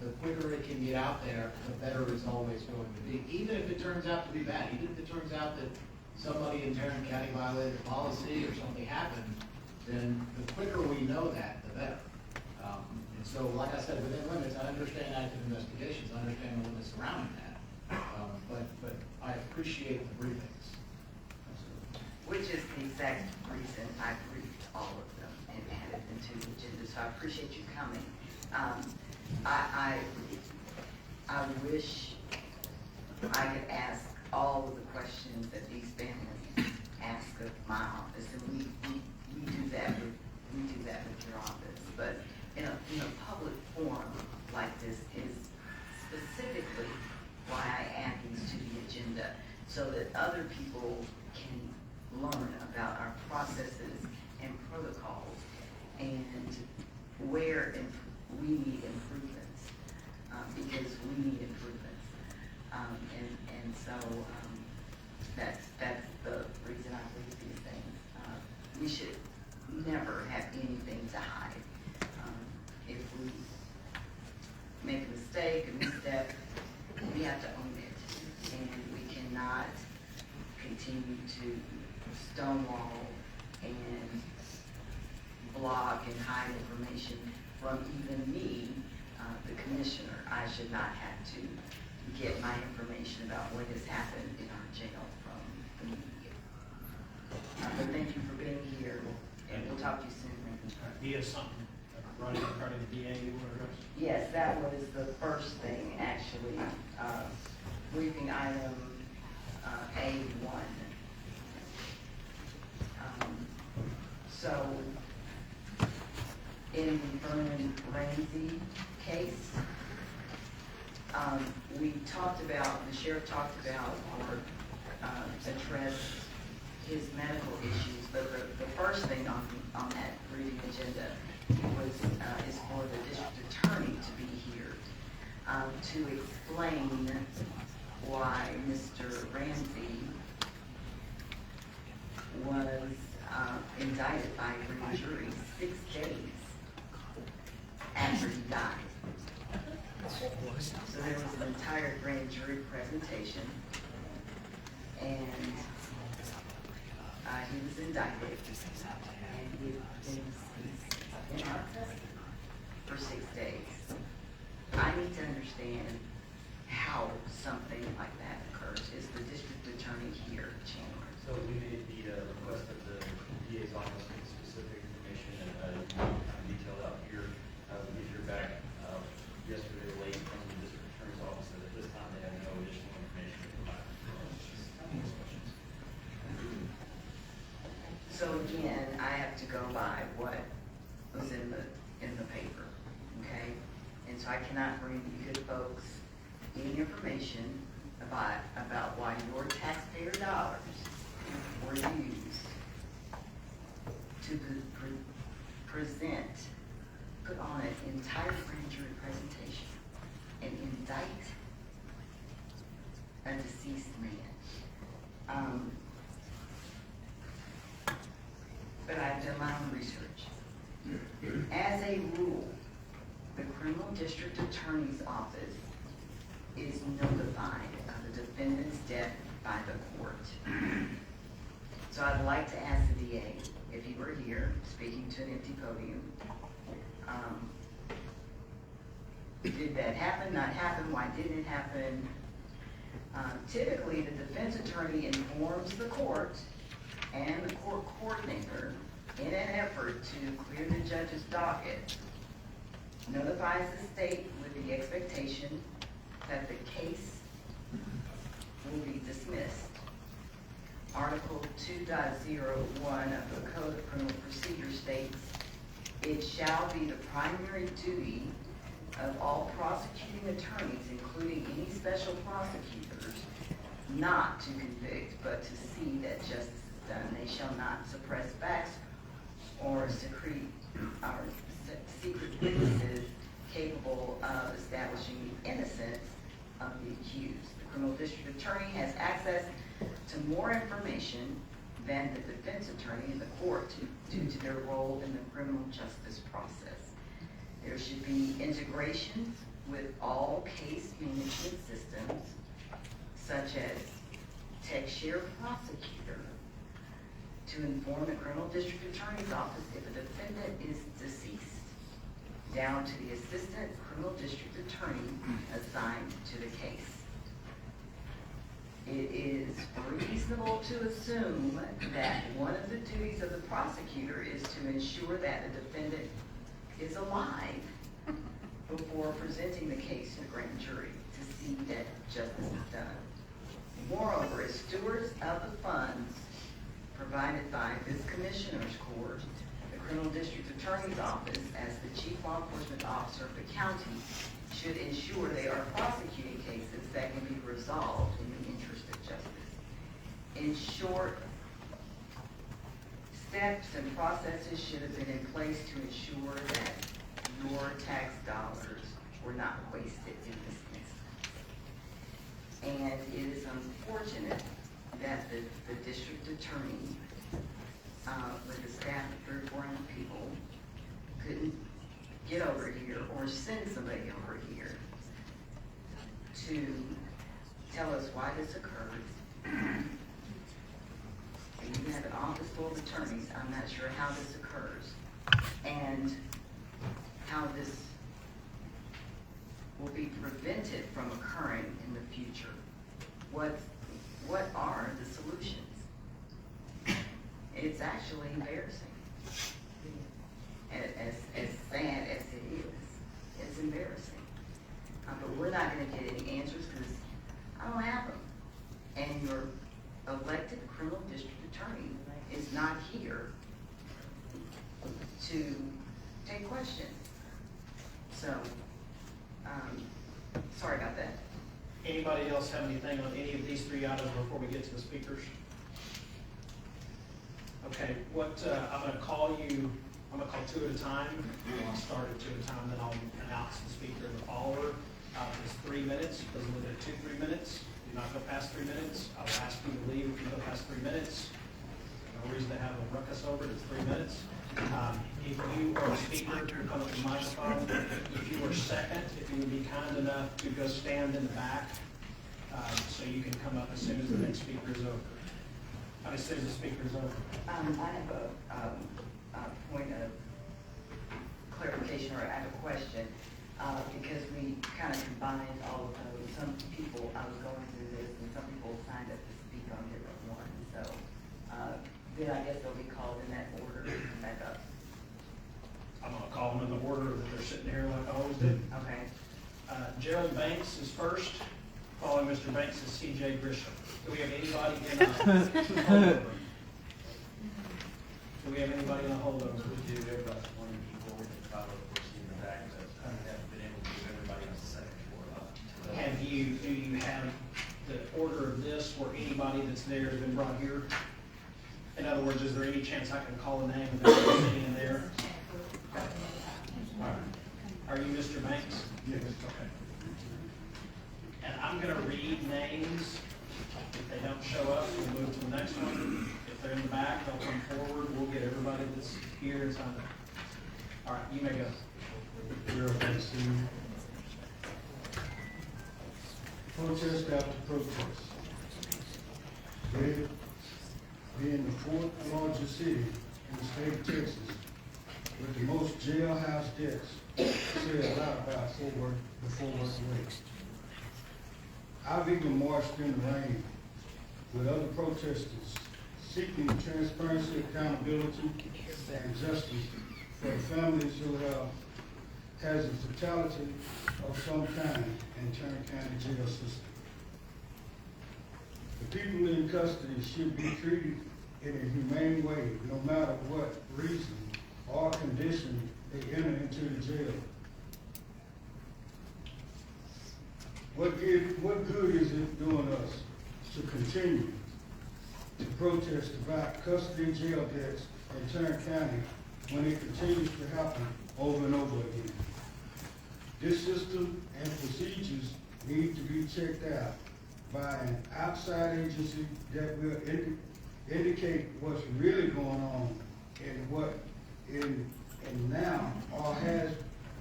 the quicker it can get out there, the better it's always going to be. Even if it turns out to be bad, even if it turns out that somebody in Tarrant County violated a policy or something happened, then the quicker we know that, the better. And so, like I said, within limits, I understand active investigations, I understand the limits surrounding that. But I appreciate the briefings. which is the exact reason I briefed all of them and added them to the agenda. So I appreciate you coming. I wish I could ask all of the questions that these families ask of my office, and we do that with your office. But where we need improvements, because we need improvements. And so that's the reason I believe these things. We should never have anything to hide. If we make a mistake, a misstep, we have to own it. And we cannot continue to stonewall and block and hide information from even me, the commissioner. I should not have to get my information about what has happened in our jail from the media. But thank you for being here, and we'll talk to you soon. He has something running in front of the DA you want to address? Yes, that was the first thing, actually. Briefing item A1. So, in the Vernon Ramsey case, we talked about, the sheriff talked about or addressed his medical issues, but the first thing on that briefing agenda is for the district attorney to be here to explain why Mr. Ramsey was indicted by a grand jury 6 days after he died. So there was an entire grand jury presentation, and he was indicted, and he's in our custody for 6 days. I need to understand how something like that occurs. Is the district attorney here, Chandler? So we made the request of the DA's office with specific information and detailed out here. We did hear back yesterday late from the district attorney's office that at this time they have no additional information to provide. So again, I have to go by what was in the paper, okay? And so I cannot bring you good folks any information about why your taxpayer dollars were used to put on an entire grand jury presentation and indict a deceased man. But I've done my own research. As a rule, the criminal district attorney's office is notified of the defendant's death by the court. So I'd like to ask the DA, if he were here speaking to an empty podium, did that happen, not happen, why didn't it happen? Typically, the defense attorney informs the court and the court coordinator in an effort to clear the judge's docket, notifies the state with the expectation that the case will be dismissed. Article 2.01 of the Code of Criminal Procedure states, it shall be the primary duty of all prosecuting attorneys, including any special prosecutors, not to convict, but to see that justice is done. They shall not suppress facts or secret witnesses capable of establishing the innocence of the accused. The criminal district attorney has access to more information than the defense attorney in the court due to their role in the criminal justice process. There should be integration with all case management systems, such as TechShare Prosecutor, to inform the criminal district attorney's office if a defendant is deceased, down to the assistant criminal district attorney assigned to the case. It is reasonable to assume that one of the duties of the prosecutor is to ensure that the defendant is alive before presenting the case to the grand jury to see that justice is done. Moreover, as stewards of the funds provided by this commissioner's court, the criminal district attorney's office, as the chief law enforcement officer of the county, should ensure they are prosecuting cases that can be resolved in the interest of justice. In short, steps and processes should have been in place to ensure that your tax dollars were not wasted in this instance. And it is unfortunate that the district attorney, with a staff of 3 or 400 people, couldn't get over here or send somebody over here to tell us why this occurred. And you have an office full of attorneys. I'm not sure how this occurs and how this will be prevented from occurring in the future. What are the solutions? It's actually embarrassing. As sad as it is, it's embarrassing. But we're not going to get any answers because I don't have them. And your elected criminal district attorney is not here to take questions. So, sorry about that. Anybody else have anything on any of these 3 items before we get to the speakers? Okay, I'm going to call 2 at a time. I'll start at 2 at a time, then I'll announce the speaker and the follower. It's 3 minutes, doesn't limit it to 3 minutes. Do not go past 3 minutes. I will ask you to leave if you go past 3 minutes. No reason to have a ruckus over it, it's 3 minutes. If you are a speaker, come up to the microphone. If you are second, if you would be kind enough to go stand in the back, so you can come up as soon as the next speaker is over. As soon as the speaker is over. I have a point of clarification, or I have a question, because we kind of combined all of those. Some people, I was going through this, and some people signed up to speak on different ones. So then I guess they'll be called in that order to come back up. I'm going to call them in the order that they're sitting here like I always do. Okay. Gerald Banks is first. Following Mr. Banks is CJ Grisham. Do we have anybody in a holdover? Do we have anybody in a holdover? We do. Everybody's wanting to be forward and follow the person in the back, but I haven't been able to do everybody on the second floor. Do you have the order of this where anybody that's there has been brought here? In other words, is there any chance I can call a name and they're sitting in there? Are you Mr. Banks? Yes. Okay. And I'm going to read names. If they don't show up, we'll move to the next one. If they're in the back, they'll come forward. We'll get everybody that's here and signed up. All right, you may go. Gerald Banks, protest after protest. With being the 4th largest city in the state of Texas, with the most jailhouse deaths, say a lot about the Fort Worth Lakes. I've even marched in the rain with other protesters seeking transparency, accountability, and justice for the families who have has a fatality of some kind in Tarrant County jail system. The people in custody should be treated in a humane way, no matter what reason or condition they enter into the jail. What good is it doing us to continue to protest about custody jail deaths in Tarrant County when it continues to happen over and over again? This system and procedures need to be checked out by an outside agency that will indicate what's really going on and what and now or has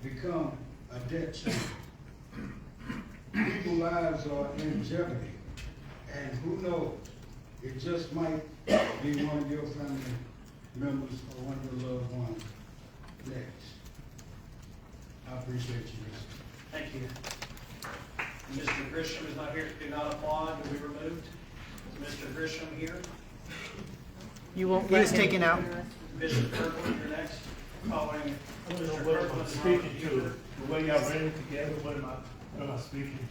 become a death chamber. People's lives are in jeopardy, and who knows, it just might be one of your family members or one of your loved ones next. I appreciate you, Mr. Thank you. Mr. Grisham is not here. Do not applaud. To be removed. Is Mr. Grisham here? You won't let him. taken out. Bishop Kirkland, you're next. Following I don't know Mr. what I'm Kirkland. speaking to. The way y'all ran it together, what am I speaking to?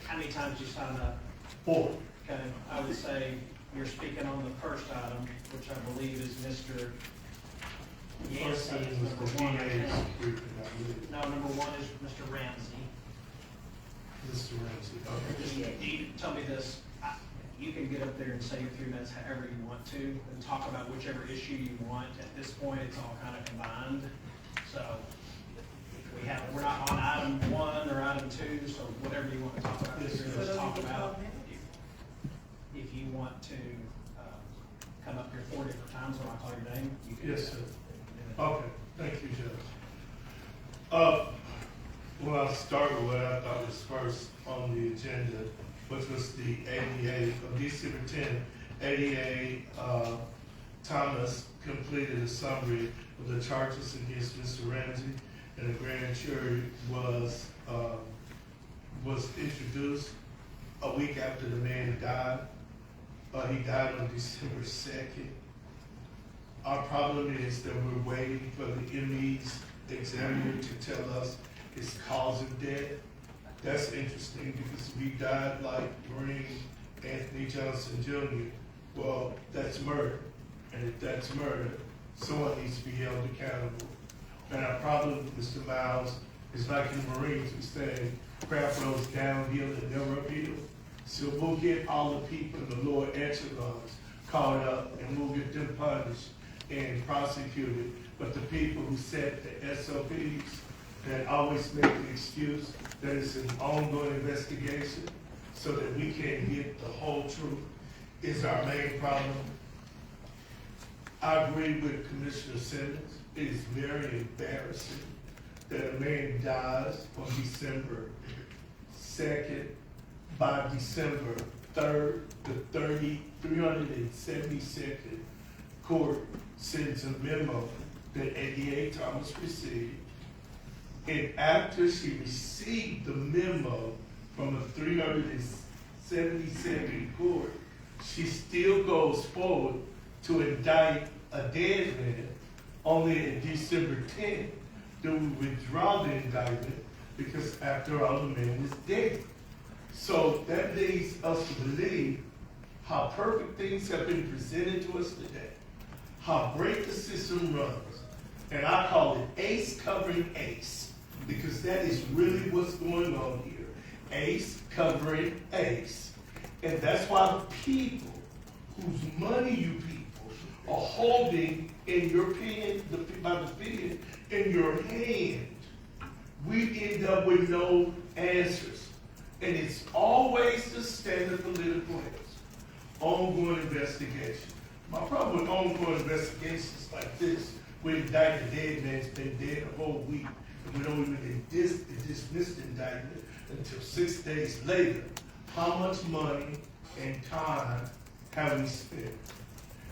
How many times you signed up? 4. Okay, I would say you're speaking on the first item, which I believe is Mr. First Yancy, thing was number the 1. DA's briefing, I believe. No, number 1 is Mr. Ramsey. Mr. Ramsey, okay. You tell me this, you can get up there and say your 3 minutes however you want to, and talk about whichever issue you want. At this point, it's all kind of combined. So, have it. We're not on item 1 or item 2, so whatever you want to talk about, this is just talk about. If you want to come up here 4 different times when I call your name, you can. Yes, sir. Okay, thank you, Judge. Well, I'll start with what I thought was first on the agenda, which was the ADA, on December 10th, ADA Thomas completed a summary of the charges against Mr. Ramsey, and the grand jury was introduced a week after the man died. He died on December 2nd. Our problem is that we're waiting for the ME's examiner to tell us his cause of death. That's interesting because if he died like Marine Anthony Johnson Jr., well, that's murder. And if that's murder, someone needs to be held accountable. And our problem, Mr. Miles, is like in the Marines, we say, craft roads downhill and never uphill. So we'll get all the people in the lower echelons caught up and we'll get them punished and prosecuted. But the people who set the SOPs that always make the excuse that it's an ongoing investigation so that we can't get the whole truth is our main problem. I agree with Commissioner Simmons. It is very embarrassing that a man dies on December 2nd. By December 3rd, the 372nd court sends a memo that ADA Thomas received. And after she received the memo from the 372nd court, she still goes forward to indict a dead man. Only on December 10th do we withdraw the indictment because after all, the man was dead. So that leads us to believe how perfect things have been presented to us today, how great the system runs. And I call it ACE covering ACE, because that is really what's going on here. ACE covering ACE. And that's why the people whose money you people are holding in your pen, by the pen, in your hand, we end up with no answers. And it's always the standard political answer. Ongoing investigation. My problem with ongoing investigations like this, we indict a dead man that's been dead a whole week, and we don't even dismiss the indictment until 6 days later. How much money and time have we spent?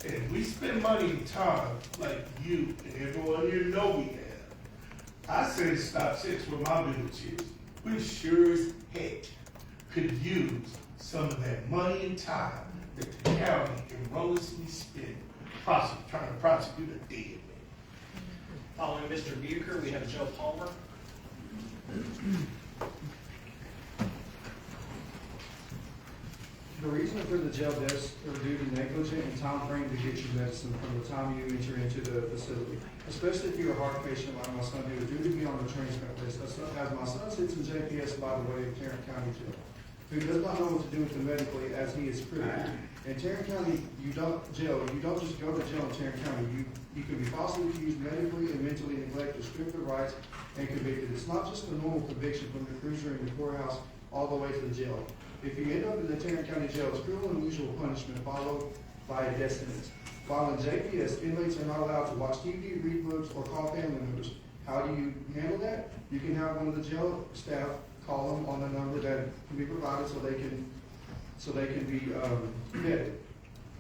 And if we spend money and time like you and everyone here know we have, I say to stop 6 where my village is. We sure as heck could use some of that money and time that the county erroneously spent trying to prosecute a dead man. Following Mr. Bucher, we have Joe Palmer. The reason for the jail deaths are due to negligent and time frame to get your medicine from the time you enter into the facility. Especially if you're a heart patient like my son, who is due to be on the transplant list. As my son sits in JPS, by the way, in Tarrant County Jail, who does not know what to do with him medically as he is critical. In Tarrant County, you don't just go to jail in Tarrant County. You can be falsely accused medically and mentally neglect your stricter rights and convicted. It's not just a normal conviction from the cruiser in the courthouse all the way to the jail. If you end up in the Tarrant County Jail, it's cruel and unusual punishment followed by a death sentence. While in JPS, inmates are not allowed to watch TV, read books, or call family members. How do you handle that? You can have one of the jail staff call them on the number that can be provided so they can be vetted.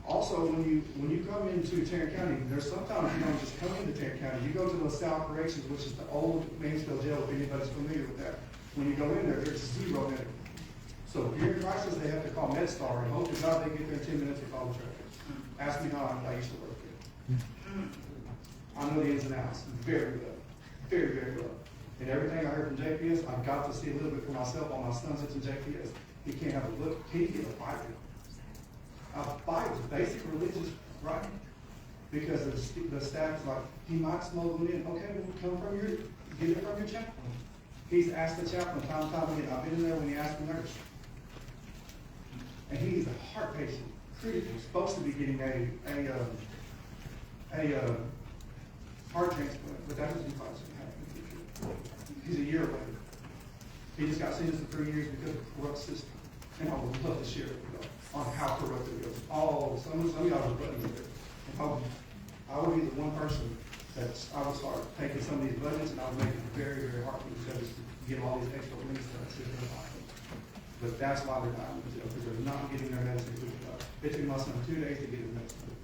Also, when you come into Tarrant County, there's sometimes you don't just come into Tarrant County. You go to the South Corrections, which is the old Mansfield Jail, if anybody's familiar with that. When you go in there, there's 0 medical. So if you're in crisis, they have to call MedStar and hope to God they get there in 10 minutes to call the traffic. Ask me how I used to work there. I know the ins and outs very well. Very, very well. And everything I heard from JPS, I've got to see a little bit for myself while my son sits in JPS. He can't have a look. He can get a Bible. A Bible, basic religious right. Because the staff is like, he might smuggle it in. Okay, well, get it from your chaplain. He's asked the chaplain time and time again. I've been in there when he asked the nurse. And he's a heart patient, critical, supposed to be getting a heart transplant, but that doesn't possibly happen. He's a year away. He just got sentenced to 3 years because of the corrupt system. And I would love to share with you on how corrupt it is. Some of y'all are butting with it. If I would be the one person I would start taking some of these budgets and I would make it very, very hard for these judges to get all these extra links that sit in their pocket. But that's why they're dying in jail, because they're not getting their medicine quick enough. It took my son 2 days to get his medicine.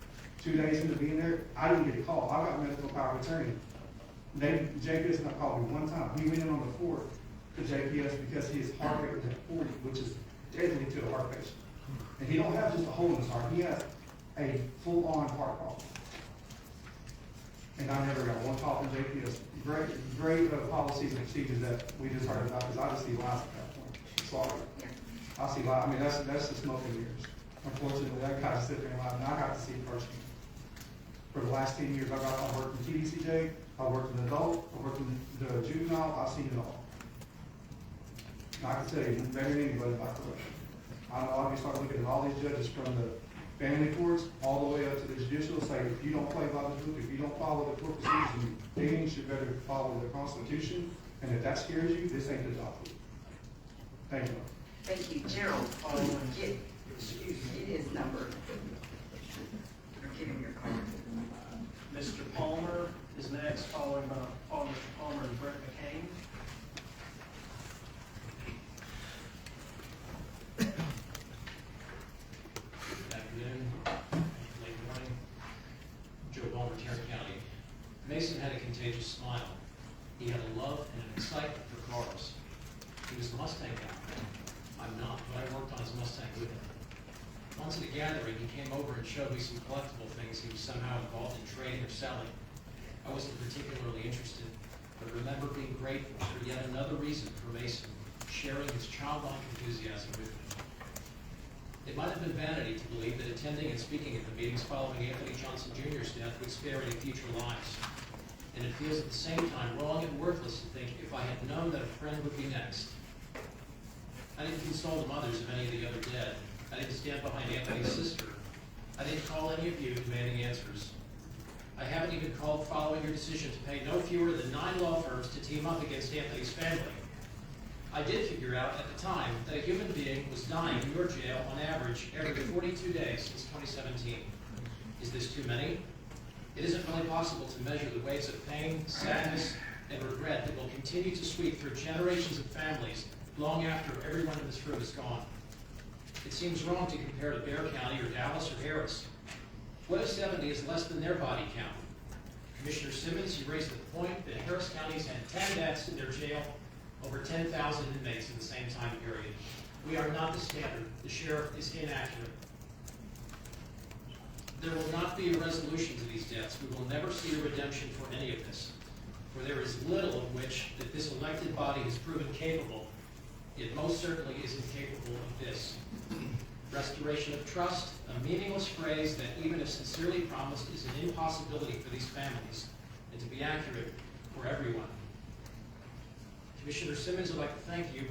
2 days into being there, I didn't get a call. I got medical power of attorney. JPS not called me one time. He went in on the 4th to JPS because his heart rate was at 40, which is deadly to a heart patient. And he don't have just a hole in his heart. He has a full-on heart problem. And I never got one call from JPS. Great policies and procedures that we just heard about, because I just see lies at that point. Sorry. I see lies. I mean, that's the smoke and mirrors. Unfortunately, that guy sit there and lie, and I got to see it personally. For the last 10 years, I worked in TDCJ, I worked in adult, I worked in the juvenile, I've seen it all. And I can tell you better than anybody about corruption. I know I'll be starting looking at all these judges from the family courts all the way up to the judicial, say, if you don't play by the book, if you don't follow the court procedures and things, you better follow the Constitution. And if that scares you, this ain't the job for you. Thank you. Thank you. Gerald, get his number. Or give him your card. Mr. Palmer is next, followed by Mr. Palmer and Brett McCain. Good afternoon, late morning. Joe Palmer, Tarrant County. Mason had a contagious smile. He had a love and an excitement for cars. He was a Mustang guy. I'm not, but I worked on his Mustang with him. Once at a gathering, he came over and showed me some collectible things he was somehow involved in trading or selling. I wasn't particularly interested, but remember being grateful for yet another reason for Mason sharing his childlike enthusiasm with me. It might have been vanity to believe that attending and speaking at the meetings following Anthony Johnson Jr.'s death would spare any future lives. And it feels at the same time wrong and worthless to think if I had known that a friend would be next. I didn't console the mothers of any of the other dead. I didn't stand behind Anthony's sister. I didn't call any of you demanding answers. I haven't even called following your decision to pay no fewer than 9 law firms to team up against Anthony's family. I did figure out at the time that a human being was dying in your jail on average every 42 days since 2017. Is this too many? It isn't really possible to measure the waves of pain, sadness, and regret that will continue to sweep through generations of families long after everyone in this room is gone. It seems wrong to compare to Bexar County or Dallas or Harris. What if 70 is less than their body count? Commissioner Simmons, you raised the point that Harris County's had 10 deaths in their jail, over 10,000 inmates in the same time period. We are not the standard. The sheriff is inaccurate. There will not be a resolution to these deaths. We will never see a redemption for any of this. For there is little of which that this elected body has proven capable. It most certainly isn't capable of this. Restoration of trust, a meaningless phrase that even if sincerely promised is an impossibility for these families, and to be accurate, for everyone. Commissioner Simmons, I'd like to thank you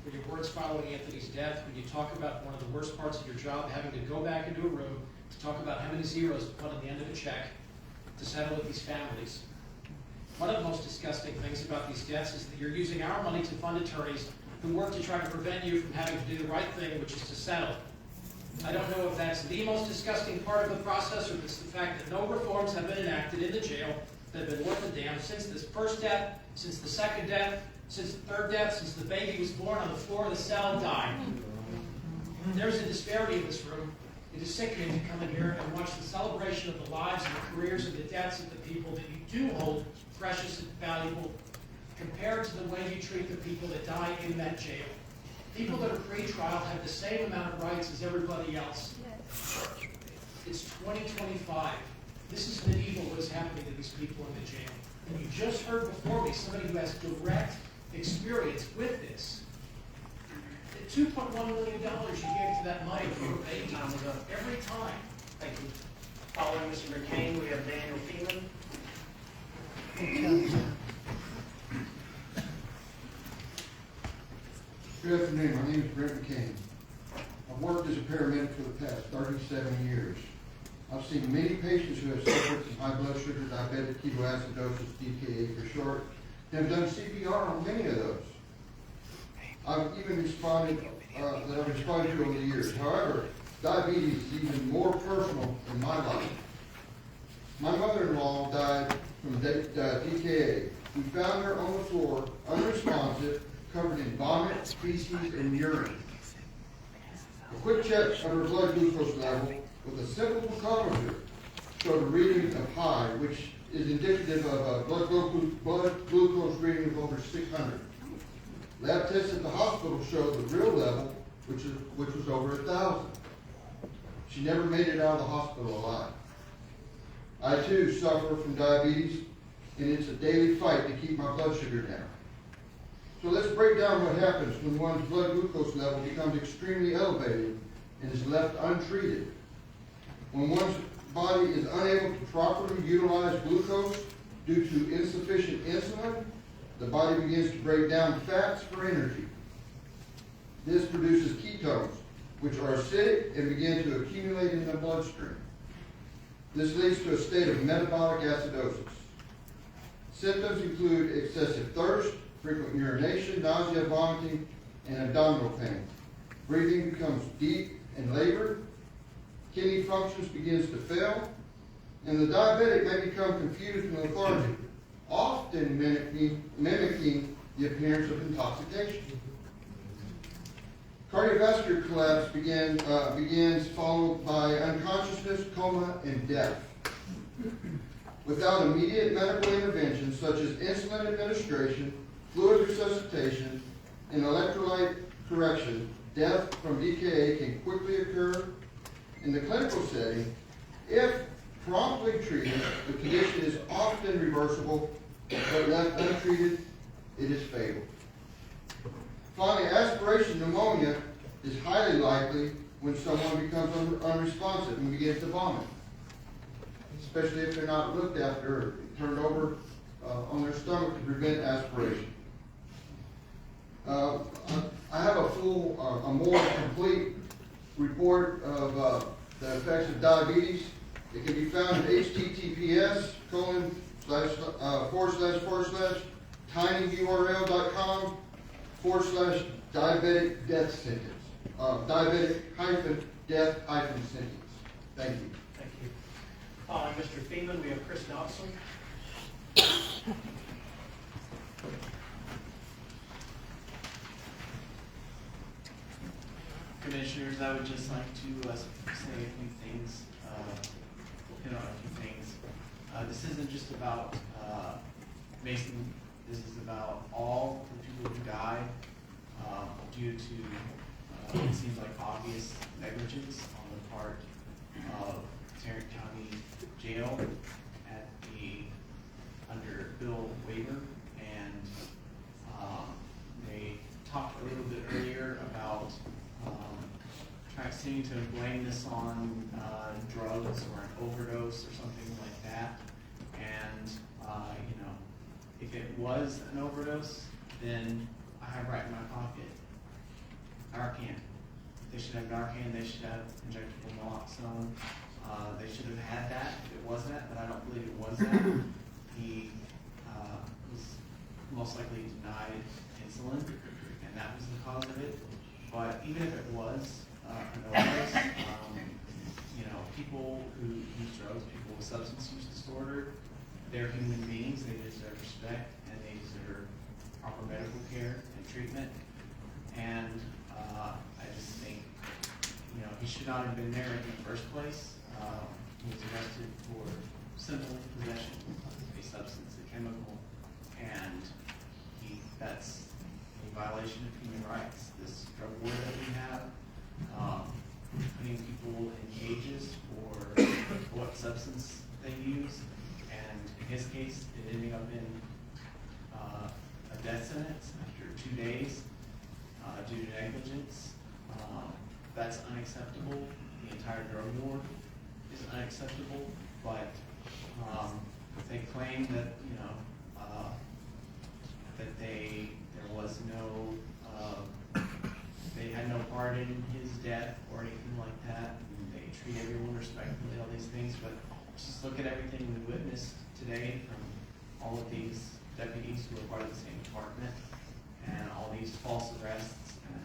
for your words following Anthony's death when you talk about one of the worst parts of your job, having to go back into a room to talk about how many zeros to put on the end of a check to settle with these families. One of the most disgusting things about these deaths is that you're using our money to fund attorneys who work to try to prevent you from having to do the right thing, which is to settle. I don't know if that's the most disgusting part of the process or if it's the fact that no reforms have been enacted in the jail that have been worth a damn since this first death, since the second death, since the third death, since the baby was born on the floor of the cell and died. There's a disparity in this room. It is sickening to come in here and watch the celebration of the lives and the careers and the deaths of the people that you do hold precious and valuable compared to the way you treat the people that die in that jail. People that are pre-trial have the same amount of rights as everybody else. It's 2025. This is medieval what is happening to these people in the jail. And you just heard before me somebody who has direct experience with this. The $2.1 million you gave to that money for your baby time was up every time. Thank you. Following Mr. McCain, we have Daniel Phelan. Good afternoon, my name is Brent McCain. I've worked as a paramedic for the past 37 years. I've seen many patients who have suffered from high blood sugar, diabetic ketoacidosis, DKA for short, have done CPR on many of those. I've even responded, that I've responded to over the years. However, diabetes is even more personal in my life. My mother-in-law died from DKA. We found her on the floor, unresponsive, covered in vomit, feces, and urine. A quick check of her blood glucose level with a simple glucometer showed a reading of high, which is indicative of a blood glucose reading of over 600. Lab tests at the hospital showed the real level, which was over 1,000. She never made it out of the hospital alive. I too suffer from diabetes, and it's a daily fight to keep my blood sugar down. So let's break down what happens when one's blood glucose level becomes extremely elevated and is left untreated. When one's body is unable to properly utilize glucose due to insufficient insulin, the body begins to break down fats for energy. This produces ketones, which are acidic and begin to accumulate in the bloodstream. This leads to a state of metabolic acidosis. Symptoms include excessive thirst, frequent urination, nausea, vomiting, and abdominal pain. Breathing becomes deep and labored. Kidney functions begins to fail, and the diabetic may become confused and lethargic, often mimicking the appearance of intoxication. Cardiovascular collapse begins followed by unconsciousness, coma, and death. Without immediate medical intervention such as insulin administration, fluid resuscitation, and electrolyte correction, death from DKA can quickly occur. In the clinical setting, if promptly treated, the condition is often reversible, but left untreated, it is fatal. Finally, aspiration pneumonia is highly likely when someone becomes unresponsive and begins to vomit, especially if they're not looked after or turned over on their stomach to prevent aspiration. I have a more complete report of the effects of diabetes. It can be found at https://tinyurl.com/diabetic death sentence. Diabetic-death-sentence. Thank you. Thank you. Mr. Feeman, we have Chris Dodson. Commissioners, I would just like to say a few things, hit on a few things. This isn't just about Mason, this is about all the people who died due to, it seems like obvious negligence on the part of Tarrant County Jail under Bill Waiver, and they talked a little bit earlier about seeming to blame this on drugs or an overdose or something like that. And, if it was an overdose, then I have right in my pocket Narcan. They should have Narcan, they should have injectable naloxone. They should have had that if it was that, but I don't believe it was that. He was most likely denied insulin, and that was the cause of it. But even if it was an overdose, people who use drugs, people with substance use disorder, they're human beings, they deserve respect, and they deserve proper medical care and treatment. And I just think, he should not have been there in the first place. He was arrested for simple possession of a substance, a chemical, and that's a violation of human rights. This drug war that we have, putting people in cages for what substance they use, and in his case, it ending up in a death sentence after 2 days due to negligence. That's unacceptable. The entire drug war is unacceptable, but they claim that that there was no they had no part in his death or anything like that, and they treat everyone respectfully, all these things, but just look at everything we witnessed today from all of these deputies who are part of the same department, and all these false arrests and,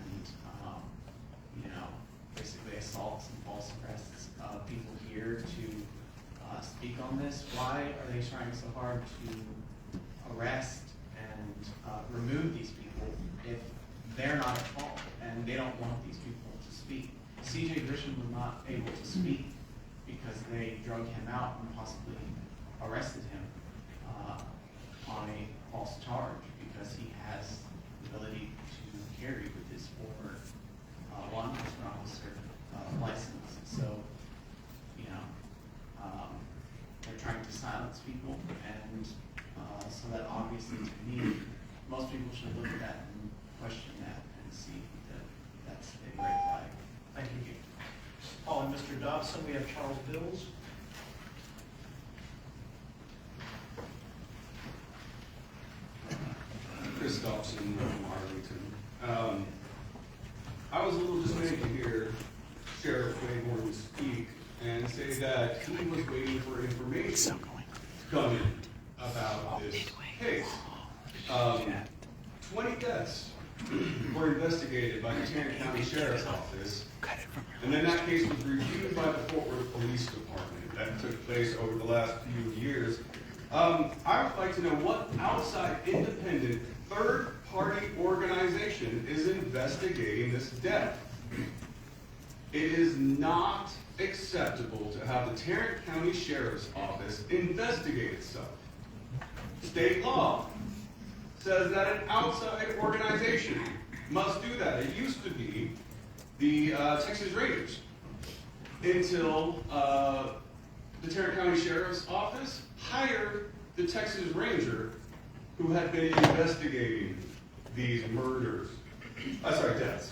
basically assaults and false arrests of people here to speak on this. Why are they trying so hard to arrest and remove these people if they're not at fault and they don't want these people to speak? CJ Grisham was not able to speak because they drug him out and possibly arrested him on a false charge because he has the ability to carry with his former law enforcement officer license. So, they're trying to silence people, and so that obviously, to me, most people should look at that and question that and see that that's a red flag. Thank you. Following Mr. Dobson, we have Charles Bills. Chris Dobson from Arlington. I was a little dismayed to hear Sheriff Wayborn speak and say that he was waiting for information to come in about this case. 20 deaths were investigated by the Tarrant County Sheriff's Office, and then that case was reviewed by the Fort Worth Police Department. That took place over the last few years. I would like to know what outside, independent, third-party organization is investigating this death. It is not acceptable to have the Tarrant County Sheriff's Office investigate itself. State law says that an outside organization must do that. It used to be the Texas Rangers until the Tarrant County Sheriff's Office hired the Texas Ranger who had been investigating these murders. Deaths.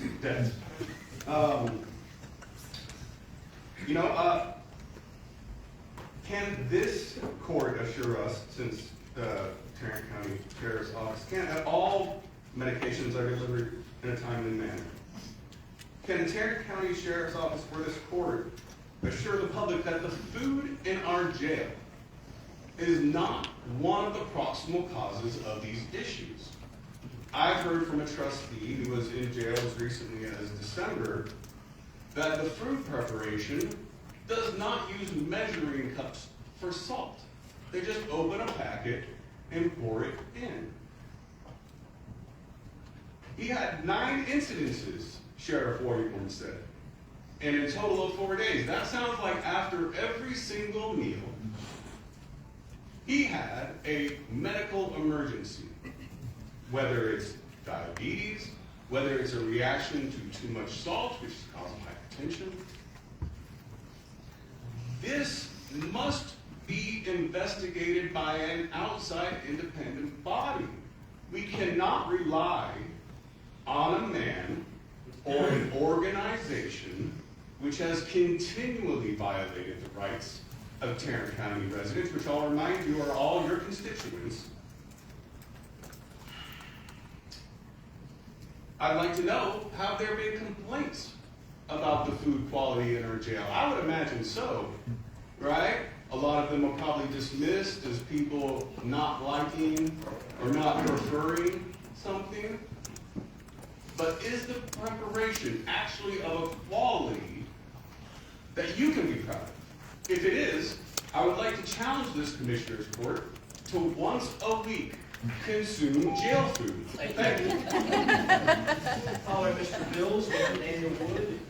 Can this court assure us, since the Tarrant County Sheriff's Office can't have all medications are delivered in a timely manner? Can the Tarrant County Sheriff's Office for this court assure the public that the food in our jail is not one of the proximal causes of these issues? I've heard from a trustee who was in jail as recently as December that the food preparation does not use measuring cups for salt. They just open a packet and pour it in. He had 9 incidences, Sheriff Wayborn said, and in a total of 4 days. That sounds like after every single meal, he had a medical emergency, whether it's diabetes, whether it's a reaction to too much salt, which is causing hypertension. This must be investigated by an outside independent body. We cannot rely on a man or an organization which has continually violated the rights of Tarrant County residents, which I'll remind you are all your constituents. I'd like to know, have there been complaints about the food quality in our jail? I would imagine so, right? A lot of them are probably dismissed as people not liking or not preferring something. But is the preparation actually of a quality that you can be proud of? If it is, I would like to challenge this Commissioners Court to once a week consume jail food. Thank you. Following Mr. Bills, we have Daniel Wood.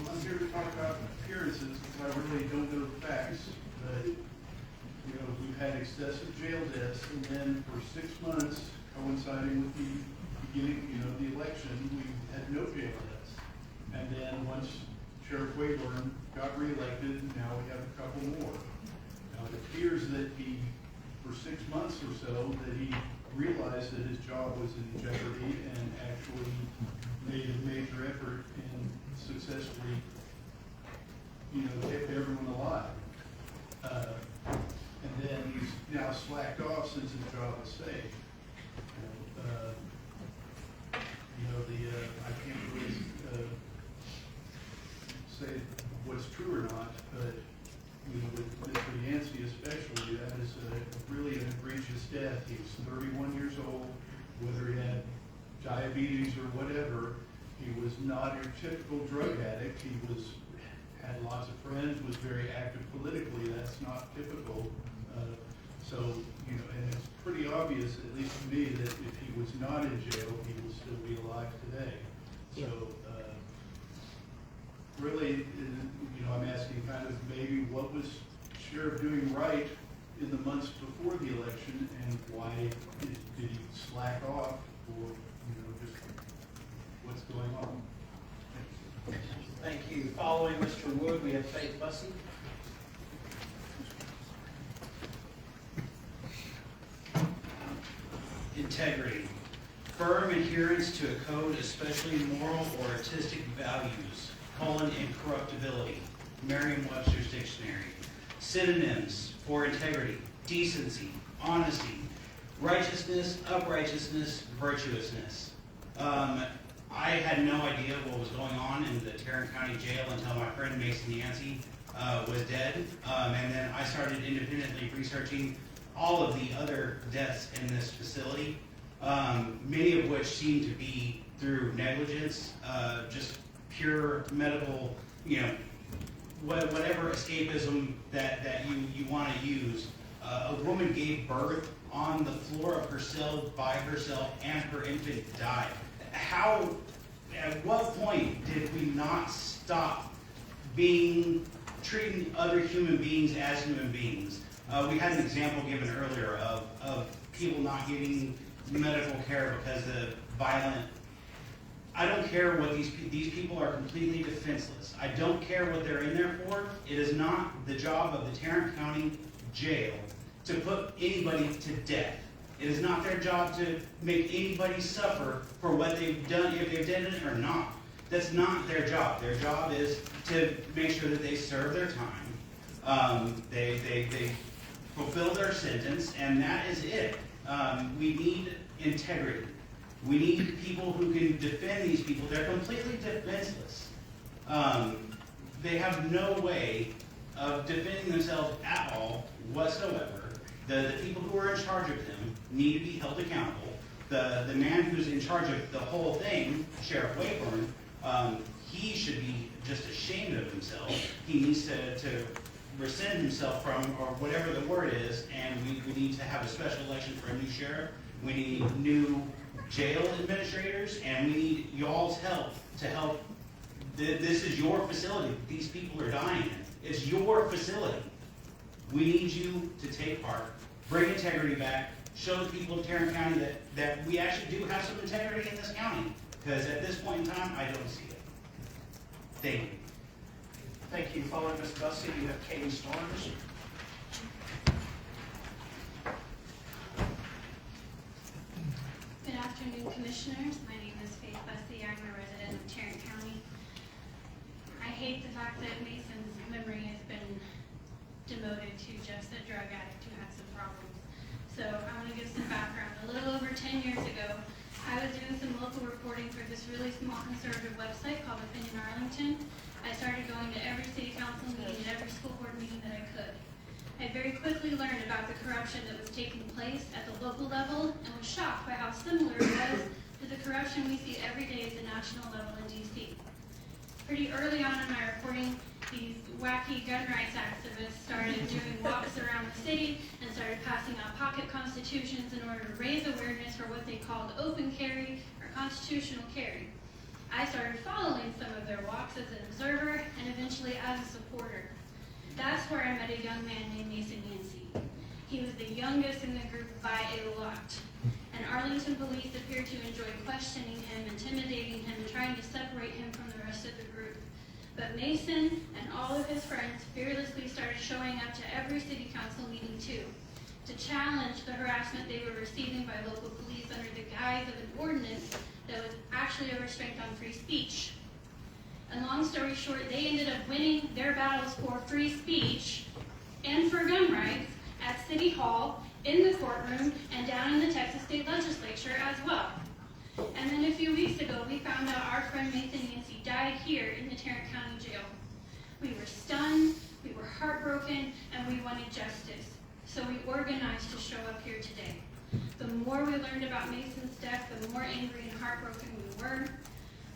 I'm here to talk about appearances because I really don't know the facts, but we've had excessive jail deaths, and then for 6 months, coinciding with the beginning, the election, we had no jail deaths. And then once Sheriff Wayborn got reelected, now we have a couple more. Now it appears that for 6 months or so, that he realized that his job was in jeopardy and actually made a major effort in successfully, kept everyone alive. And then he's now slacked off since his job is safe. I can't really say what's true true or not, but, you know, with Mr. Yancy especially, that is really an egregious death. He was 31 years old, whether he had diabetes or whatever, he was not your typical drug addict. He had lots of friends, was very active politically. That's not typical. So, you know, and it's pretty obvious, at least to me, that if he was not in jail, he will still be alive today. So, really, you know, I'm asking kind of maybe what was Sheriff doing right in the months before the election, and why did he slack off, or, you know, just what's going on? Thank you. Following Mr. Wood, we have Faith Bussey. Integrity. Firm adherence to a code, especially moral or artistic values, incorruptibility. Merriam-Webster's Dictionary. Synonyms for integrity: decency, honesty, righteousness, uprightness, virtuousness. I had no idea what was going on in the Tarrant County Jail until my friend Mason Yancey was dead. And then I started independently researching all of the other deaths in this facility, many of which seem to be through negligence, just pure medical, you know, whatever escapism that you want to use. A woman gave birth on the floor of her cell by herself, and her infant died. At what point did we not stop treating other human beings as human beings? We had an example given earlier of people not getting medical care because of violent. I don't care what these people are completely defenseless. I don't care what they're in there for. It is not the job of the Tarrant County Jail to put anybody to death. It is not their job to make anybody suffer for what they've done, if they've done it or not. That's not their job. Their job is to make sure that they serve their time. They fulfill their sentence, and that is it. We need integrity. We need people who can defend these people. They're completely defenseless. They have no way of defending themselves at all whatsoever. The people who are in charge of them need to be held accountable. The man who's in charge of the whole thing, Sheriff Wayburn, he should be just ashamed of himself. He needs to rescind himself from, or whatever the word is, and we need to have a special election for a new sheriff. We need new jail administrators, and we need y'all's help to help. This is your facility. These people are dying in. It's your facility. We need you to take part, bring integrity back, show the people of Tarrant County that we actually do have some integrity in this county. Because at this point in time, I don't see it. Thank you. Thank you. Following Ms. Bussey, you have Katie Storms. Good afternoon, Commissioners. My name is Faith Bussey. I'm a resident of Tarrant County. I hate the fact that Mason's memory has been demoted to just a drug addict who had some problems. So I want to give some background. A little over 10 years ago, I was doing some local reporting for this really small conservative website called Opinion Arlington. I started going to every city council meeting and every school board meeting that I could. I very quickly learned about the corruption that was taking place at the local level and was shocked by how similar it was to the corruption we see every day at the national level in D.C. Pretty early on in my reporting, these wacky gun rights activists started doing walks around the city and started passing out pocket constitutions in order to raise awareness for what they called open carry or constitutional carry. I started following some of their walks as an observer and eventually as a supporter. That's where I met a young man named Mason Yancy. He was the youngest in the group by a lot. And Arlington police appeared to enjoy questioning him, intimidating him, and trying to separate him from the rest of the group. But Mason and all of his friends fearlessly started showing up to every city council meeting too, to challenge the harassment they were receiving by local police under the guise of an ordinance that was actually a restraint on free speech. And long story short, they ended up winning their battles for free speech and for gun rights at City Hall, in the courtroom, and down in the Texas State Legislature as well. And then a few weeks ago, we found out our friend Mason Yancey died here in the Tarrant County Jail. We were stunned, we were heartbroken, and we wanted justice. So we organized to show up here today. The more we learned about Mason's death, the more angry and heartbroken we were.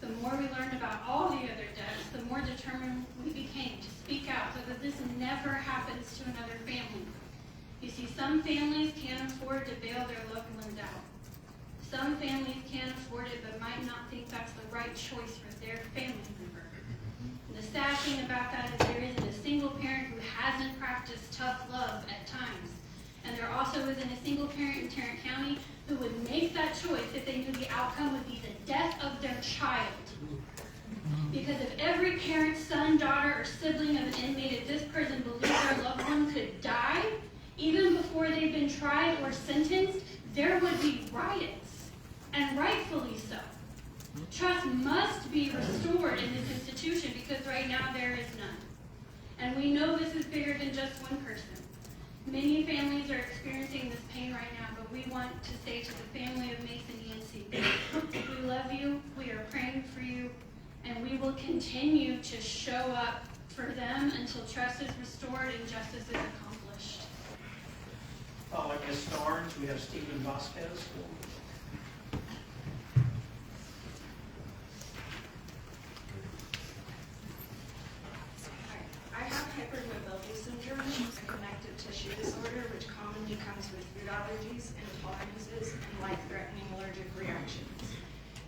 The more we learned about all the other deaths, the more determined we became to speak out so that this never happens to another family. You see, some families can't afford to bail their loved ones out. Some families can't afford it but might not think that's the right choice for their family member. And the sad thing about that is there isn't a single parent who hasn't practiced tough love at times. And there also isn't a single parent in Tarrant County who would make that choice if they knew the outcome would be the death of their child. Because if every parent, son, daughter, or sibling of an inmate at this prison believed their loved one could die, even before they've been tried or sentenced, there would be riots, and rightfully so. Trust must be restored in this institution because right now there is none. And we know this is bigger than just one person. Many families are experiencing this pain right now, but we want to say to the family of Mason Yancy, we love you, we are praying for you, and we will continue to show up for them until trust is restored and justice is accomplished. Following Ms. Starnes, we have Stephen Vasquez. I have hypermobility syndrome, a connective tissue disorder, which commonly comes with food allergies, intolerances, and life-threatening allergic reactions.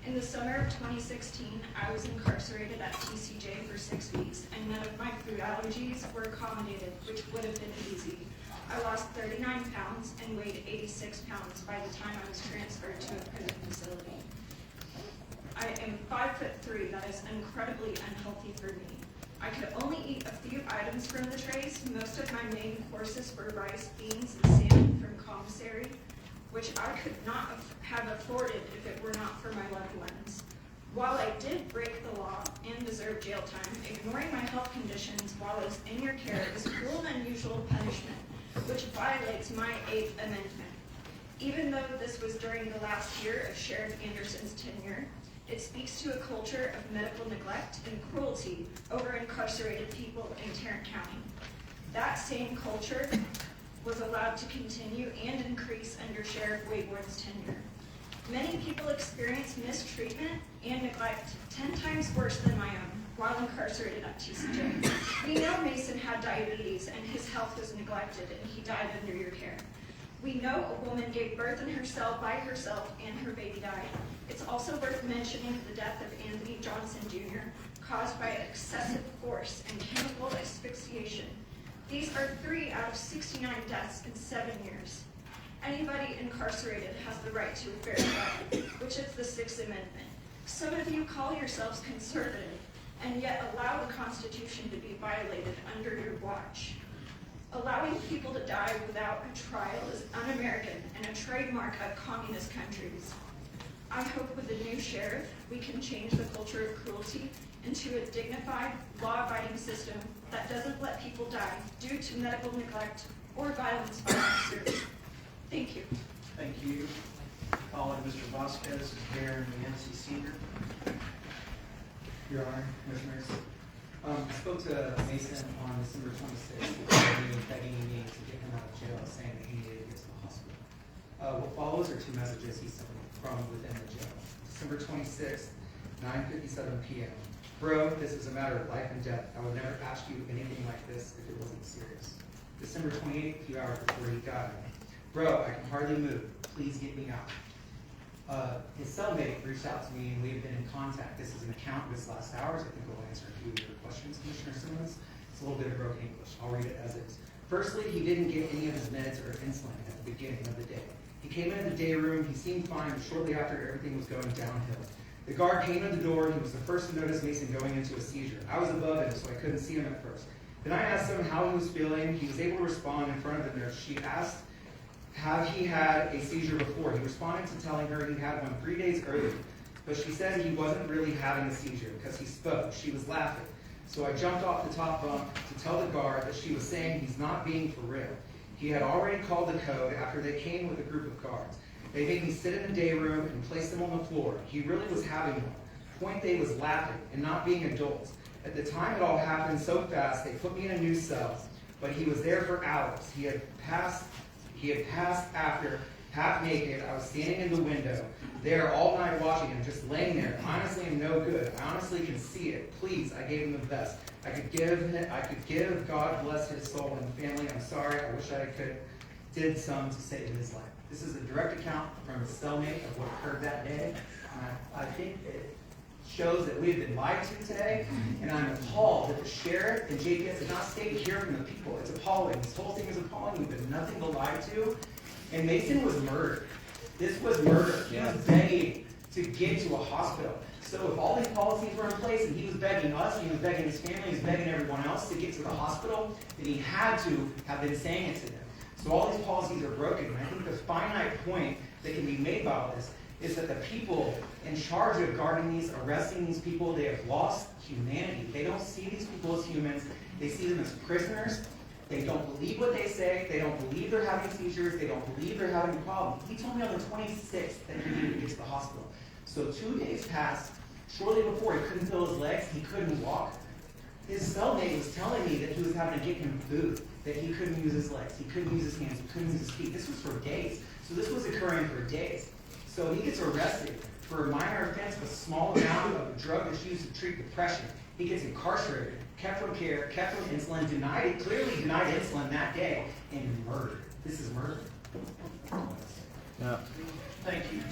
In the summer of 2016, I was incarcerated at TCJ for 6 weeks, and none of my food allergies were accommodated, which would have been easy. I lost 39 pounds and weighed 86 pounds by the time I was transferred to a prison facility. I am 5'3", that is incredibly unhealthy for me. I could only eat a few items from the trays. Most of my main courses were rice, beans, and salmon from commissary, which I could not have afforded if it were not for my loved ones. While I did break the law and deserve jail time, ignoring my health conditions while I was in your care is cruel and unusual punishment, which violates my 8th Amendment. Even though this was during the last year of Sheriff Anderson's tenure, it speaks to a culture of medical neglect and cruelty over incarcerated people in Tarrant County. That same culture was allowed to continue and increase under Sheriff Wayward's tenure. Many people experience mistreatment and neglect 10 times worse than my own while incarcerated at TCJ. We know Mason had diabetes and his health was neglected and he died under your care. We know a woman gave birth in her cell by herself and her baby died. It's also worth mentioning the death of Anthony Johnson Jr. caused by excessive force and chemical asphyxiation. These are 3 out of 69 deaths in 7 years. Anybody incarcerated has the right to a fair trial, which is the 6th Amendment. Some of you call yourselves conservative and yet allow the Constitution to be violated under your watch. Allowing people to die without a trial is un-American and a trademark of communist countries. I hope with the new sheriff, we can change the culture of cruelty into a dignified, law-abiding system that doesn't let people die due to medical neglect or violence by officers. Thank you. Thank you. Following Mr. Vasquez is Darren Yancy Sr. Your Honor, Commissioners. I spoke to Mason on December 26th, begging me to get him out of jail, saying that he needed to get to the hospital. What follows are 2 messages he sent from within the jail. December 26th, 9:57 p.m. Bro, this is a matter of life and death. I would never ask you anything like this if it wasn't serious. December 28th, a few hours before he died. Bro, I can hardly move. Please get me out. His cellmate reached out to me and we've been in contact. This is an account of his last hours. I think we'll answer a few of your questions, Commissioner Simmons. It's a little bit of broken English. I'll read it as is. Firstly, he didn't get any of his meds or insulin at the beginning of the day. He came into the day room, he seemed fine, but shortly after everything was going downhill. The guard came to the door and he was the first to notice Mason going into a seizure. I was above him, so I couldn't see him at first. Then I asked him how he was feeling. He was able to respond in front of the nurse. She asked, have he had a seizure before? He responded to telling her he had one 3 days earlier, but she said he wasn't really having a seizure because he spoke. She was laughing. So I jumped off the top bunk to tell the guard that she was saying he's not being for real. He had already called the code after they came with a group of guards. They made me sit in the day room and placed him on the floor. He really was having one. Point they was laughing and not being adults. At the time it all happened so fast, they put me in a new cell, but he was there for hours. He had passed after, half naked. I was standing in the window, there all night watching him, just laying there. Honestly, I'm no good. I honestly can see it. Please, I gave him the best I could give. God bless his soul and family. I'm sorry. I wish I did some to save his life. This is a direct account from a cellmate of what occurred that day. And I think it shows that we have been lied to today, and I'm appalled that the sheriff and JPS did not stay to hear from the people. It's appalling. This whole thing is appalling. We've been nothing but lied to. And Mason was murdered. This was murder. He was begging to get to a hospital. So if all these policies were in place and he was begging us, and he was begging his family, he was begging everyone else to get to the hospital, then he had to have been saying it to them. So all these policies are broken. And I think the finite point that can be made by all this is that the people in charge of guarding these, arresting these people, they have lost humanity. They don't see these people as humans. They see them as prisoners. They don't believe what they say. They don't believe they're having seizures. They don't believe they're having a problem. He told me on the 26th that he needed to get to the hospital. So 2 days passed. Shortly before, he couldn't feel his legs. He couldn't walk. His cellmate was telling me that he was having to get him food, that he couldn't use his legs. He couldn't use his hands. He couldn't use his feet. This was for days. So this was occurring for days. So he gets arrested for a minor offense, a small amount of a drug that's used to treat depression. He gets incarcerated, kept from care, kept from insulin, clearly denied insulin that day, and murdered. This is murder. Yeah. Thank you.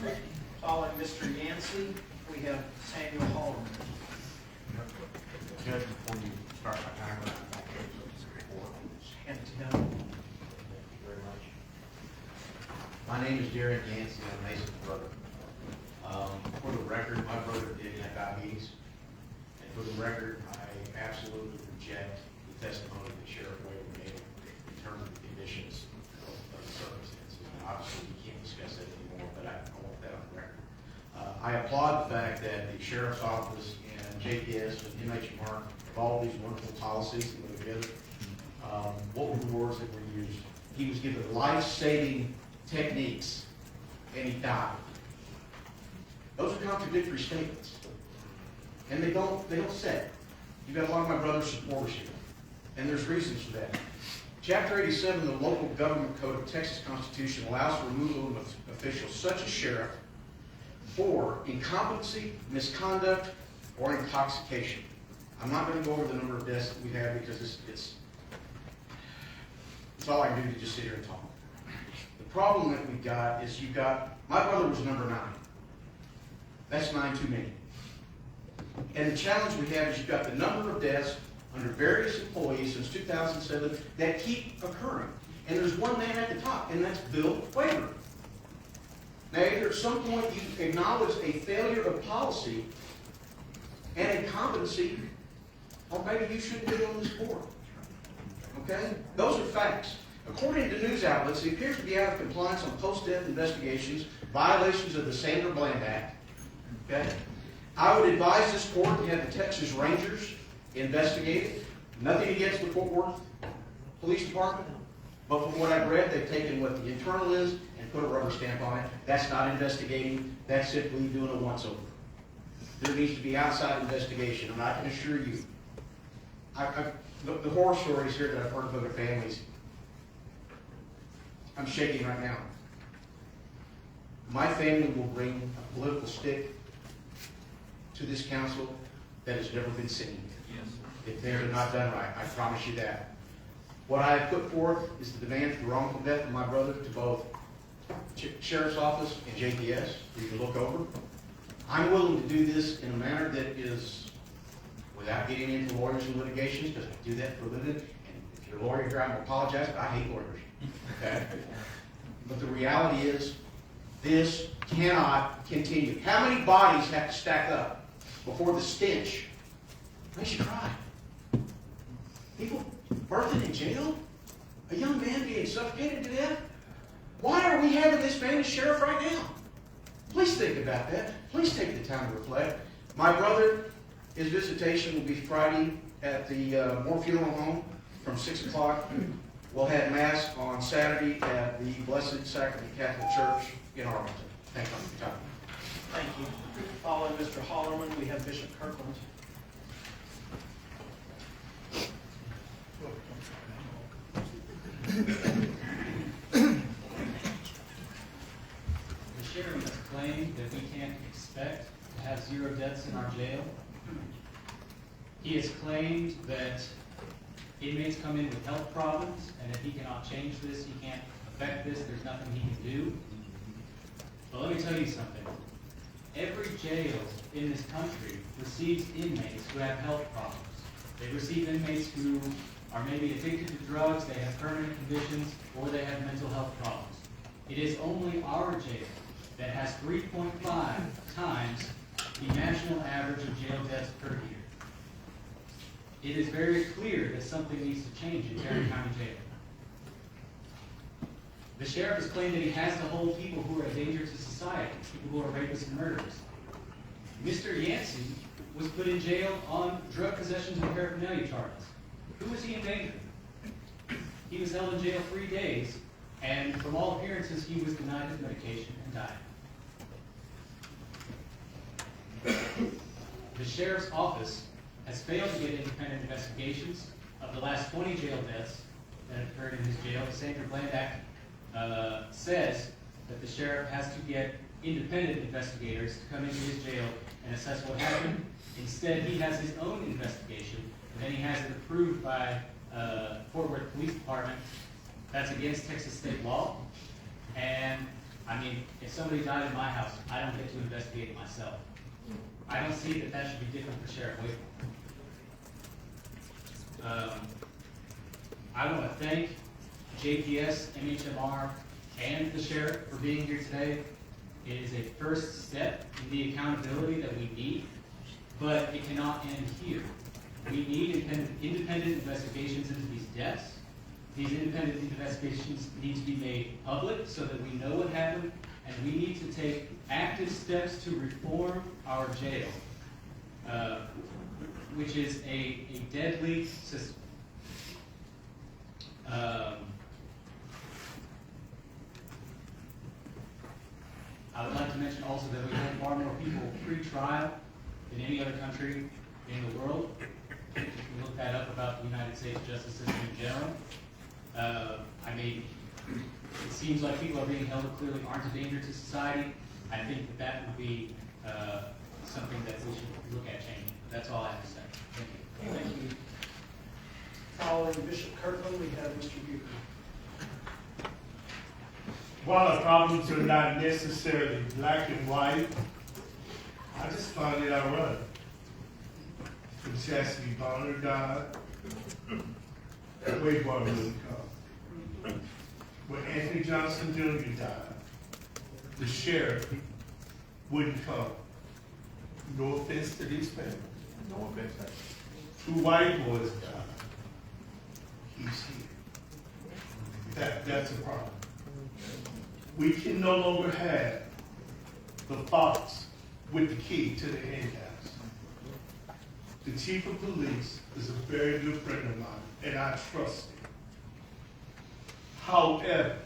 Following Mr. Yancy, we have Samuel Holloman. Judge, before you start my timer, I'd like to report. Hand it to him. Thank you very much. My name is Tarrant County, I'm Mason's brother. For the record, my brother did have diabetes. And for the record, I absolutely reject the testimony that Sheriff Wade made in terms of the conditions of the circumstances. Obviously, we can't discuss that anymore, but I want that on the record. I applaud the fact that the Sheriff's Office and JPS and MHMR have all these wonderful policies that go together. What were the words that were used? He was given life-saving techniques, and he died. Those are contradictory statements, and they don't say. You've got a lot of my brother's supporters here, and there's reasons for that. Chapter 87 of the Local Government Code of Texas Constitution allows for removal of officials such as sheriff for incompetency, misconduct, or intoxication. I'm not going to go over the number of deaths that we have because it's all I can do to just sit here and talk. The problem that we've got is my brother was number 9. That's 9 too many. And the challenge we have is you've got the number of deaths under various employees since 2007 that keep occurring. And there's one man at the top, and that's Bill Waver. Now, either at some point you acknowledge a failure of policy and incompetency, or maybe you shouldn't be on this board. Okay? Those are facts. According to news outlets, he appears to be out of compliance on post-death investigations, violations of the Sandra Bland Act. Okay? I would advise this court to have the Texas Rangers investigate it. Nothing against the Fort Worth Police Department, but from what I've read, they've taken what the internal is and put a rubber stamp on it. That's not investigating. That's simply doing a once-over. There needs to be outside investigation, and I can assure you, the horror stories here that I've heard of other families, I'm shaking right now. My family will bring a political stick to this council that has never been seen. Yes. If they're not done right, I promise you that. What I have put forth is the demand for the wrongful death of my brother to both Sheriff's Office and JPS, for you to look over. I'm willing to do this in a manner that is without getting into lawyers and litigations, because I do that for a living. And if you're a lawyer here, I'm going to apologize, but I hate lawyers. Okay? But the reality is, this cannot continue. How many bodies have to stack up before the stench makes you cry? People birthing in jail? A young man being suffocated to death? Why are we having this man as sheriff right now? Please think about that. Please take the time to reflect. My brother, his visitation will be Friday at the Moore Funeral Home from 6 o'clock. We'll have Mass on Saturday at the Blessed Sacrament Catholic Church in Arlington. Thank you for your time. Thank you. Following Mr. Hollerman, we have Bishop Kirkland. The sheriff has claimed that we can't expect to have 0 deaths in our jail. He has claimed that inmates come in with health problems, and if he cannot change this, he can't affect this, there's nothing he can do. But let me tell you something. Every jail in this country receives inmates who have health problems. They receive inmates who are maybe addicted to drugs, they have permanent conditions, or they have mental health problems. It is only our jail that has 3.5 times the national average of jail deaths per year. It is very clear that something needs to change in Tarrant County Jail. The sheriff has claimed that he has to hold people who are a danger to society, people who are rapists and murderers. Mr. Yancy was put in jail on drug possessions and paraphernalia charges. Who was he endangering? He was held in jail 3 days, and from all appearances, he was denied his medication and died. The sheriff's office has failed to get independent investigations of the last 20 jail deaths that have occurred in his jail. The Sanger Bland Act says that the sheriff has to get independent investigators to come into his jail and assess what happened. Instead, he has his own investigation, and then he has it approved by Fort Worth Police Department. That's against Texas state law. And, I mean, if somebody died in my house, I don't get to investigate it myself. I don't see that that should be different for Sheriff Wakefield. I want to thank JPS, MHMR, and the sheriff for being here today. It is a first step in the accountability that we need, but it cannot end here. We need independent investigations into these deaths. These independent investigations need to be made public so that we know what happened, and we need to take active steps to reform our jail, which is a deadly system. I would like to mention also that we hold far more people pre-trial than any other country in the world. If you look that up about the United States justice system in general. I mean, it seems like people are being held who clearly aren't a danger to society. I think that that would be something that we should look at changing. That's all I have to say. Thank you. Thank you. Following Bishop Kirkland, we have Mr. Bucher. While the problems are not necessarily black and white, I just find it ironic. When Chastity Bonner died, Wade Water wouldn't come. When Anthony Johnson Jr. died, the sheriff wouldn't come. No offense to these families. No offense. 2 white boys died. He's here. That's a problem. We can no longer have the fox with the key to the henhouse. The chief of police is a very good friend of mine, and I trust him. However,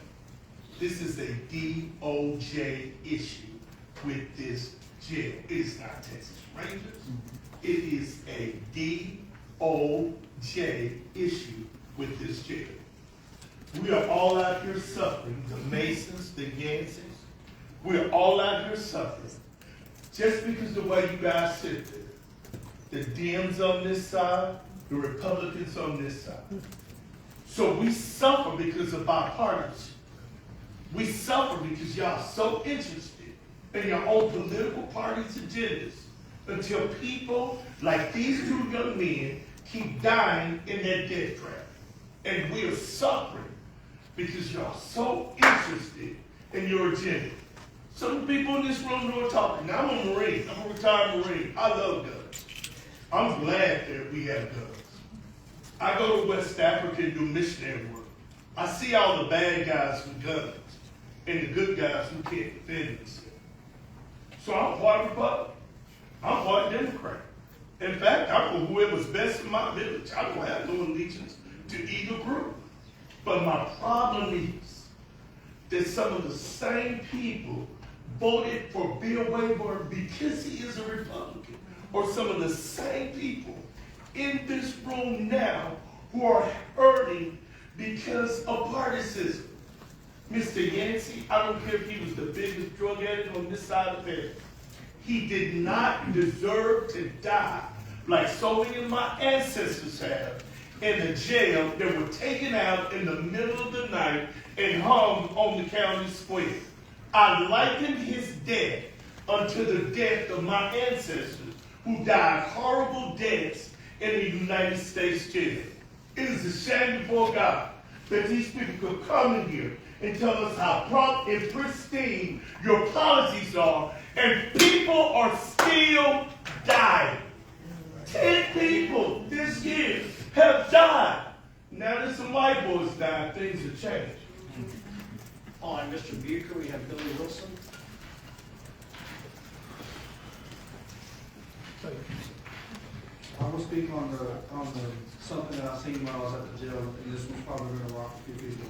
this is a DOJ issue with this jail. It is not Texas Rangers. It is a DOJ issue with this jail. We are all out here suffering, the Masons, the Yancys. We are all out here suffering. Just because the way you guys sit there, the Dems on this side, the Republicans on this side. So we suffer because of bipartisanship. We suffer because y'all are so interested in your own political party's agendas until people like these 2 young men keep dying in their death trap. And we are suffering because y'all are so interested in your agenda. Some people in this room know what I'm talking. Now, I'm a Marine. I'm a retired Marine. I love guns. I'm glad that we have guns. I go to West Africa and do missionary work. I see all the bad guys with guns and the good guys who can't defend themselves. So I'm part Republican. I'm part Democrat. In fact, I'm for whoever's best in my village. I don't have no allegiance to either group. But my problem is that some of the same people voted for Bill Wayborn because he is a Republican, or some of the same people in this room now who are hurting because of partisanship. Mr. Yancy, I don't care if he was the biggest drug addict on this side of the bed. He did not deserve to die like so many of my ancestors have in the jail that were taken out in the middle of the night and hung on the county square. I liken his death unto the death of my ancestors who died horrible deaths in the United States jail. It is a shame before God that these people could come in here and tell us how prompt and pristine your policies are, and people are still dying. 10 people this year have died. Now there's some white boys dying, things have changed. On Mr. Bucher, we have Billy Wilson. I will speak on the something that I seen while I was at the jail, and this one's probably going to rock a few people.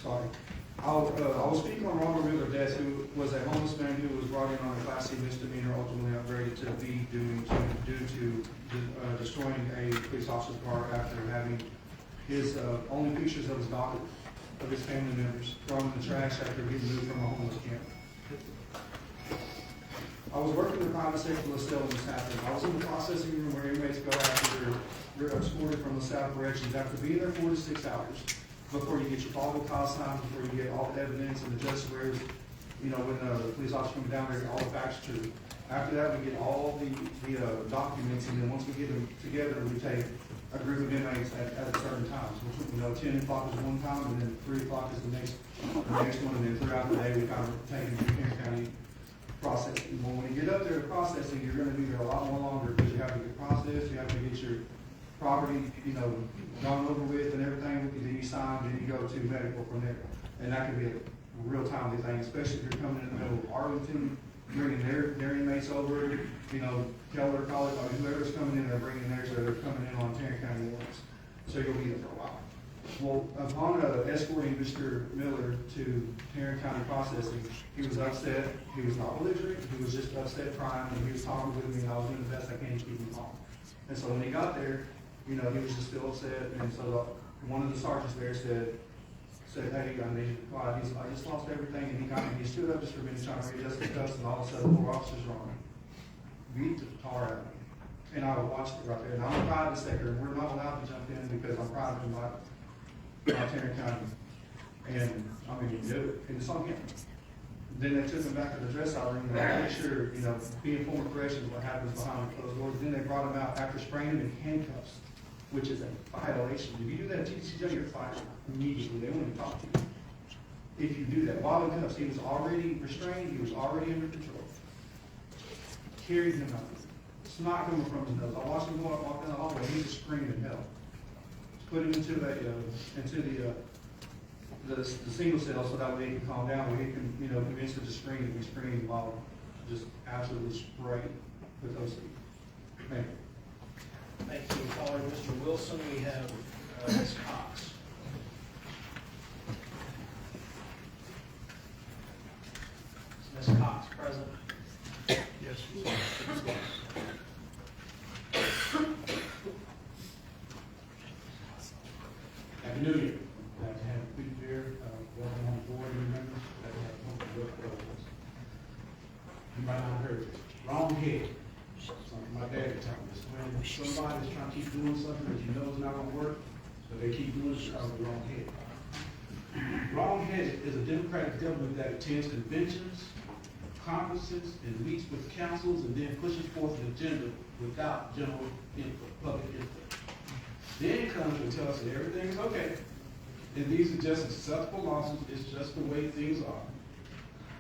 Sorry. I will speak on Ronald Wheeler Death, who was a homeless man who was brought in on a Class C misdemeanor, ultimately upgraded to B due to destroying a police officer's car after having his only pictures of his daughter, of his family members, thrown in the trash after getting moved from a homeless camp. I was working in the private sector of LaSalle when this happened. I was in the processing room where inmates go after they're escorted from LaSalle corrections after being there 4 to 6 hours before you get your probable cause signed, before you get all the evidence and the judge swears, you know, when the police officer comes down there, all the facts true. After that, we get all the documents, and then once we get them together, we take a group of inmates at certain times. You know, 10 o'clock is one time, and then 3 o'clock is the next one, and then throughout the day, we kind of take them to Tarrant County processing. Well, when you get up there to processing, you're going to be there a lot more longer because you have to get processed, you have to get your property, you know, gone over with and everything, and then you sign, then you go to medical from there. And that can be a real timely thing, especially if you're coming in the middle of Arlington, bringing their inmates over, you know, Keller College, I mean, whoever's coming in, they're bringing theirs, or they're coming in on Tarrant County warrants. So you'll be there for a while. Well, upon escorting Mr. Miller to Tarrant County processing, he was upset. He was not belligerent. He was just upset, crying, and he was talking with me, and I was doing the best I can to keep him calm. And so when he got there, you know, he was just still upset. And so one of the sergeants there said, hey, I need you to be quiet. He's like, I just lost everything. And he stood up just for a minute, trying to readjust his cuffs, and all of a sudden, 4 officers were on him. Beat the tar out of me. And I watched it right there. And I'm a private sector, and we're not allowed to jump in because I'm private in my Tarrant County. And I mean, you do it. And it's on him. Then they took him back to the dress-out room, and they made sure, you know, being former corrections, what happens behind closed doors. Then they brought him out after spraying him in handcuffs, which is a violation. If you do that at TCJ, you're fired immediately. They won't even talk to you. If you do that, while in cuffs, he was already restrained, he was already under control. Carried him out. Snot coming from his nose. I watched him go out, walk down the hallway, he was screaming hell. Put him into the single cell so that way he can calm down, where he can, you know, convince him to scream, and he screamed while just absolutely sprayed with those things. Thank you. Thank you. Following Mr. Wilson, we have Ms. Cox. Is Ms. Cox present? Yes. Happy New Year. Glad to have you here. Welcome on board, new members. Glad to have you work with us. You might not have heard this. Wrong head. Something my dad would tell me. It's when somebody's trying to keep doing something that you know is not going to work, but they keep doing it because of the wrong head. Wrong head is a democratic government that attends conventions, conferences, and meets with councils, and then pushes forth an agenda without general input, public input. Then comes and tells us that everything is okay, and these are just acceptable losses, it's just the way things are.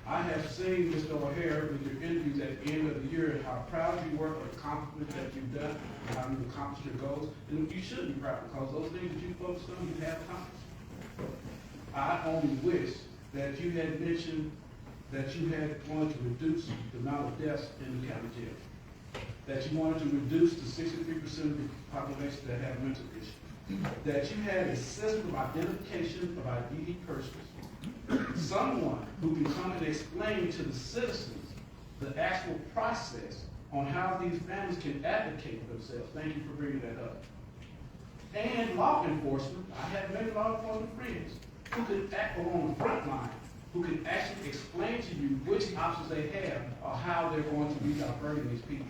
I have seen, Mr. O'Hare, with your interviews at the end of the year, how proud you were of the accomplishments that you've done, and how you've accomplished your goals, and you should be proud, because those things that you focused on, you have accomplished. I only wish that you had mentioned that you had wanted to reduce the amount of deaths in the county jail, that you wanted to reduce the 63% of the population that have mental issues, that you had a system of identification of IDD persons, someone who can come and explain to the citizens the actual process on how these families can advocate for themselves. Thank you for bringing that up. And law enforcement, I have many law enforcement friends who could act on the front line, who can actually explain to you which options they have or how they're going to be diverting these people.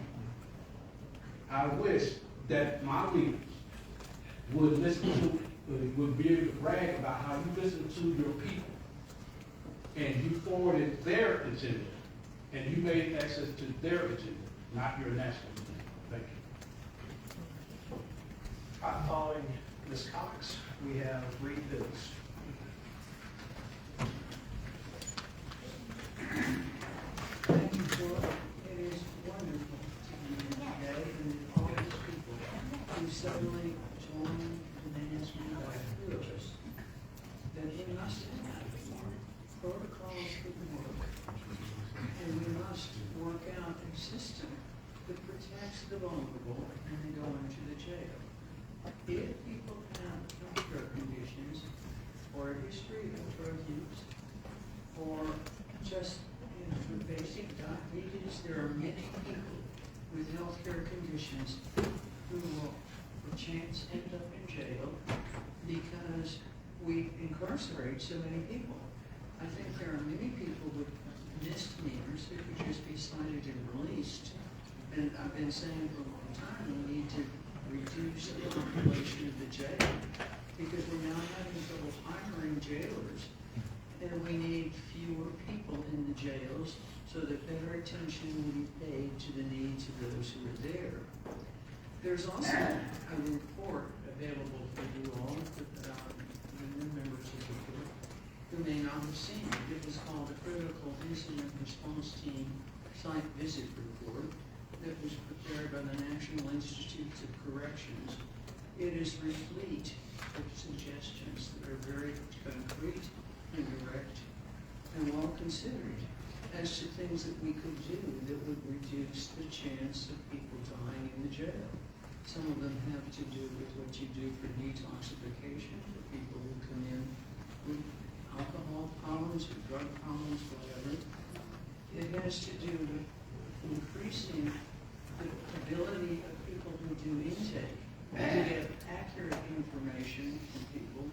I wish that my leaders would listen to, would be able to brag about how you listen to your people and you forwarded their agenda and you made access to their agenda, not your national agenda. Thank you. Following Ms. Cox, we have Reed Bills. Thank you, George. It is wonderful to be here today and all these people who suddenly joined the management of us, that we must have protocols that work, and we must work out a system that protects the vulnerable when they go into the jail. If people have health conditions or a history of drug use or just basic diabetes, there are many people with healthcare conditions who will perchance end up in jail because we incarcerate so many people. I think there are many people with misdemeanors who could just be cited and released. And I've been saying for a long time, we need to reduce the population of the jail because we're now having trouble hiring jailers. And we need fewer people in the jails so that better attention will be paid to the needs of those who are there. There's also a report available for you all, the members of the court, who may not have seen it. It was called the Critical Incident Response Team Site Visit Report that was prepared by the National Institutes of Corrections. It is replete with suggestions that are very concrete and direct and well considered as to things that we could do that would reduce the chance of people dying in the jail. Some of them have to do with what you do for detoxification for people who come in with alcohol problems or drug problems, whatever. It has to do with increasing the ability of people who do intake to get accurate information from people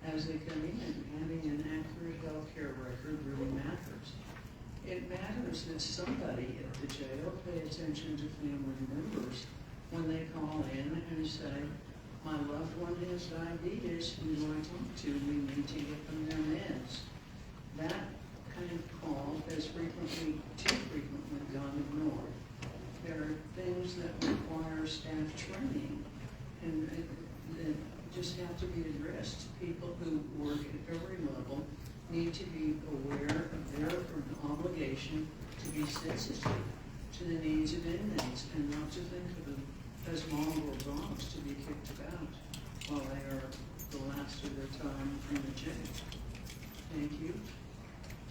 as they come in. Having an accurate healthcare record really matters. It matters that somebody at the jail pay attention to family members when they call in and say, my loved one has diabetes, who do I talk to? We need to get them their meds. That kind of call has frequently, too frequently, gone ignored. There are things that require staff training and that just have to be addressed. People who work at every level need to be aware of their obligation to be sensitive to the needs of inmates and not to think of them as mongrel dogs to be kicked about while they are the last of their time in the jail. Thank you.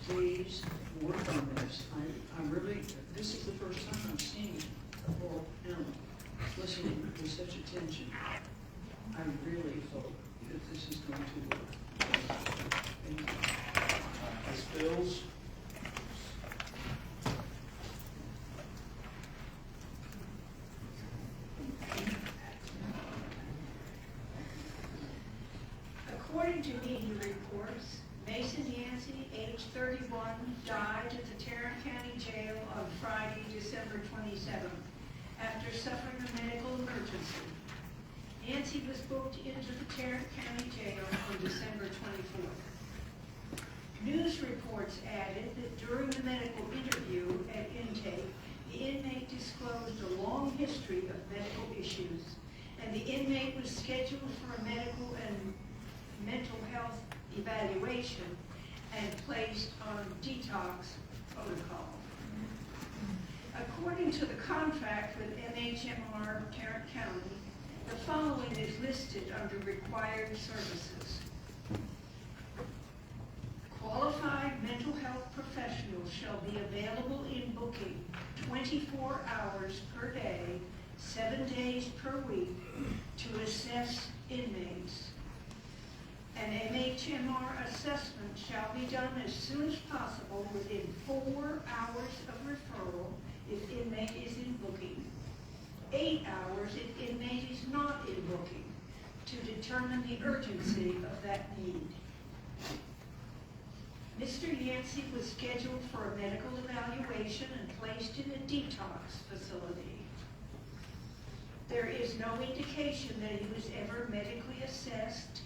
Please work on this. I really, this is the first time I've seen a whole panel listening with such attention. I really hope that this is going to work. Thank you. Ms. Bills. According to media reports, Mason Yancy, age 31, died at the Tarrant County Jail on Friday, December 27th, after suffering a medical emergency. Yancy was booked into the Tarrant County Jail on December 24th. News reports added that during the medical interview at intake, the inmate disclosed a long history of medical issues, and the inmate was scheduled for a medical and mental health evaluation and placed on detox protocol. According to the contract with MHMR Tarrant County, the following is listed under required services. Qualified mental health professionals shall be available in booking 24 hours per day, 7 days per week to assess inmates. An MHMR assessment shall be done as soon as possible within 4 hours of referral if inmate is in booking. 8 hours if inmate is not in booking, to determine the urgency of that need. Mr. Yancy was scheduled for a medical evaluation and placed in a detox facility. There is no indication that he was ever medically assessed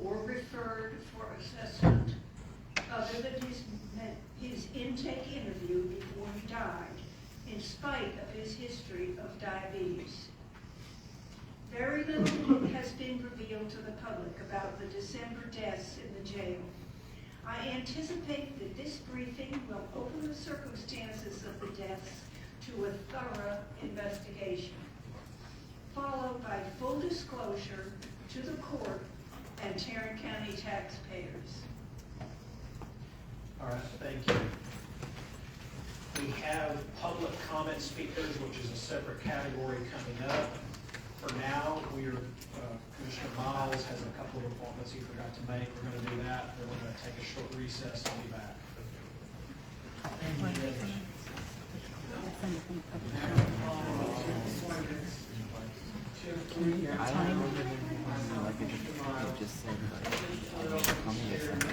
or referred for assessment other than his intake interview before he died, in spite of his history of diabetes. Very little has been revealed to the public about the December deaths in the jail. I anticipate that this briefing will open the circumstances of the deaths to a thorough investigation, followed by full disclosure to the court and Tarrant County taxpayers. All right, thank you. We have public comment speakers, which is a separate category coming up. For now, Commissioner Miles has a couple of appointments he forgot to make. We're going to do that. Then we're going to take a short recess and be back.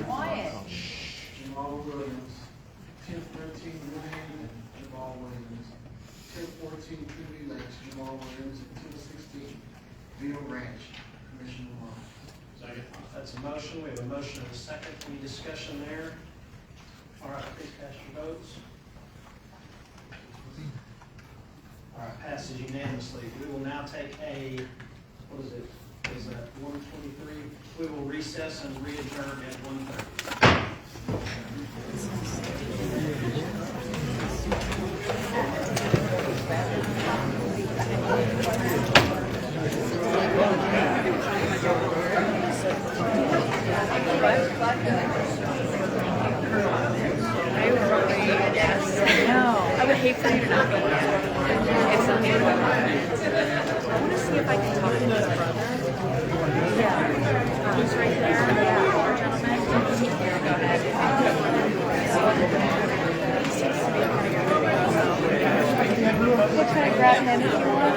Quiet. Jamal Williams, 1013 Woodhaven, Jamal Williams, 1014 Trinity Lakes, Jamal Williams, and 1016 Beetle Ranch, Commissioner Miles. Second. That's a motion. We have a motion and a second. Any discussion there? All right, please cast your votes. All right, passes unanimously. We will now take a, what is it? Is that 1:23? We will recess and re-adjourn at 1:30. I would hate for you to not be here. It's okay. I want to see if I can talk to his brother. Yeah. He's right there. Yeah. Older gentleman. Here, go ahead. We'll try to grab him if you want.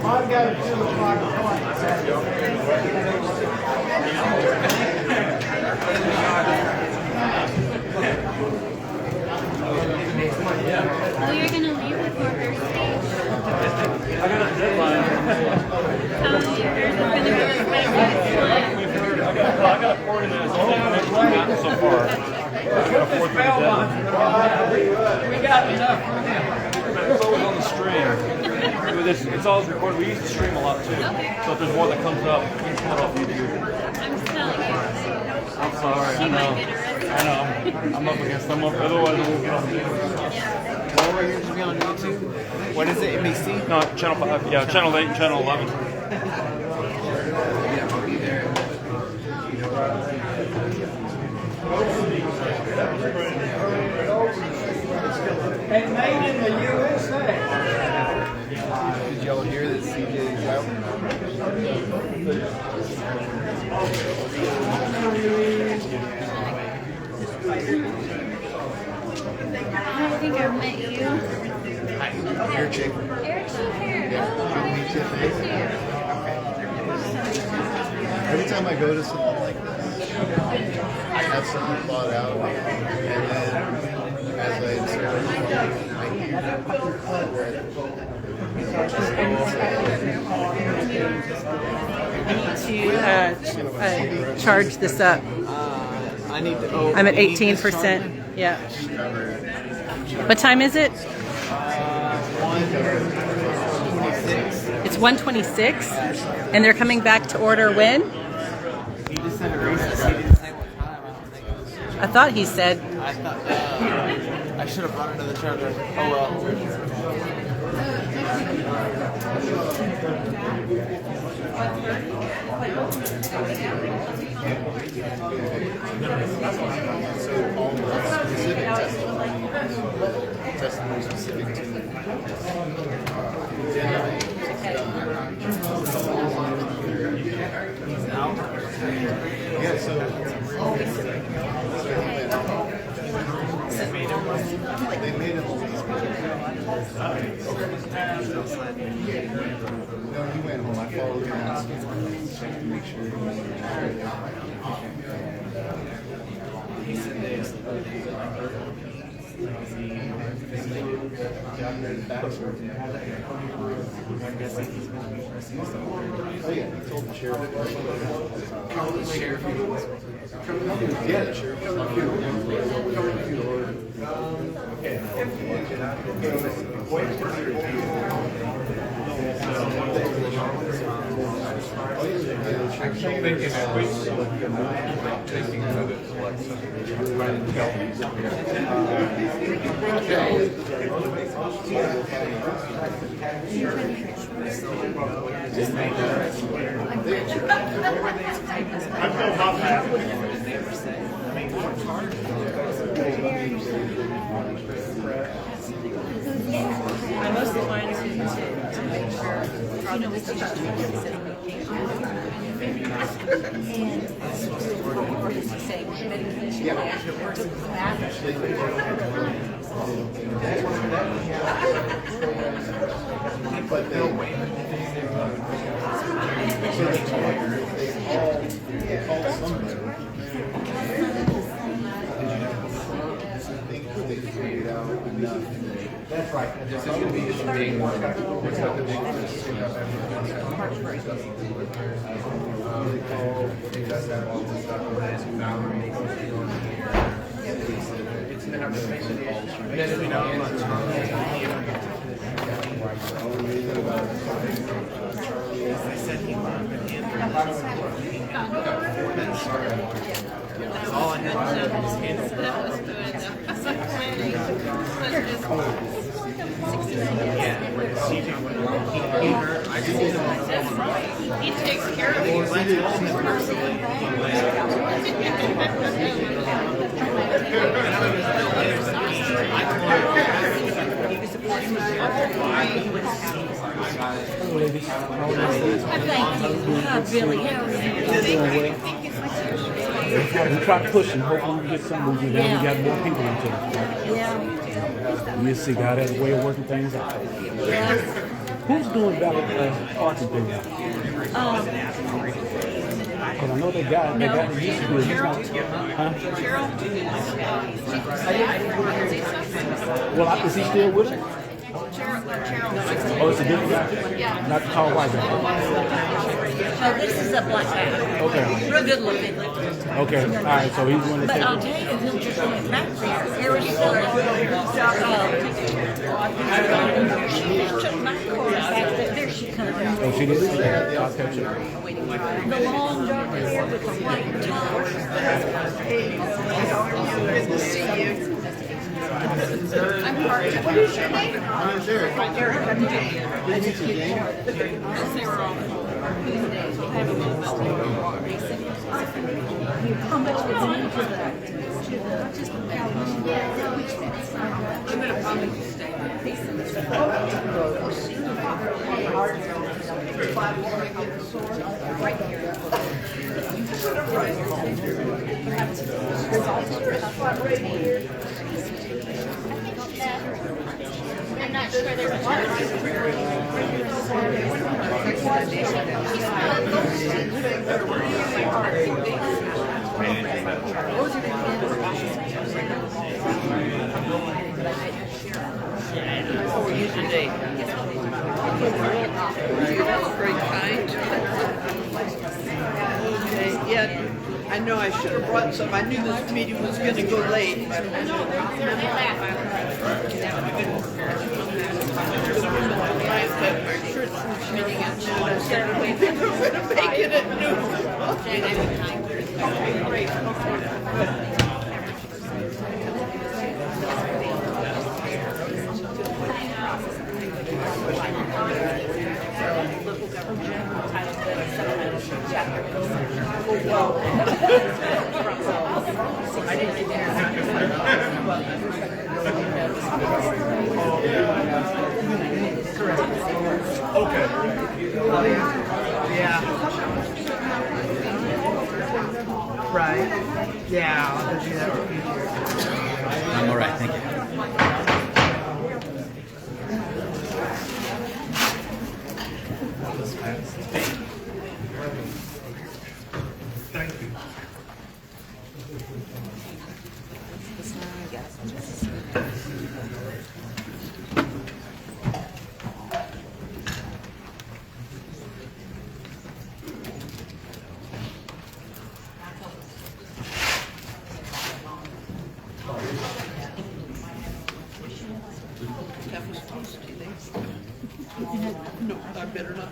I've got a 2 o'clock Oh, you're going to leave before her stage? I got a deadline. Yours is going to be like I got 40 minutes. Only I've gotten so far. We got enough. It's always on the stream. It's always recorded. We use the stream a lot too. So if there's more that comes up, we can cut off YouTube. I'm telling you. I'm sorry. She might get arrested. I know. I'm up against them. Otherwise, we'll get on video. Well, we're going to be on YouTube. What is it, NBC? No, Channel 5. Yeah, Channel 8 and Channel 11. Yeah, I'll be there. And made in the USA. Did y'all hear that CJ is out? I think I met you. Hi, you're Chick. Eric's here. Yeah, Oh, you'll meet you nice to there. Every time I go to something like this, I have something thought out, and then as I insert I I need to charge this up. I need to. Oh, I'm at 18%. Yeah. What time is it? 1:26. It's 1:26, and they're coming back to order when? He just said a recess. He didn't say what time. I don't think it was. I thought he said. I thought I should have brought another charger. Oh well. So all the specific testimony specific to yeah, so they made him. No, he went home. I followed him out to make sure He said they oh yeah, he told the sheriff. Yeah, the sheriff. I mostly wanted to make sure, you know, it's just saying medication but they'll wait. They called somebody. They figured out enough. That's right. This is going to be a big one. What's not the big one? They got that all this stuff. It's not the I said he loved all I had to do was hand it. That was good. Yeah, CJ, he heard, I just didn't know. That's right. He takes care of these. We try to push him. Hopefully we get some movement. Now we got more people into it. Yeah. We'll see. God has a way of working things out. Yeah. Who's doing valid parking thing now? Because I know that guy who used to do it. He's not. Huh? Well, is he still with him? Oh, it's a different guy? Yeah. Not the tall white guy. Oh, this is a black guy. Okay. Real good looking. Okay. All right. So he's one of the. But I'll tell you, he'll just went back there. Arizona. She just took my car back there. There she comes. Oh, she did? Okay. I'll catch her. The long dark hair with the white top. Good to see you. I'm part of. What is your name? Derek. Yes, they were all. How much was it into the I'm going to probably stay right here. I'm not sure there's How are you today? Very kind. Okay, yeah, I know I should have brought some. I knew this meeting was going to go late. But our church was meeting at noon. I said, we're going to make it at noon. Local government, Title 7, Chapter 6. I didn't Okay. Yeah. Right. Yeah, I'll do that for future. I'm all right, thank you. Thank you. That was supposed to be there. No, I better not.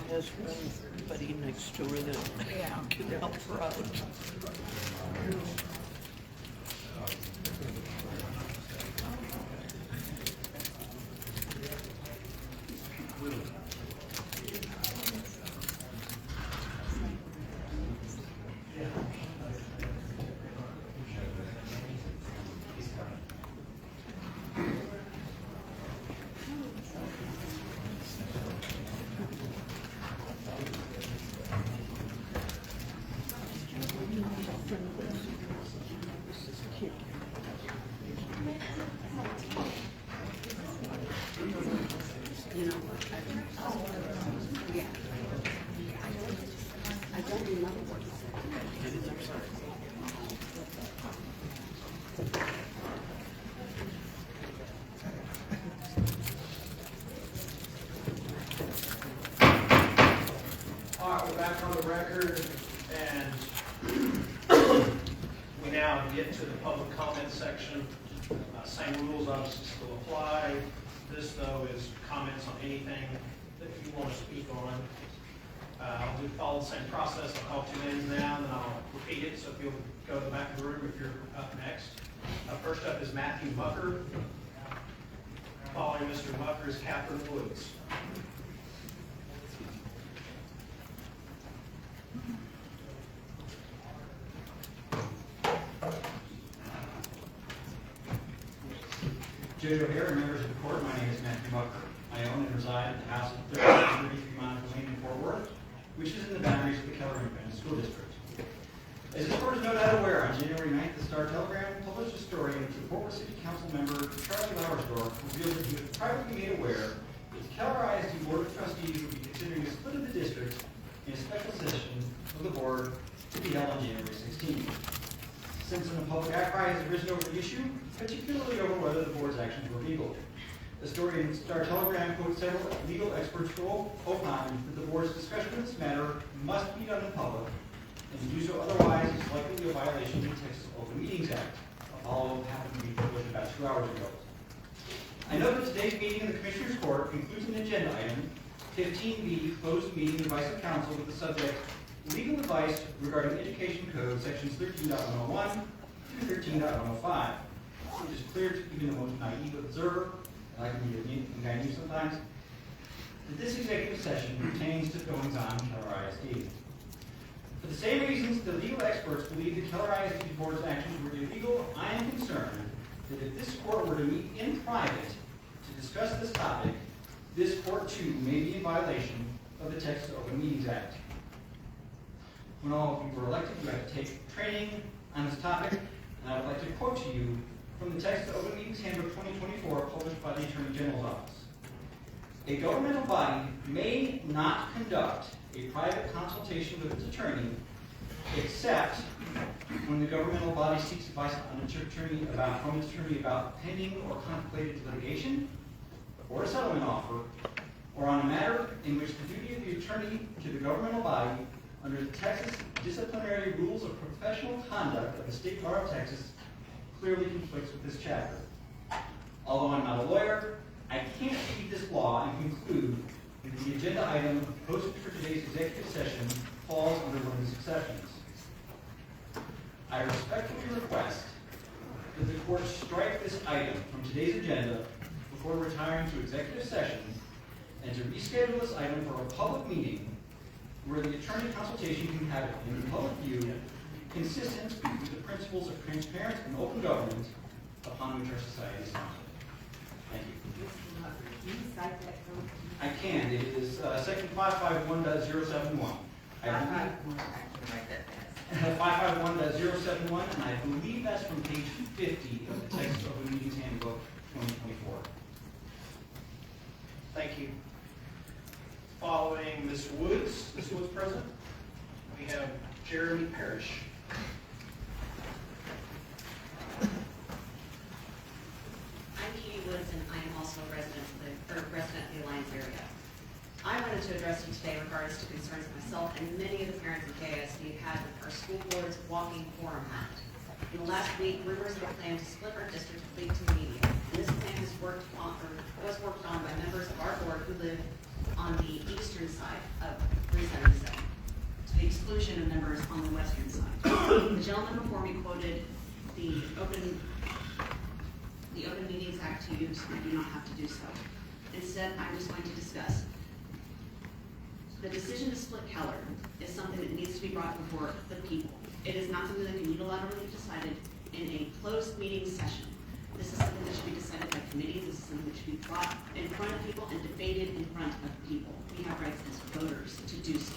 Has somebody next to her that can help her out. All right, we're back on the record, and we now get to the public comment section. Same rules obviously still apply. This, though, is comments on anything that you want to speak on. We follow the same process. I'll call 2 names now, and then I'll repeat it. So if you'll go to the back of the room if you're up next. First up is Matthew Mucker. Following Mr. Mucker is Catherine Woods. Judge O'Hara, members of the court, my name is Matthew Mucker. I own and reside at the house at 33 Mile Lane in Fort Worth, which is in the boundaries of the Keller Independent School District. As this court is no doubt aware, on January 9th, the Star-Telegram published a story in which the Fort Worth City Council member Charlie Hermes revealed that he was privately made aware that the Keller ISD Board of Trustees would be considering a split of the district in a special session of the board to be held on January 16th. Since a public outcry has arisen over the issue, particularly over whether the board's actions were legal. The story in Star-Telegram quotes several legal experts who opine that the board's discussion of this matter must be done in public, and to do so otherwise is likely to be a violation of the Texas Open Meetings Act, a law happened to be published about 2 hours ago. I note that today's meeting in the Commissioners Court includes an agenda item, 15B, closed meeting advice of counsel with the subject, legal advice regarding Education Code sections 13.101 to 13.105. It is clear to even the most naive observer, and I can be naive sometimes, that this executive session pertains to goings on in Keller ISD. For the same reasons the legal experts believe the Keller ISD board's actions were illegal, I am concerned that if this court were to meet in private to discuss this topic, this court too may be in violation of the Texas Open Meetings Act. When all of you were elected, you had to take training on this topic. And I would like to quote to you from the text of Open Meetings Handbook 2024, published by the Attorney General's Office. A governmental body may not conduct a private consultation with its attorney except when the governmental body seeks advice from its attorney about pending or contemplated litigation, or a settlement offer, or on a matter in which the duty of the attorney to the governmental body under the Texas Disciplinary Rules of Professional Conduct of the State Bar of Texas clearly conflicts with this chapter. Although I'm not a lawyer, I can't read this law and conclude that the agenda item posted for today's executive session falls under one of these exceptions. I respectfully request that the court strike this item from today's agenda before retiring to executive session and to reschedule this item for a public meeting where the attorney consultation can be had in the public view, consistent with the principles of transparent and open government upon which our society is founded. Thank you. I can. It is section 551.071. 551.071, and I believe that's from page 50 of the Texas Open Meetings Handbook 2024. Thank you. Following Ms. Woods present, we have Jeremy Parrish. I'm Katie Woods, and I am also a resident of the Alliance area. I wanted to address you today in regards to concerns myself and many of the parents of KISD have had with our school board's Walking Forum Act. In the last week, rumors of a plan to split our district leaked to the media, and this plan was worked on by members of our board who live on the eastern side of 377, to the exclusion of members on the western side. The gentleman before me quoted the Open Meetings Act to you, so I do not have to do so. Instead, I'm just going to discuss. The decision to split Keller is something that needs to be brought before the people. It is not something that can be unilaterally decided in a closed meeting session. This is something that should be decided by committees. This is something that should be brought in front of people and debated in front of people. We have rights as voters to do so.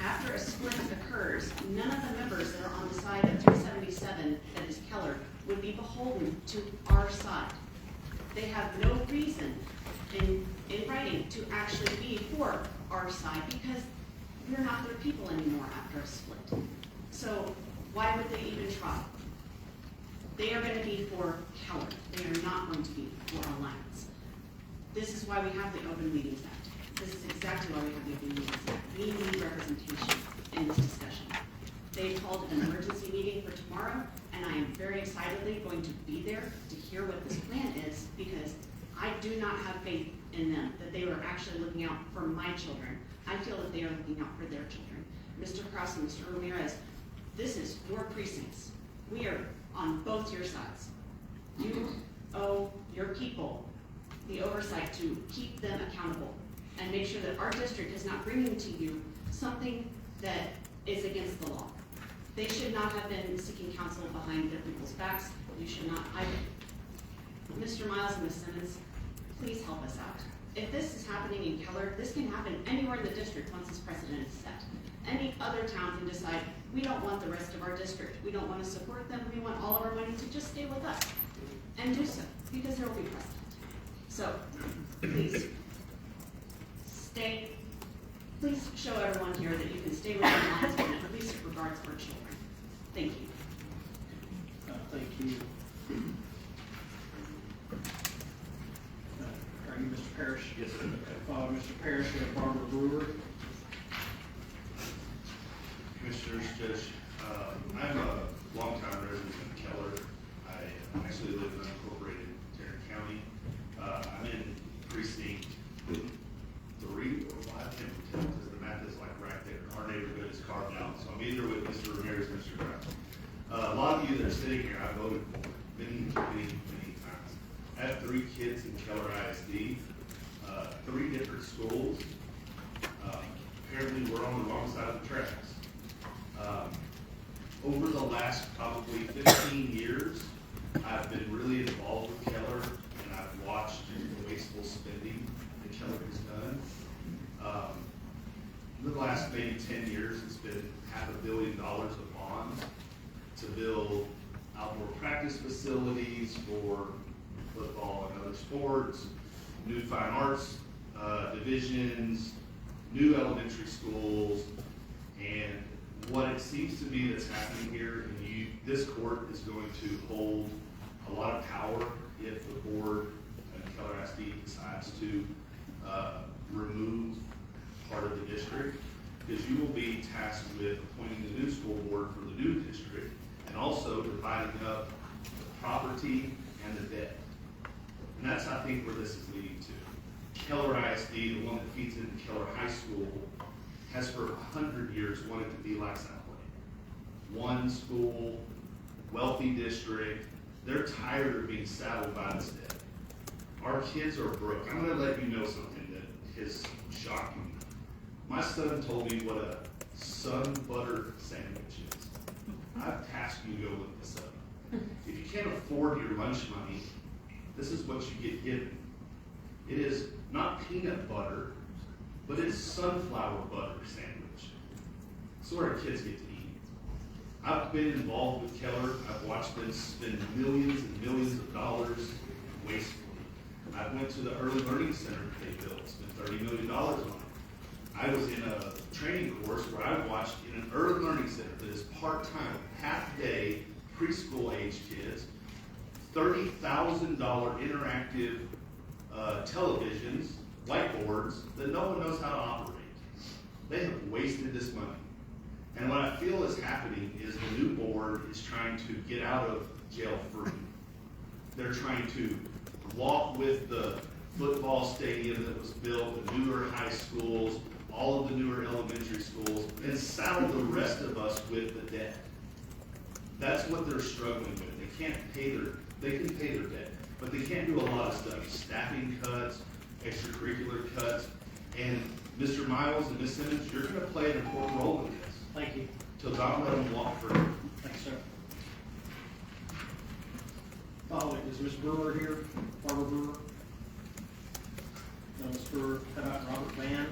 After a split occurs, none of the members that are on the side of 377, that is Keller, would be beholden to our side. They have no reason in writing to actually be for our side because we're not their people anymore after a split. So why would they even try? They are going to be for Keller. They are not going to be for Alliance. This is why we have the Open Meetings Act. This is exactly why we have the Open Meetings Act. We need representation in this discussion. They've called an emergency meeting for tomorrow, and I am very excitedly going to be there to hear what this plan is because I do not have faith in them that they are actually looking out for my children. I feel that they are looking out for their children. Mr. Krause and Mr. Ramirez, this is your precincts. We are on both your sides. You owe your people the oversight to keep them accountable and make sure that our district is not bringing to you something that is against the law. They should not have been seeking counsel behind their people's backs. You should not either. Mr. Miles and Ms. Simmons, please help us out. If this is happening in Keller, this can happen anywhere in the district once this precedent is set. Any other town can decide, we don't want the rest of our district. We don't want to support them. We want all of our money to just stay with us. And do so, because there will be precedent. So, please, please show everyone here that you can stay with your lines, at least it regards our children. Thank you. Thank you. Are you Mr. Parrish? Yes, sir. Mr. Parrish, we have Barbara Brewer. Commissioners, Judge, I'm a longtime resident of Keller. I actually live in unincorporated Tarrant County. I'm in precinct 3 or 5, because the map is like right there. Our neighborhood is carved out. So I'm either with Mr. Ramirez or Mr. Brown. A lot of you that are sitting here, I voted for many times. I have 3 kids in Keller ISD, 3 different schools. Apparently we're on the wrong side of the tracks. Over the last probably 15 years, I've been really involved with Keller, and I've watched the wasteful spending that Keller has done. In the last maybe 10 years, it's been $500 million of bonds to build facilities for football and other sports, new fine arts divisions, new elementary schools, and what it seems to be that's happening here, and this court is going to hold a lot of power if the board and Keller SD decides to remove part of the district, because you will be tasked with appointing the new school board for the new district, and also dividing up the property and the debt. And that's, I think, where this is leading to. Keller ISD, the one that feeds into Keller High School, has for 100 years wanted to be like South Lake. One school, wealthy district. They're tired of being saddled by this debt. Our kids are broke. I'm going to let you know something that is shocking. My son told me what a sun butter sandwich is. I've tasked you to go look this up. If you can't afford your lunch money, this is what you get given. It is not peanut butter, but it's sunflower butter sandwich. That's what our kids get to eat. I've been involved with Keller. I've watched them spend millions and millions of dollars wastefully. I went to the early learning center that they built, spent $30 million on it. I was in a training course where I watched in an early learning center that is part-time, half-day, preschool-age kids, $30,000 interactive televisions, whiteboards that no one knows how to operate. They have wasted this money. And what I feel is happening is the new board is trying to get out of jail free. They're trying to walk with the football stadium that was built, the newer high schools, all of the newer elementary schools, and saddle the rest of us with the debt. That's what they're struggling with. They can pay their debt, but they can't do a lot of stuff. Staffing cuts, extracurricular cuts, and Mr. Miles and Ms. Simmons, you're going to play an important role in this. Thank you. So don't let them walk further. Thanks, sir. Following, is Ms. Brewer here? Barbara Brewer? No, Ms. Brewer. How about Robert Van?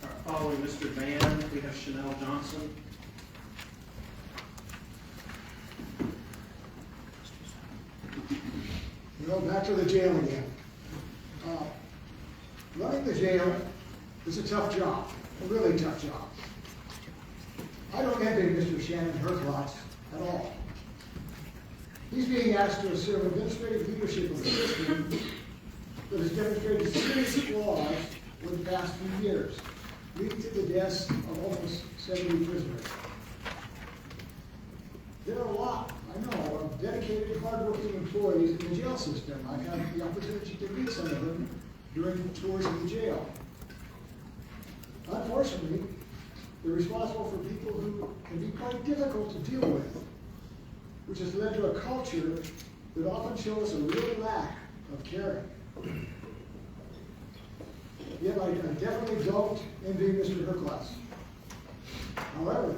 All right, following Mr. Van, we have Chanel Johnson. Well, back to the jail again. Running the jail is a tough job, a really tough job. I don't envy Mr. Shannon Herklotz at all. He's being asked to assume administrative leadership of a system that has demonstrated serious flaws over the past few years, leading to the deaths of almost 70 prisoners. There are a lot, I know, of dedicated, hardworking employees in the jail system. I've had the opportunity to meet some of them during tours of the jail. Unfortunately, they're responsible for people who can be quite difficult to deal with, which has led to a culture that often shows a real lack of caring. Yet I definitely don't envy Mr. Herklotz. However,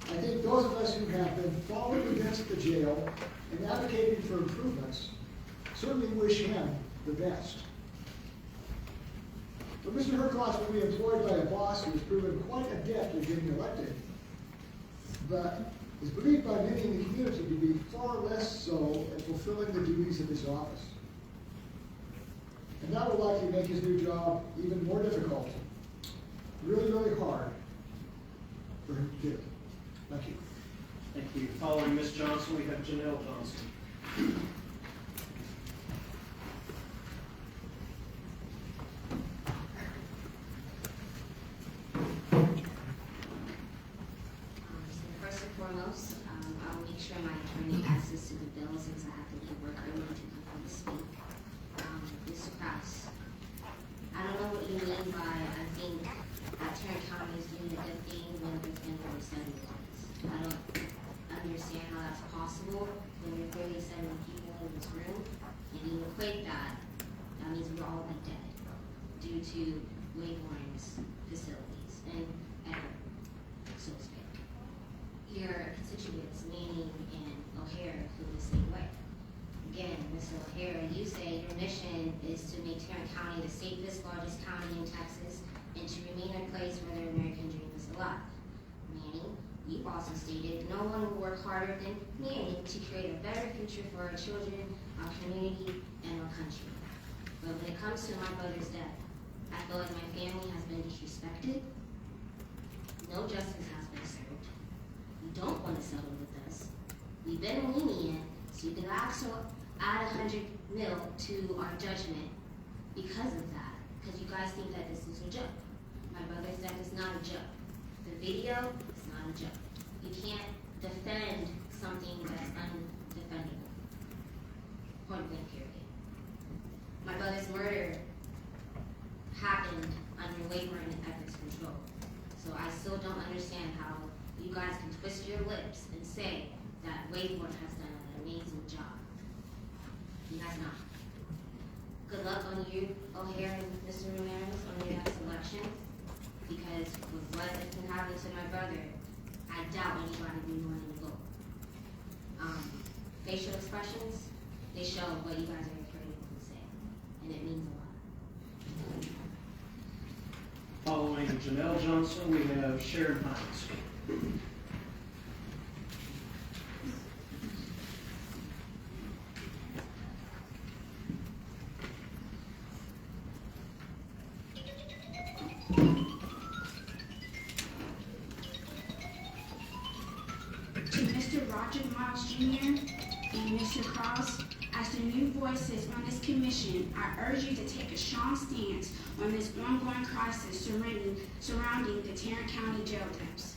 I think those of us who have been following against the jail and advocating for improvements certainly wish him the best. But Mr. Herklotz will be employed by a boss who has proven quite adept at getting elected, but is believed by many in the community to be far less so at fulfilling the duties of his office. And that will likely make his new job even more difficult, really, really hard for him to do. Thank you. Thank you. Following Ms. Johnson, we have Janelle Johnson. First and foremost, I'll make sure my attorney access to the bill since I have to leave work early to come speak. Mr. Krause, I don't know what you mean by I think Tarrant County is doing a good thing when there's been over 70 ones. I don't understand how that's possible when there are 37 people in this room, and you equate that, that means we're all in debt due to Wayborn's facilities and so to speak. Your constituents, Manning and O'Hara, feel the same way. Again, Mr. O'Hara, you say your mission is to make Tarrant County the safest, largest county in Texas and to remain a place where the American dream is alive. Manning, You also stated, no one will work harder than me to create a better future for our children, our community, and our country. But when it comes to my brother's death, I feel like my family has been disrespected. No justice has been served. You don't want to settle with us. We've been lenient, so you can also add 100 mil to our judgment because of that, because you guys think that this is a joke. My brother's death is not a joke. The video is not a joke. You can't defend something that's undefendable. Point blank period. My brother's murder happened under labor and ethics control. So I still don't understand how you guys can twist your lips and say that Wayborn has done an amazing job. He has not. Good luck on you, O'Hare and Mr. Ramirez, on your next election. Because with what has been happening to my brother, I doubt anybody will be willing to vote. Facial expressions, they show what you guys are afraid to say. And it means a lot. Following Janelle Johnson, we have Sharon Hines. To Mr. Roger Miles Jr. and Mr. Cross, as the new voices on this commission, I urge you to take a strong stance on this ongoing crisis surrounding the Tarrant County jail depths.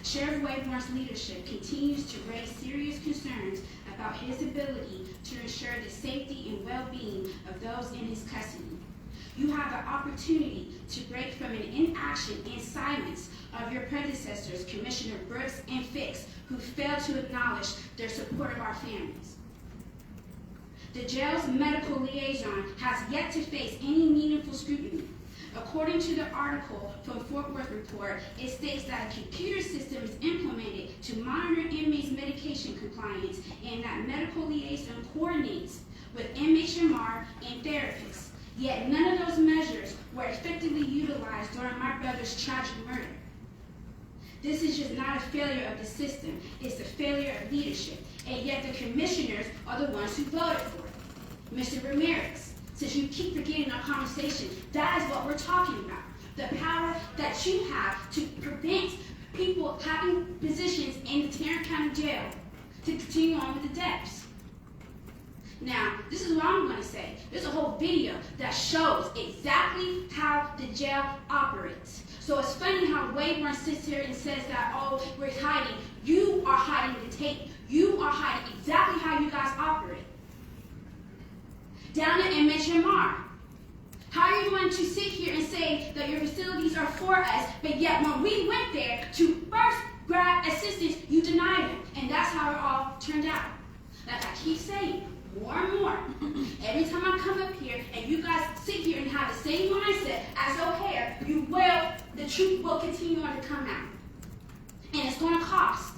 Sheriff Wayborn's leadership continues to raise serious concerns about his ability to ensure the safety and well-being of those in his custody. You have the opportunity to break from an inaction and silence of your predecessors, Commissioner Brooks and Fix, who failed to acknowledge their support of our families. The jail's medical liaison has yet to face any meaningful scrutiny. According to the article from Fort Worth Report, it states that a computer system is implemented to monitor inmates' medication compliance and that medical liaison coordinates with MHMR and therapists. Yet none of those measures were effectively utilized during my brother's tragic murder. This is just not a failure of the system, it's a failure of leadership, and yet the commissioners are the ones who voted for it. Mr. Ramirez, since you keep forgetting our conversation, that is what we're talking about. The power that you have to prevent people having positions in the Tarrant County Jail to continue on with the depths. Now, this is what I'm going to say. There's a whole video that shows exactly how the jail operates. So it's funny how Wayborn sits here and says that, oh, we're hiding. You are hiding the tape. You are hiding exactly how you guys operate. Down at MHMR, how are you going to sit here and say that your facilities are for us, but yet when we went there to first grab assistance, you denied them. And that's how it all turned out. Like I keep saying, more and more. Every time I come up here and you guys sit here and have the same mindset as O'Hare, the truth will continue on to come out. And it's going to cost.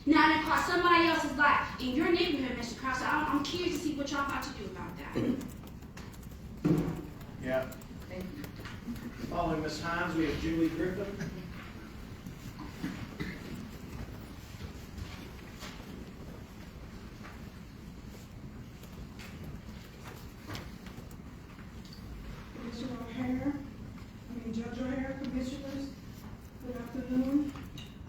Now, it cost somebody else's life in your neighborhood, Mr. Cross. I'm curious to see what y'all about to do about that. Yeah. Thank you. Following Ms. Hines, we have Julie Griffin. Judge O'Hare, Commissioners, good afternoon.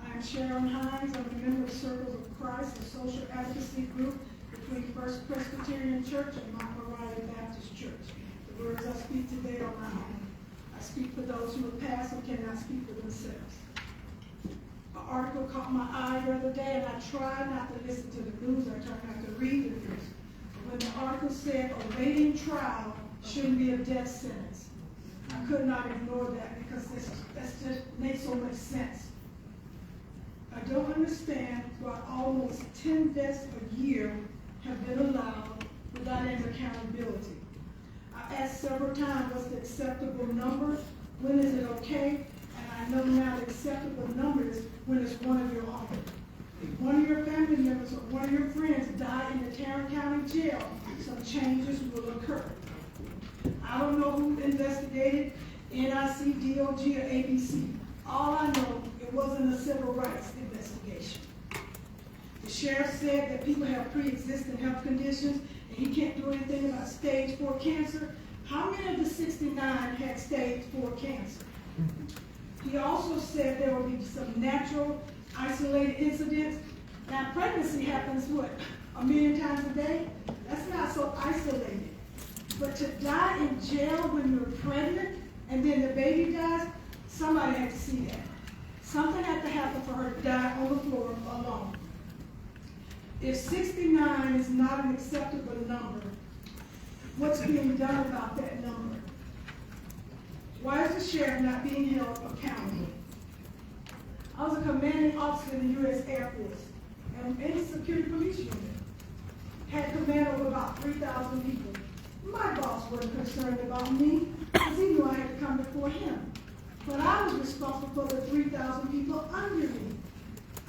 I am Sharon Hines. I'm a member of Circles of Christ, a social advocacy group between First Presbyterian Church and Mount Moriah Baptist Church. The words I speak today are my own. I speak for those who have passed and cannot speak for themselves. An article caught my eye the other day, and I tried not to listen to the news. I tried not to read the news. But when the article said awaiting trial shouldn't be a death sentence, I could not ignore that because that just makes so much sense. I don't understand why almost 10 deaths a year have been allowed without any accountability. I asked several times what's the acceptable number, when is it okay, and I know now the acceptable number is when it's one of your own. If one of your family members or one of your friends die in the Tarrant County Jail, some changes will occur. I don't know who investigated NIC, DOG, or ABC. All I know, it It wasn't a civil rights investigation. The sheriff said that people have pre-existing health conditions and he can't do anything about stage 4 cancer. How many of the 69 had stage 4 cancer? He also said there will be some natural isolated incidents. Now pregnancy happens what, 1 million times a day? That's not so isolated. But to die in jail when you're pregnant and then the baby dies, somebody had to see that. Something had to happen for her to die on the floor alone. If 69 is not an acceptable number, what's being done about that number? Why is the sheriff not being held accountable? I was a commanding officer in the U.S. Air Force, and in the security police unit, had command over about 3,000 people. My boss wasn't concerned about me, because he knew I had to come before him. But I was responsible for the 3,000 people under me.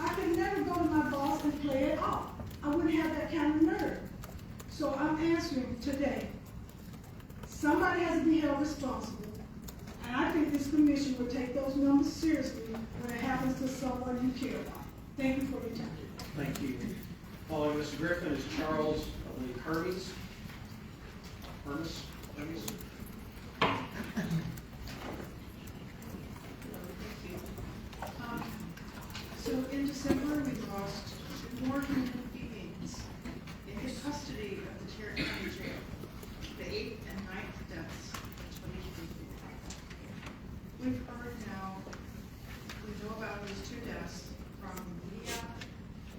I could never go to my boss and play it off. I wouldn't have that kind of nerve. So I'm answering today. Somebody has to be held responsible. And I think this commission will take those numbers seriously when it happens to someone you care about. Thank you for your time. Thank you. Following Mr. Griffin is Charles Hermes. Hermes? So in December, we lost 4 human beings in the custody of the Tarrant County Jail, the 8th and 9th deaths in 2023. We've heard now, we know about these 2 deaths from the media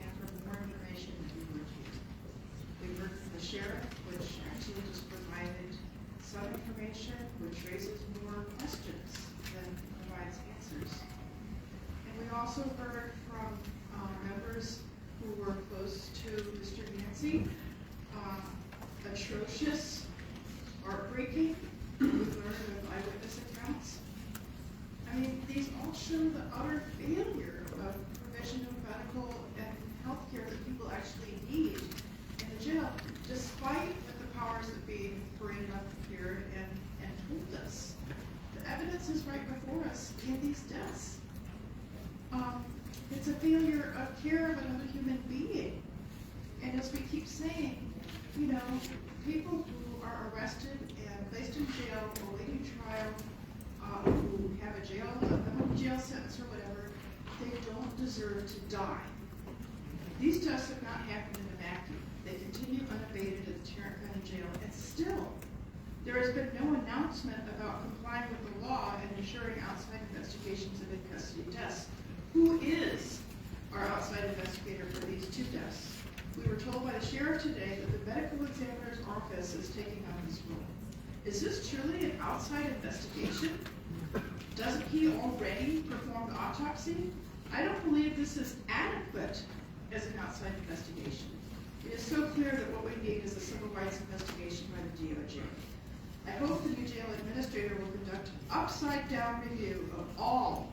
and from more information that we learned here. We've heard from the sheriff, which actually just provided some information which raises more questions than provides answers. And we also heard from members who were close to Mr. Yancy, atrocious, heartbreaking. We've learned of eyewitness accounts. I mean, these all show the utter failure of provision of medical and health care that people actually need in the jail, despite what the powers that be paraded up here and told us. The evidence is right before us in these deaths. It's a failure of care of another human being. And as we keep saying, you know, people who are arrested and placed in jail or awaiting trial, who have a jail sentence or whatever, they don't deserve to die. These deaths have not happened in a vacuum. They continue unabated at the Tarrant County Jail, and still, there has been no announcement about complying with the law and ensuring outside investigations of in-custody deaths. Who is our outside investigator for these 2 deaths? We were told by the sheriff today that the medical examiner's office is taking on this role. Is this truly an outside investigation? Doesn't he already perform the autopsy? I don't believe this is adequate as an outside investigation. It is so clear that what we need is a civil rights investigation by the DOJ. I hope the new jail administrator will conduct an upside-down review of all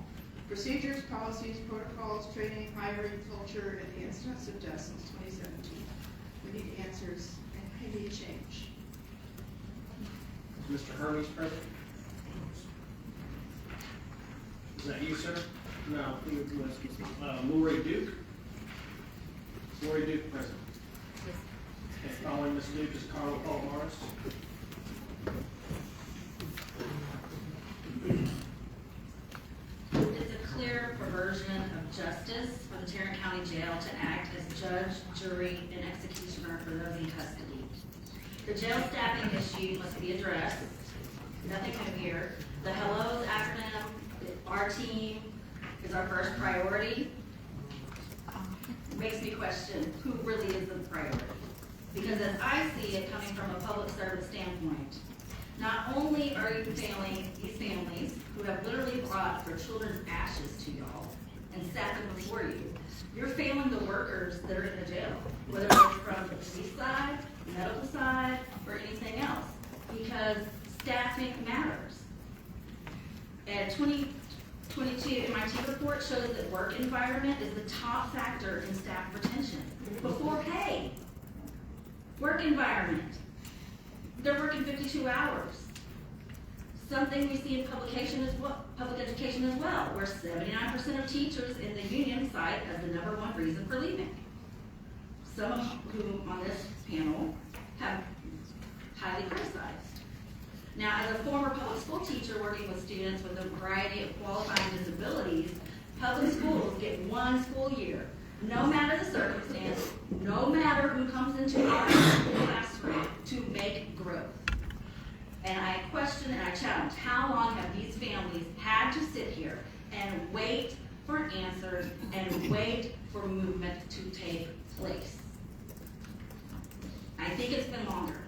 procedures, policies, protocols, training, hiring, culture, and the incidence of death since 2017. We need answers, and we need change. Mr. Hermes present? Is that you, sir? No, Lori Duke? Lori Duke present. Okay, following Ms. Duke is Carla Paul Morris. It's a clear perversion of justice for the Tarrant County Jail to act as judge, jury, and executioner for those in custody. The jail staffing issue must be addressed. Nothing new here. The HELLO's acronym, our team, is our first priority. It makes me question who really is the priority. Because as I see it coming from a public service standpoint, not only are you failing these families who have literally brought their children's ashes to y'all and sat them before you, you're failing the workers that are in the jail, whether it's from the police side, medical side, or anything else, because staffing matters. And 2022 MIT report shows that work environment is the top factor in staff retention. Before pay, work environment. They're working 52 hours. Something we see in public education as well, where 79% of teachers in the union cite as the #1 reason for leaving. Some of whom on this panel have highly criticized. Now, as a former public school teacher working with students with a variety of qualifying disabilities, public schools get 1 school year, no matter the circumstance, no matter who comes into our classroom, to make growth. And I question and I challenge, how long have these families had to sit here and wait for answers and wait for movement to take place? I think it's been longer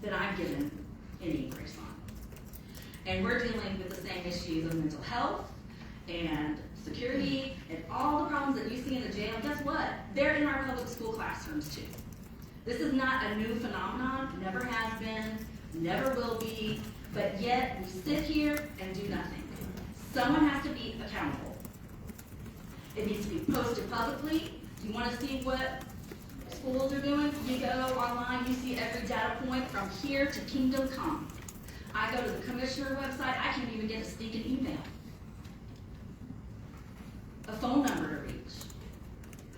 than I've given any grace on. And we're dealing with the same issues of mental health and security and all the problems that you see in the jail. Guess what? They're in our public school classrooms too. This is not a new phenomenon, never has been, never will be, but yet we sit here and do nothing. Someone has to be accountable. It needs to be posted publicly. Do you want to see what schools are doing? You go online, you see every data point from here to kingdom come. I go to the commissioner website, I can't even get a stinking email. A phone number to reach.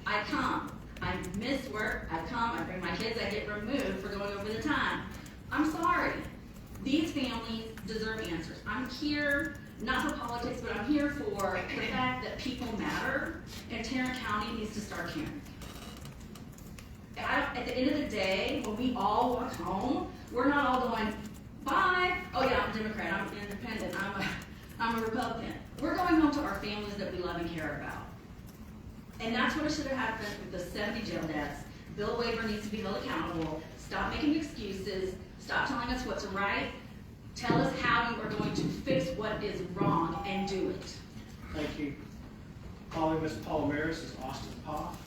I come, I miss work, I come, I bring my kids, I get removed for going over the time. I'm sorry. These families deserve answers. I'm here, not for politics, but I'm here for the fact that people matter, and Tarrant County needs to start caring. At the end of the day, when we all walk home, we're not all going, bye, oh yeah, I'm a Democrat, I'm an independent, I'm a Republican. We're going home to our families that we love and care about. And that's what should have happened with the 70 jail deaths. Bill Waiver needs to be held accountable. Stop making excuses. Stop telling us what's right. Tell us how you are going to fix what is wrong and do it. Thank you. Following Ms. Palomares is Austin Poff.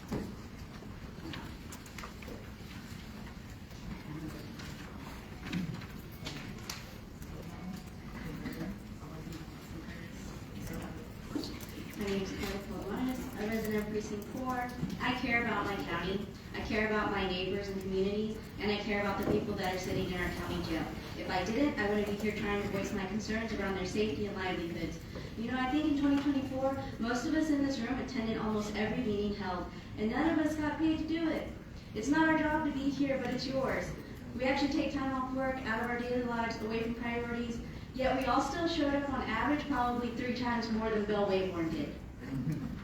My name is a resident of Precinct 4. I care about my county. I care about my neighbors and communities, and I care about the people that are sitting in our county jail. If I didn't, I wouldn't be here trying to voice my concerns around their safety and livelihoods. You know, I think in 2024, most of us in this room attended almost every meeting held, and none of us got paid to do it. It's not our job to be here, but it's yours. We actually take time off work, out of our daily lives, away from priorities, yet we all still showed up on average probably 3 times more than Bill Wayborn did.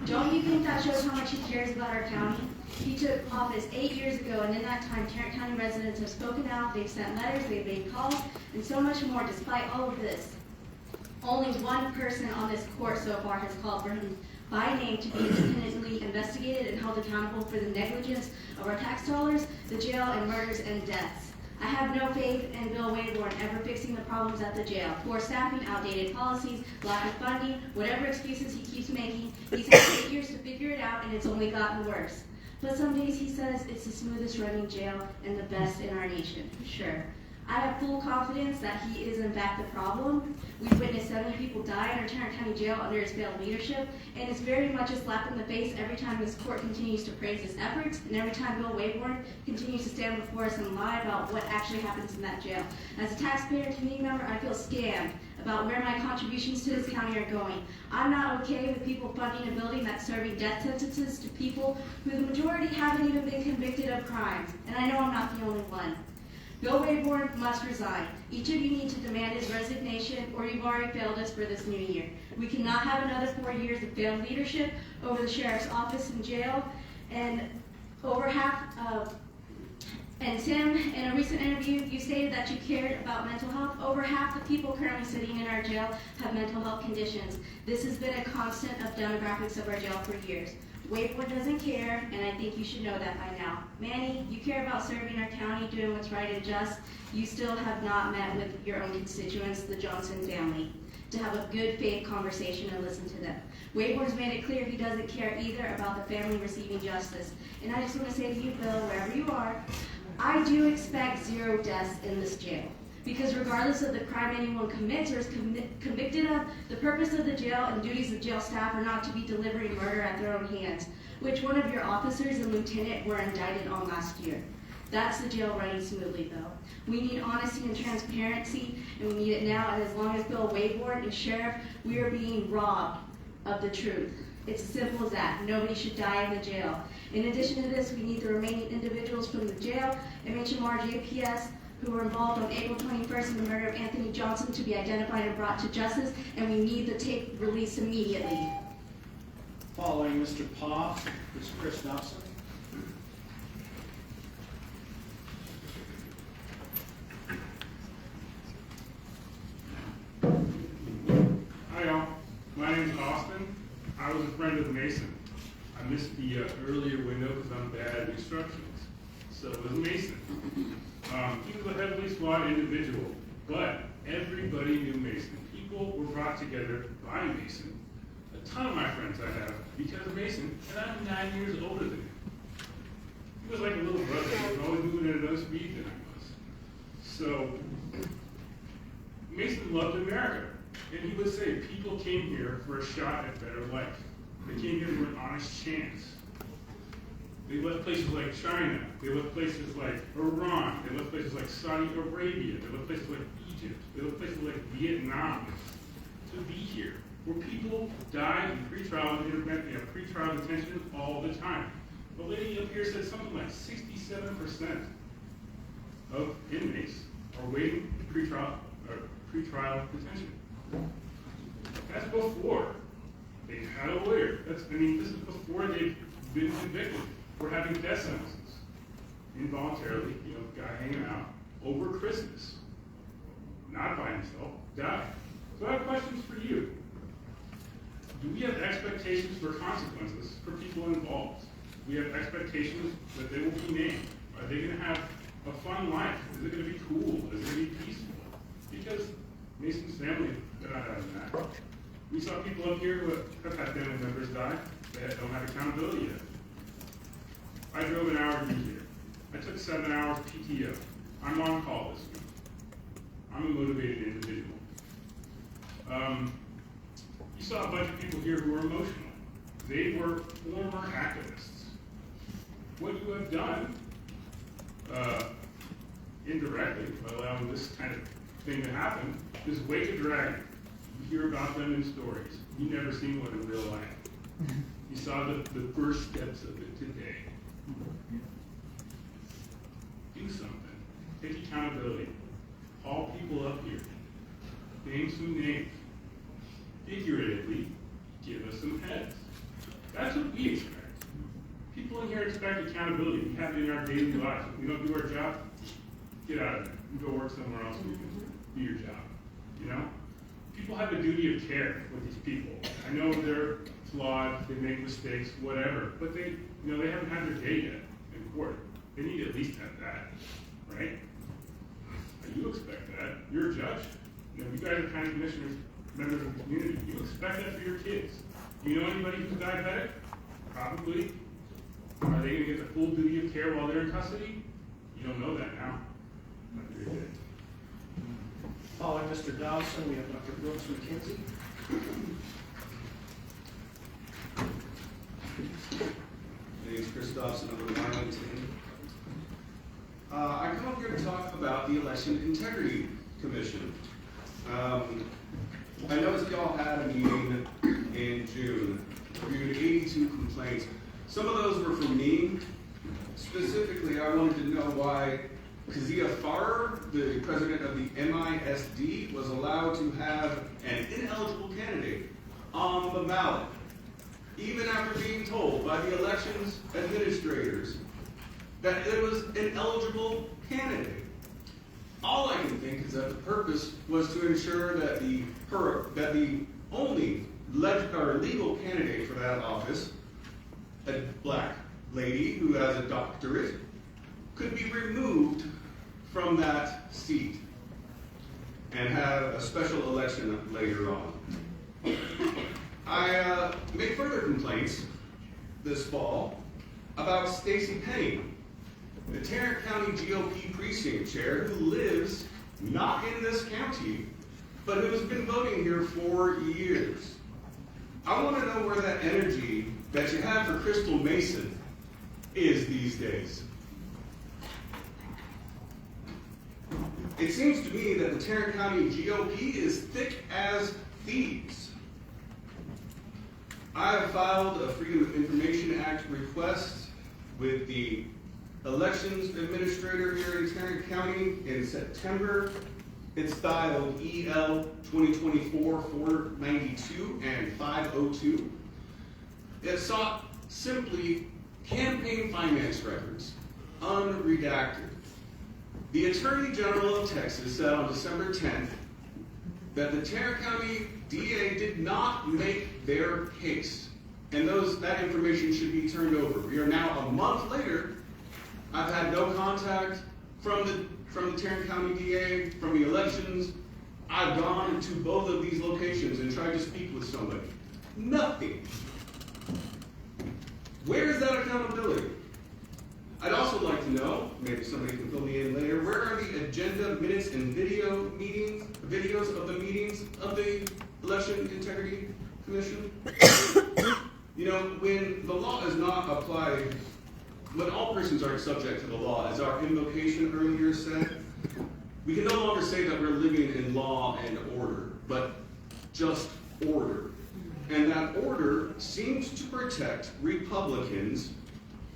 Don't you think that shows how much he cares about our county? He took office 8 years ago, and in that time, Tarrant County residents have spoken out, they've sent letters, they've made calls, and so much more despite all of this. Only one person on this court so far has called for him by name to be independently investigated and held accountable for the negligence of our tax dollars, the jail, and murders and deaths. I have no faith in Bill Wayborn ever fixing the problems at the jail. Poor staffing, outdated policies, lack of funding, whatever excuses he keeps making, he's had 8 years to figure it out, and it's only gotten worse. But some days he says it's the smoothest running jail and the best in our nation. Sure. I have full confidence that he is in fact the problem. We've witnessed 70 people die in our Tarrant County Jail under his failed leadership, and it's very much a slap in the face every time this court continues to praise his efforts, and every time Bill Wayborn continues to stand before us and lie about what actually happens in that jail. As a taxpayer and community member, I feel scammed about where my contributions to this county are going. I'm not okay with people funding a building that's serving death sentences to people who the majority haven't even been convicted of crimes, and I know I'm not the only one. Bill Wayborn must resign. Each of you need to demand his resignation, or you've already failed us for this new year. We cannot have another 4 years of failed leadership over the sheriff's office and jail, and and Tim, in a recent interview, you stated that you cared about mental health. Over half the people currently sitting in our jail have mental health conditions. This has been a constant of demographics of our jail for years. Wayborn doesn't care, and I think you should know that by now. Manny, you care about serving our county, doing what's right and just. You still have not met with your own constituents, the Johnson family, to have a good faith conversation and listen to them. Wayborn's made it clear he doesn't care either about the family receiving justice. And I just want to say to you, Bill, wherever you are, I do expect 0 deaths in this jail. Because regardless of the crime anyone commits or is convicted of, the purpose of the jail and duties of jail staff are not to be delivering murder at their own hands, which one of your officers and lieutenant were indicted on last year. That's the jail running smoothly, though. We need honesty and transparency, and we need it now. And as long as Bill Wayboard is sheriff, we are being robbed of the truth. It's as simple as that. Nobody should die in the jail. In addition to this, we need the remaining individuals from the jail, MHMR, JPS, who were involved on April 21st in the murder of Anthony Johnson to be identified and brought to justice, and we need the tape released immediately. Following Mr. Pop is Chris Dobson. Hi y'all, my name is Austin. I was a friend of Mason. I missed the earlier window because I'm bad at instructions. So it was Mason. He was a heavily flawed individual, but everybody knew Mason. People were brought together by Mason. A ton of my friends I have because of Mason, and I'm 9 years older than him. He was like a little brother. He was always moving at another speed than I was. So Mason loved America. And he would say, people came here for a shot at better life. They came here for an honest chance. They left places like China. They left places like Iran. They left places like Saudi Arabia. They left places like Egypt. They left places like Vietnam to be here, where people die in pretrial detention all the time. The lady up here said something like 67% of inmates are waiting pretrial detention. That's before they've had a lawyer. This is before they've been convicted for having death sentences. Involuntarily, guy hanging out over Christmas. Not by himself, died. So I have questions for you. Do we have expectations for consequences for people involved? Do we have expectations that they will be named? Are they going to have a fun life? Is it going to be cool? Is it going to be peaceful? Because Mason's family, they're not having that. We saw people up here who have had family members die that don't have accountability yet. I drove an hour to be here. I took 7 hours PTO. I'm on call this week. I'm a motivated individual. You saw a bunch of people here who were emotional. They were former activists. What you have done, indirectly, by allowing this kind of thing to happen, is wake a dragon. You hear about them in stories. You never seen one in real life. You saw the first steps of it today. Do something. Take accountability. Call people up here. Name some names. Figuratively, give us some heads. That's what we expect. People in here expect accountability. We have it in our daily lives. If we don't do our job, get out of there. You go work somewhere else. You can do your job. People have a duty of care with these people. I know they're flawed, they make mistakes, whatever, but they haven't had their day yet in court. They need to at least have that, right? You expect that. You're a judge. You guys are county commissioners, members of the community. You expect that for your kids. Do you know anybody who's diabetic? Probably. Are they going to get the full duty of care while they're in custody? You don't know that now. Not very good. Following Mr. Dobson, we have Dr. Brooks McKenzie. My name is Chris Dobson. I'm with Arlington. I come up here to talk about the Election Integrity Commission. I noticed y'all had a meeting in June, reviewed 82 complaints. Some of those were from me. Specifically, I wanted to know why Kazia Farrer, the president of the MISD, was allowed to have an ineligible candidate on the ballot, even after being told by the elections administrators that it was an eligible candidate. All I can think is that the purpose was to ensure that the only legal candidate for that office, a black lady who has a doctorate, could be removed from that seat and have a special election later on. I made further complaints this fall about Stacey Penny, the Tarrant County GOP precinct chair who lives not in this county, but who has been voting here for years. I want to know where that energy that you have for Crystal Mason is these days. It seems to me that the Tarrant County GOP is thick as thieves. I have filed a Freedom of Information Act request with the Elections Administrator here in Tarrant County in September. It's filed EL 2024-492 and 502. It sought simply campaign finance records, unredacted. The Attorney General of Texas said on December 10th that the Tarrant County DA did not make their case, and that information should be turned over. We are now a month later. I've had no contact from the Tarrant County DA, from the elections. I've gone to both of these locations and tried to speak with somebody. Nothing. Where is that accountability? I'd also like to know, maybe somebody can fill me in later, where are the agenda, minutes, and videos of the meetings of the Election Integrity Commission? You know, when the law is not applied, when all persons are subject to the law, as our invocation earlier said, we can no longer say that we're living in law and order, but just order. And that order seems to protect Republicans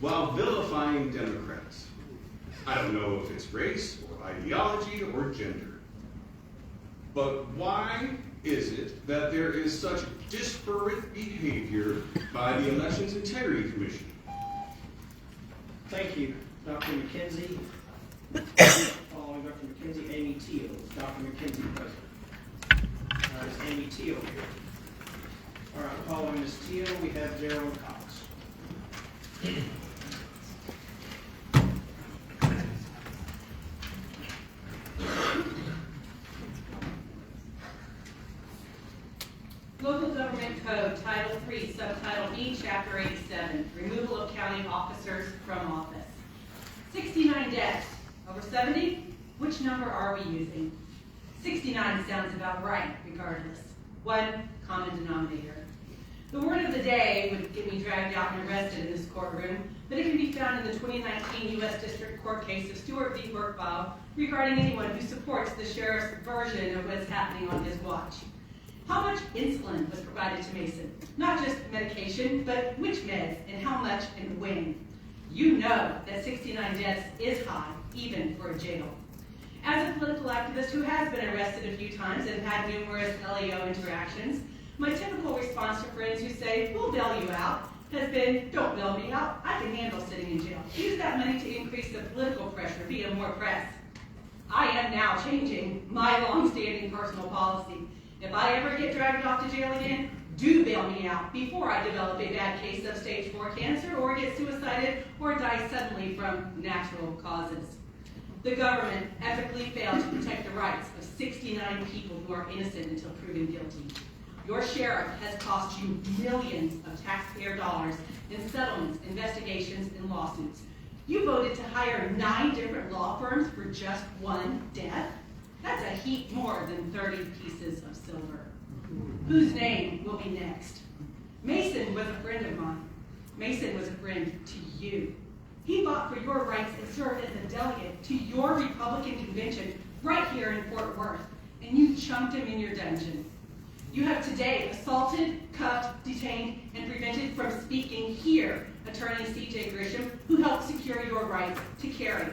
while vilifying Democrats. I don't know if it's race or ideology or gender. But why is it that there is such disparate behavior by the Elections Integrity Commission? Thank you, Dr. McKenzie. Following Dr. McKenzie, Amy Teal. Dr. McKenzie present. Is Amy Teal here? All right, following Ms. Teal, we have Gerald Cox. Local Government Code, Title III, Subtitle E, Chapter 87, Removal of County Officers from Office. 69 deaths. Over 70? Which number are we using? 69 sounds about right, regardless. One common denominator. The word of the day would get me dragged out and arrested in this courtroom, but it can be found in the 2019 U.S. District Court case of Stewart v. Burkebile regarding anyone who supports the sheriff's version of what is happening on his watch. How much insulin was provided to Mason? Not just medication, but which meds and how much and when. You know that 69 deaths is high, even for a jail. As a political activist who has been arrested a few times and had numerous LEO interactions, my typical response to friends who say, we'll bail you out, has been, don't bail me out, I can handle sitting in jail. Use that money to increase the political pressure via more press. I am now changing my long-standing personal policy. If I ever get dragged off to jail again, do bail me out before I develop a bad case of stage 4 cancer or get suicided or die suddenly from natural causes. The government ethically failed to protect the rights of 69 people who are innocent until proven guilty. Your sheriff has cost you millions of taxpayer dollars in settlements, investigations, and lawsuits. You voted to hire 9 different law firms for just one death? That's a heap more than 30 pieces of silver. Whose name will be next? Mason was a friend of mine. Mason was a friend to you. He fought for your rights and served as a delegate to your Republican convention right here in Fort Worth, and you chunked him in your dungeon. You have today assaulted, cuffed, detained, and prevented from speaking here Attorney CJ Grisham, who helped secure your rights to carry.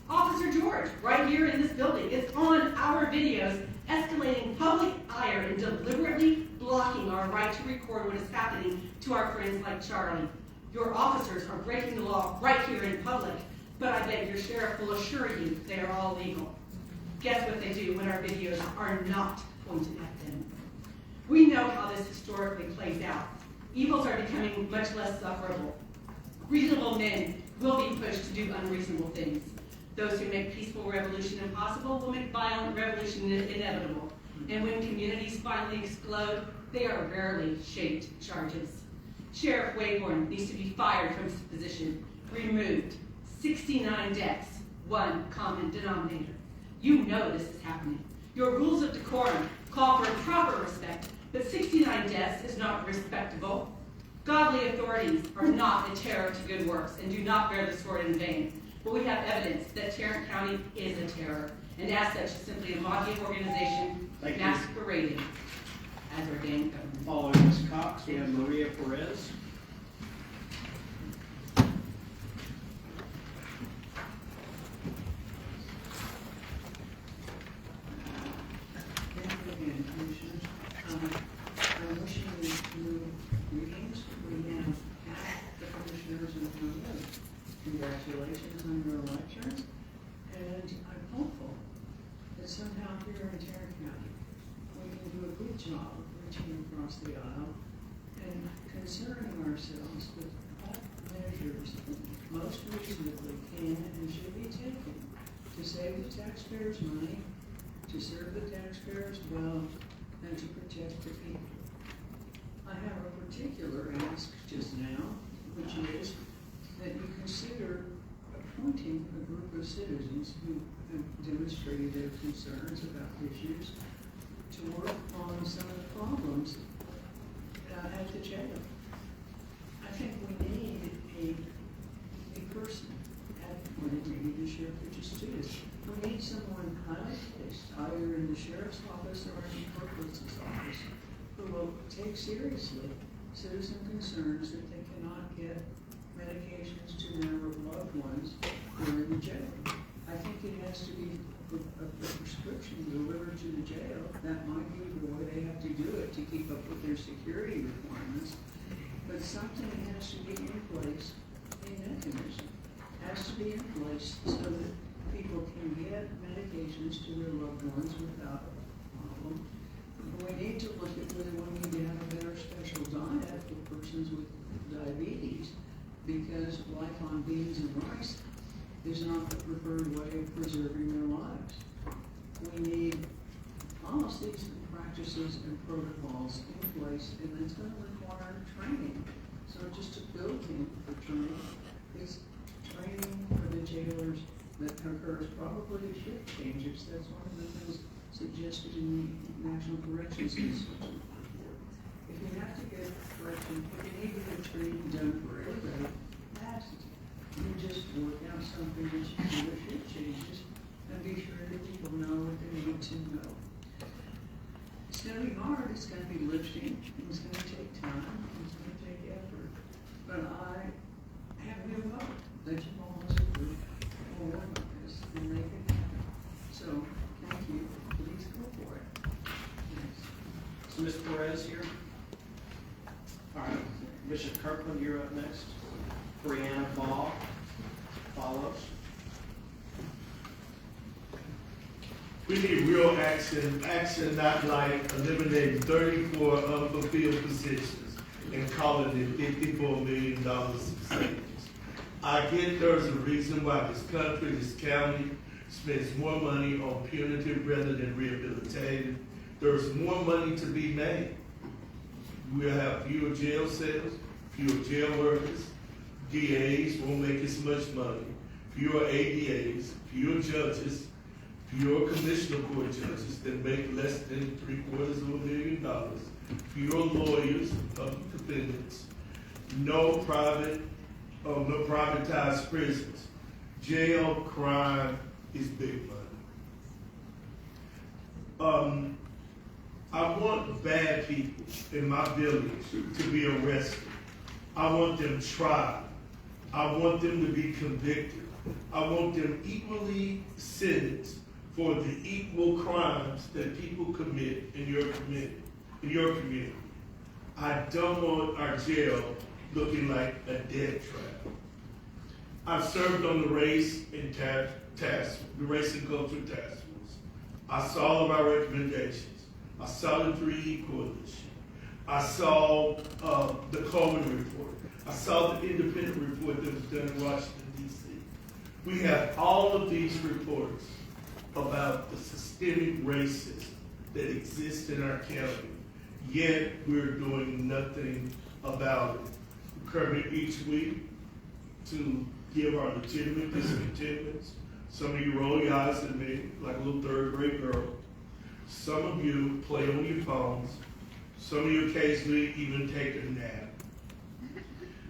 Officer George, right here in this building, is on our videos escalating public ire and deliberately blocking our right to record what is happening to our friends like Charlie. Your officers are breaking the law right here in public, but I bet your sheriff will assure you they are all legal. Guess what they do when our videos are not pointed at them? We know how this historically plays out. Evils are becoming much less sufferable. Reasonable men will be pushed to do unreasonable things. Those who make peaceful revolution impossible will make violent revolution inevitable. And when communities finally explode, they are rarely shaped charges. Sheriff Wayborn needs to be fired from his position, removed. 69 deaths, one common denominator. You know this is happening. Your rules of decorum call for proper respect, but 69 deaths is not respectable. Godly authorities are not a terror to good works and do not bear the sword in vain. But we have evidence that Tarrant County is a terror, and as such is simply a lobbying organization Thank you. masquerading as ordained government. Following Ms. Cox, we have Maria Perez. Thank you again, Commissioners. I'm wishing you greetings. We have half the commissioners in the room. Congratulations on your election. And I'm hopeful that somehow here in Tarrant County, we can do a good job of reaching across the aisle and concerning ourselves with what measures most reasonably can and should be taken to save the taxpayers' money, to serve the taxpayers well, and to protect the people. I have a particular ask just now, which is that you consider appointing a group of citizens who have demonstrated their concerns about issues to work on some of the problems at the jail. I think we need a person at maybe the sheriff or just students. We need someone highly placed, either in the sheriff's office or in the clerk's office, who will take seriously citizen concerns that they cannot get medications to their loved ones who are in the jail. I think it has to be a prescription delivered to the jail. That might be the way they have to do it to keep up with their security requirements. But something has to be in place, a mechanism has to be in place so that people can get medications to their loved ones without a problem. We need to look at whether we need to have a better special diet for persons with diabetes, because life on beans and rice is not the preferred way of preserving their lives. We need policies and practices and protocols in place, and that's going to require training. So just a building for training, it's training for the jailers that occurs probably shift changes. That's one of the things suggested in the National Corrections Institute. If you have to get correction, if you need to get training done for everybody, that's it. You just work out something that you do with shift changes and be sure that people know what they need to know. It's going to be hard, it's going to be lifting, it's going to take time, it's going to take effort. But I have no hope that you all as a group will work on this and make it happen. So, thank you. Please go for it. Thanks. So Ms. Perez here. All right, Bishop Kirkland, you're up next. Brianna Ball follows. We need real action, not like eliminating 34 unfulfilled positions and calling it $54 million savings. I get there's a reason why this country, this county, spends more money on punitive rather than rehabilitative. There's more money to be made. We'll have fewer jail cells, fewer jail workers, DAs won't make as much money, fewer ADAs, fewer judges, fewer commissioner court judges that make less than $750,000, fewer lawyers, public defendants, no privatized prisons. Jail crime is big money. I want bad people in my village to be arrested. I want them tried. I want them to be convicted. I want them equally sentenced for the equal crimes that people commit in your community. I don't want our jail looking like a death trap. I've served on the race and culture task force. I saw all of our recommendations. I saw the 3E coalition. I saw the Coleman report. I saw the independent report that was done in Washington, D.C. We have all of these reports about the systemic racism that exists in our county, yet we're doing nothing about it. We come here each week to give our legitimate discontentments. Some of you roll your eyes at me like a little third grade girl. Some of you play on your phones. Some of you occasionally even take a nap.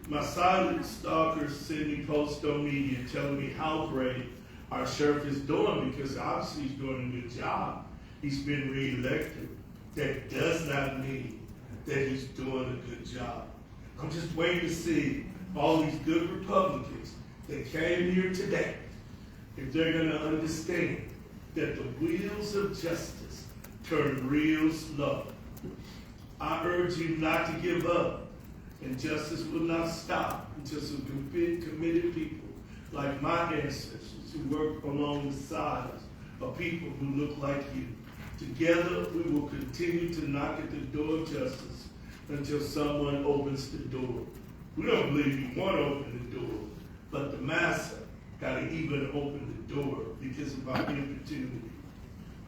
My silent stalkers send me posts on media telling me how great our sheriff is doing, because obviously he's doing a good job. He's been reelected. That does not mean that he's doing a good job. I'm just waiting to see all these good Republicans that came here today, if they're going to understand that the wheels of justice turn real slow. I urge you not to give up, and justice will not stop until some committed people like my ancestors who work along the sides of people who look like you. Together, we will continue to knock at the door of justice until someone opens the door. We don't believe you want to open the door, but the master got to even open the door because of our importunity.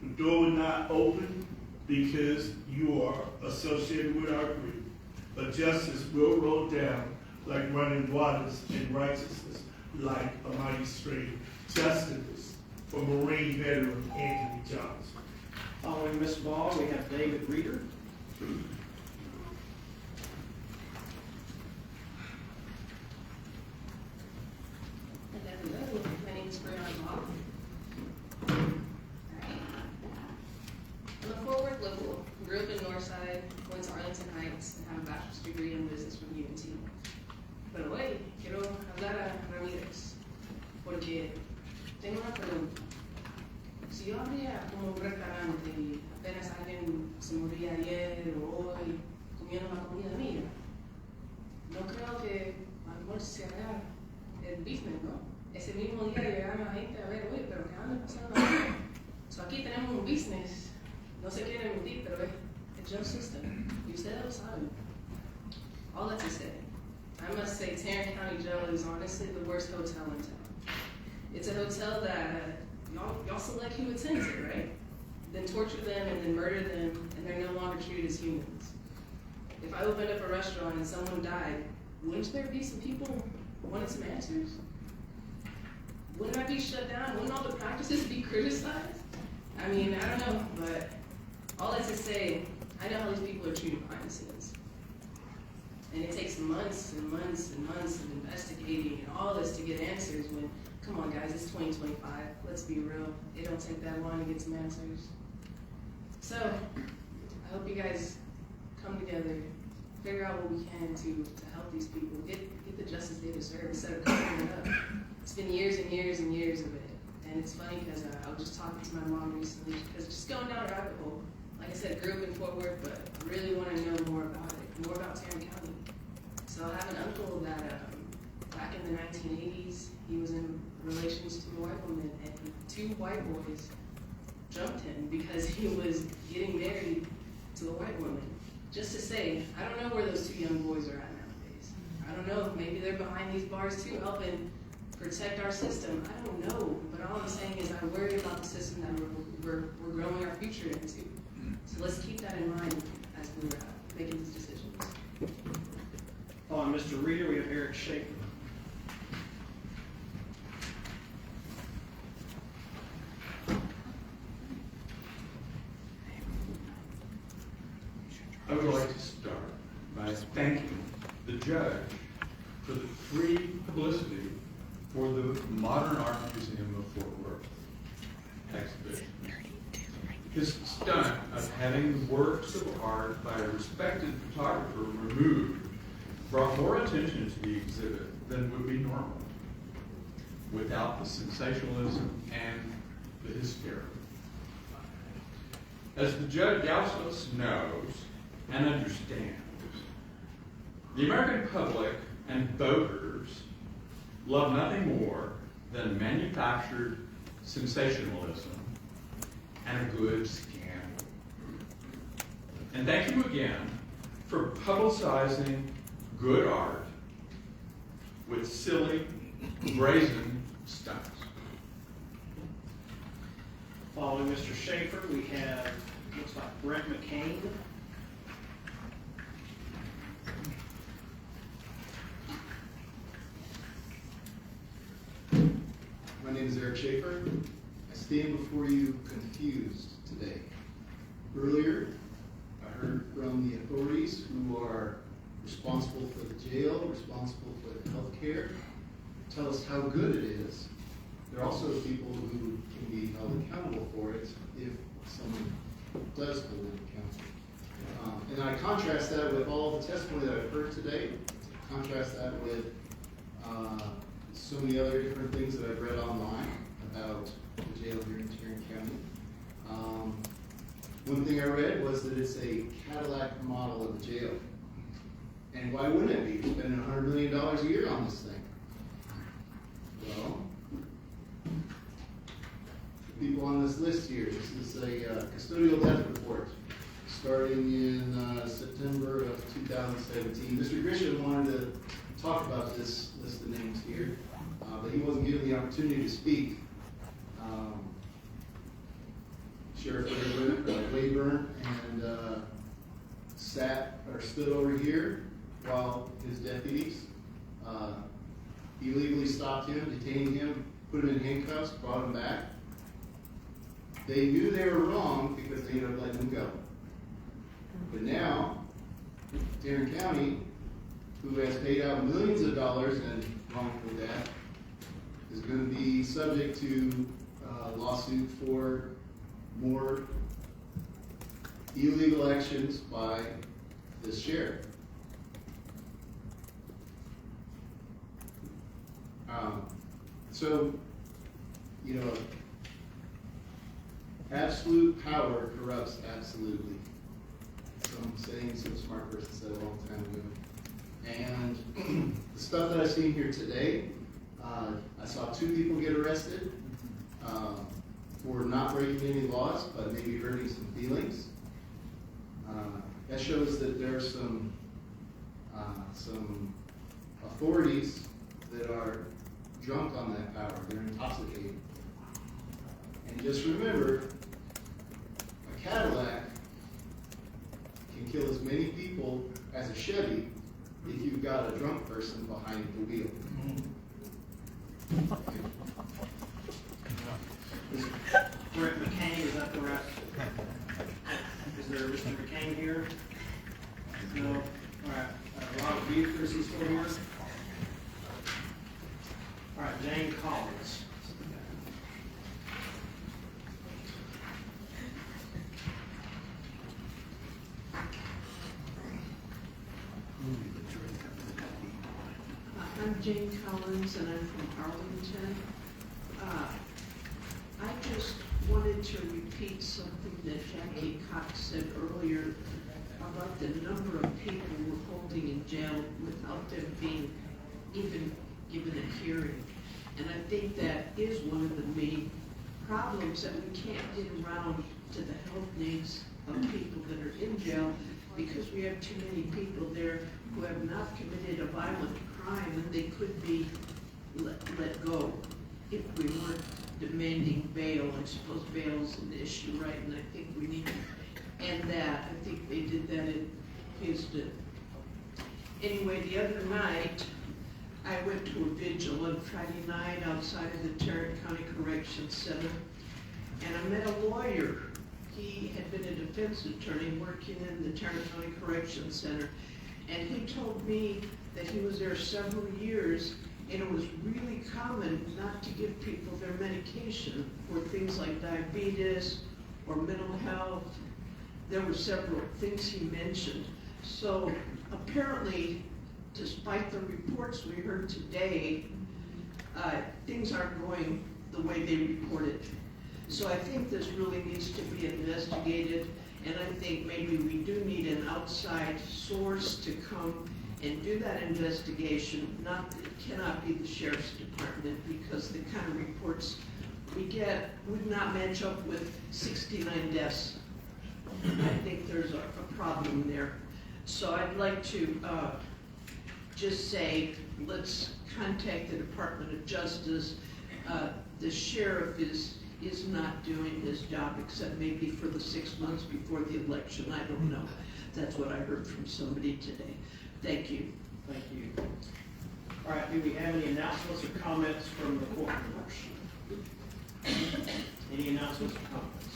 The door will not open because you are associated with our group, but justice will roll down like running waters, and righteousness like a mighty stream. Justice for Marine veteran Anthony Johnson. Following Ms. Ball, we have David Reeder. Hello, my name is Brianna Ball. I'm a Fort Worth local, grew up in Northside, went to Arlington Heights, and have a bachelor's degree in business from UNT. Pero hoy quiero hablar a Ramírez, porque tengo una pregunta. Si yo abría como un restaurante y apenas alguien se moría ayer o hoy comiendo la comida mía, no creo que a lo mejor se haga el business, ¿no? Ese mismo día llegaron la gente a ver, oye, pero ¿qué anda pasando aquí? So aquí tenemos un business, no se quiere mentir, pero es el jail system, y ustedes lo saben. All that to say, I must say Tarrant County Jail is honestly the worst hotel in town. It's a hotel that y'all select who attends it, right? Then torture them and then murder them, and they're no longer treated as humans. If I opened up a restaurant and someone died, wouldn't there be some people wanting some answers? Wouldn't I be shut down? Wouldn't all the practices be criticized? I mean, I don't know, but all that to say, I know how these people are treated behind the scenes. And it takes months and months and months of investigating and all this to get answers when, come on guys, it's 2025, let's be real. It don't take that long to get some answers. So, I hope you guys come together, figure out what we can to help these people, get the justice they deserve instead of covering it up. It's been years and years and years of it. And it's funny because I was just talking to my mom recently, because just going down a rabbit hole, like I said, grew up in Fort Worth, but I really want to know more about it, more about Tarrant County. So I have an uncle that back in the 1980s, he was in relations to a white woman, and 2 white boys jumped him because he was getting married to a white woman. Just to say, I don't know where those 2 young boys are at nowadays. I don't know, maybe they're behind these bars too, helping protect our system. I don't know, but all I'm saying is I worry about the system that we're growing our future into. So let's keep that in mind as we're making these decisions. Following Mr. Reeder, we have Eric Schaefer. I would like to start by thanking the judge for the free publicity for the Modern Art Museum of Fort Worth exhibition. His stunt of having works of art by a respected photographer removed brought more attention to the exhibit than would be normal, without the sensationalism and the hysteria. As the judge doubtless knows and understands, the American public and voters love nothing more than manufactured sensationalism and a good scandal. And thank you again for publicizing good art with silly, brazen stunts. Following Mr. Schaefer, we have, looks like Brent McCain. My name is Eric Schaefer. I stand before you confused today. Earlier, I heard from the authorities who are responsible for the jail, responsible for the health care, tell us how good it is, there are also people who can be held accountable for it if someone does hold them accountable. And I contrast that with all the testimony that I've heard today, contrast that with so many other different things that I've read online about the jail here in Tarrant County. One thing I read was that it's a Cadillac model of the jail. And why wouldn't it be? You're spending $100 million a year on this thing. Well, the people on this list here, this is a custodial death report starting in September of 2017. Mr. Grisham wanted to talk about this list of names here, but he wasn't given the opportunity to speak. Sheriff Wayburn and stood over here while his deputies illegally stopped him, detained him, put him in handcuffs, brought him back. They knew they were wrong because they ended up letting him go. But now, Tarrant County, who has paid out millions of dollars in wrongful death, is going to be subject to a lawsuit for more illegal actions by this sheriff. So, you know, absolute power corrupts absolutely. Some saying some smart person said a long time ago. And the stuff that I've seen here today, I saw 2 people get arrested for not breaking any laws, but maybe hurting some feelings. That shows that there are some authorities that are drunk on that power. They're intoxicated. And just remember, a Cadillac can kill as many people as a Chevy if you've got a drunk person behind the wheel. Brett McCain is up the rest. Is there a Mr. McCain here? No. All right. Robert Buford, is he still here? All right. Jane Collins. I'm Jane Collins, and I'm from Arlington. I just wanted to repeat something that Jackie Cox said earlier about the number of people we're holding in jail without them being even given a hearing. And I think that is one of the main problems, that we can't get around to the health needs of people that are in jail, because we have too many people there who have not committed a violent crime, and they could be let go if we weren't demanding bail. I suppose bail is an issue, right? And I think we need to end that. I think they did that in Houston. Anyway, the other night, I went to a vigil on Friday night outside of the Tarrant County Corrections Center, and I met a lawyer. He had been a defense attorney working in the Tarrant County Corrections Center, and he told me that he was there several years, and it was really common not to give people their medication for things like diabetes or mental health. There were several things he mentioned. So apparently, despite the reports we heard today, things aren't going the way they reported. So I think this really needs to be investigated, and I think maybe we do need an outside source to come and do that investigation. It cannot be the sheriff's department, because the kind of reports we get would not match up with 69 deaths. I think there's a problem there. So I'd like to just say, let's contact the Department of Justice. The sheriff is not doing his job, except maybe for the 6 months before the election. I don't know. That's what I heard from somebody today. Thank you. Thank you. All right, do we have any announcements or comments from the court members? Any announcements or comments?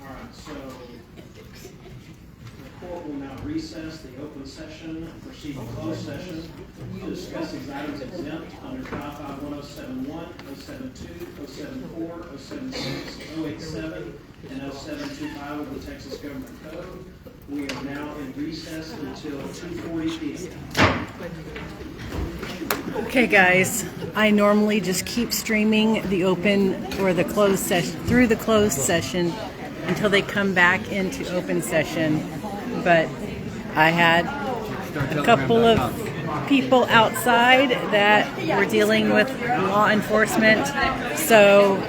All right, so the court will now now recess the open session and proceed to closed session to discuss these items exempt under Trial File 1071, 072, 074, 076, 087, and 0725 of the Texas Government Code. We are now in recess until 2:40 p.m. Okay, guys, I normally just keep streaming the open or the closed session through the closed session until they come back into open session, but I had a couple of people outside that were dealing with law enforcement, so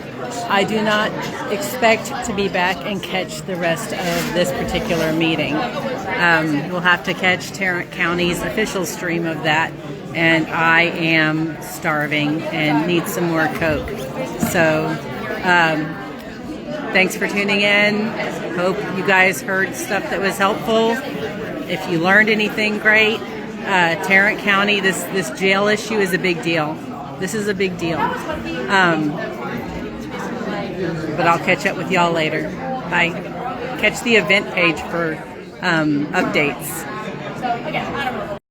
I do not expect to be back and catch the rest of this particular meeting. We'll have to catch Tarrant County's official stream of that, and I am starving and need some more Coke. So, thanks for tuning in. Hope you guys heard stuff that was helpful. If you learned anything, great. Tarrant County, this jail issue is a big deal. This is a big deal. But I'll catch up with y'all later. Bye. Catch the event page for updates.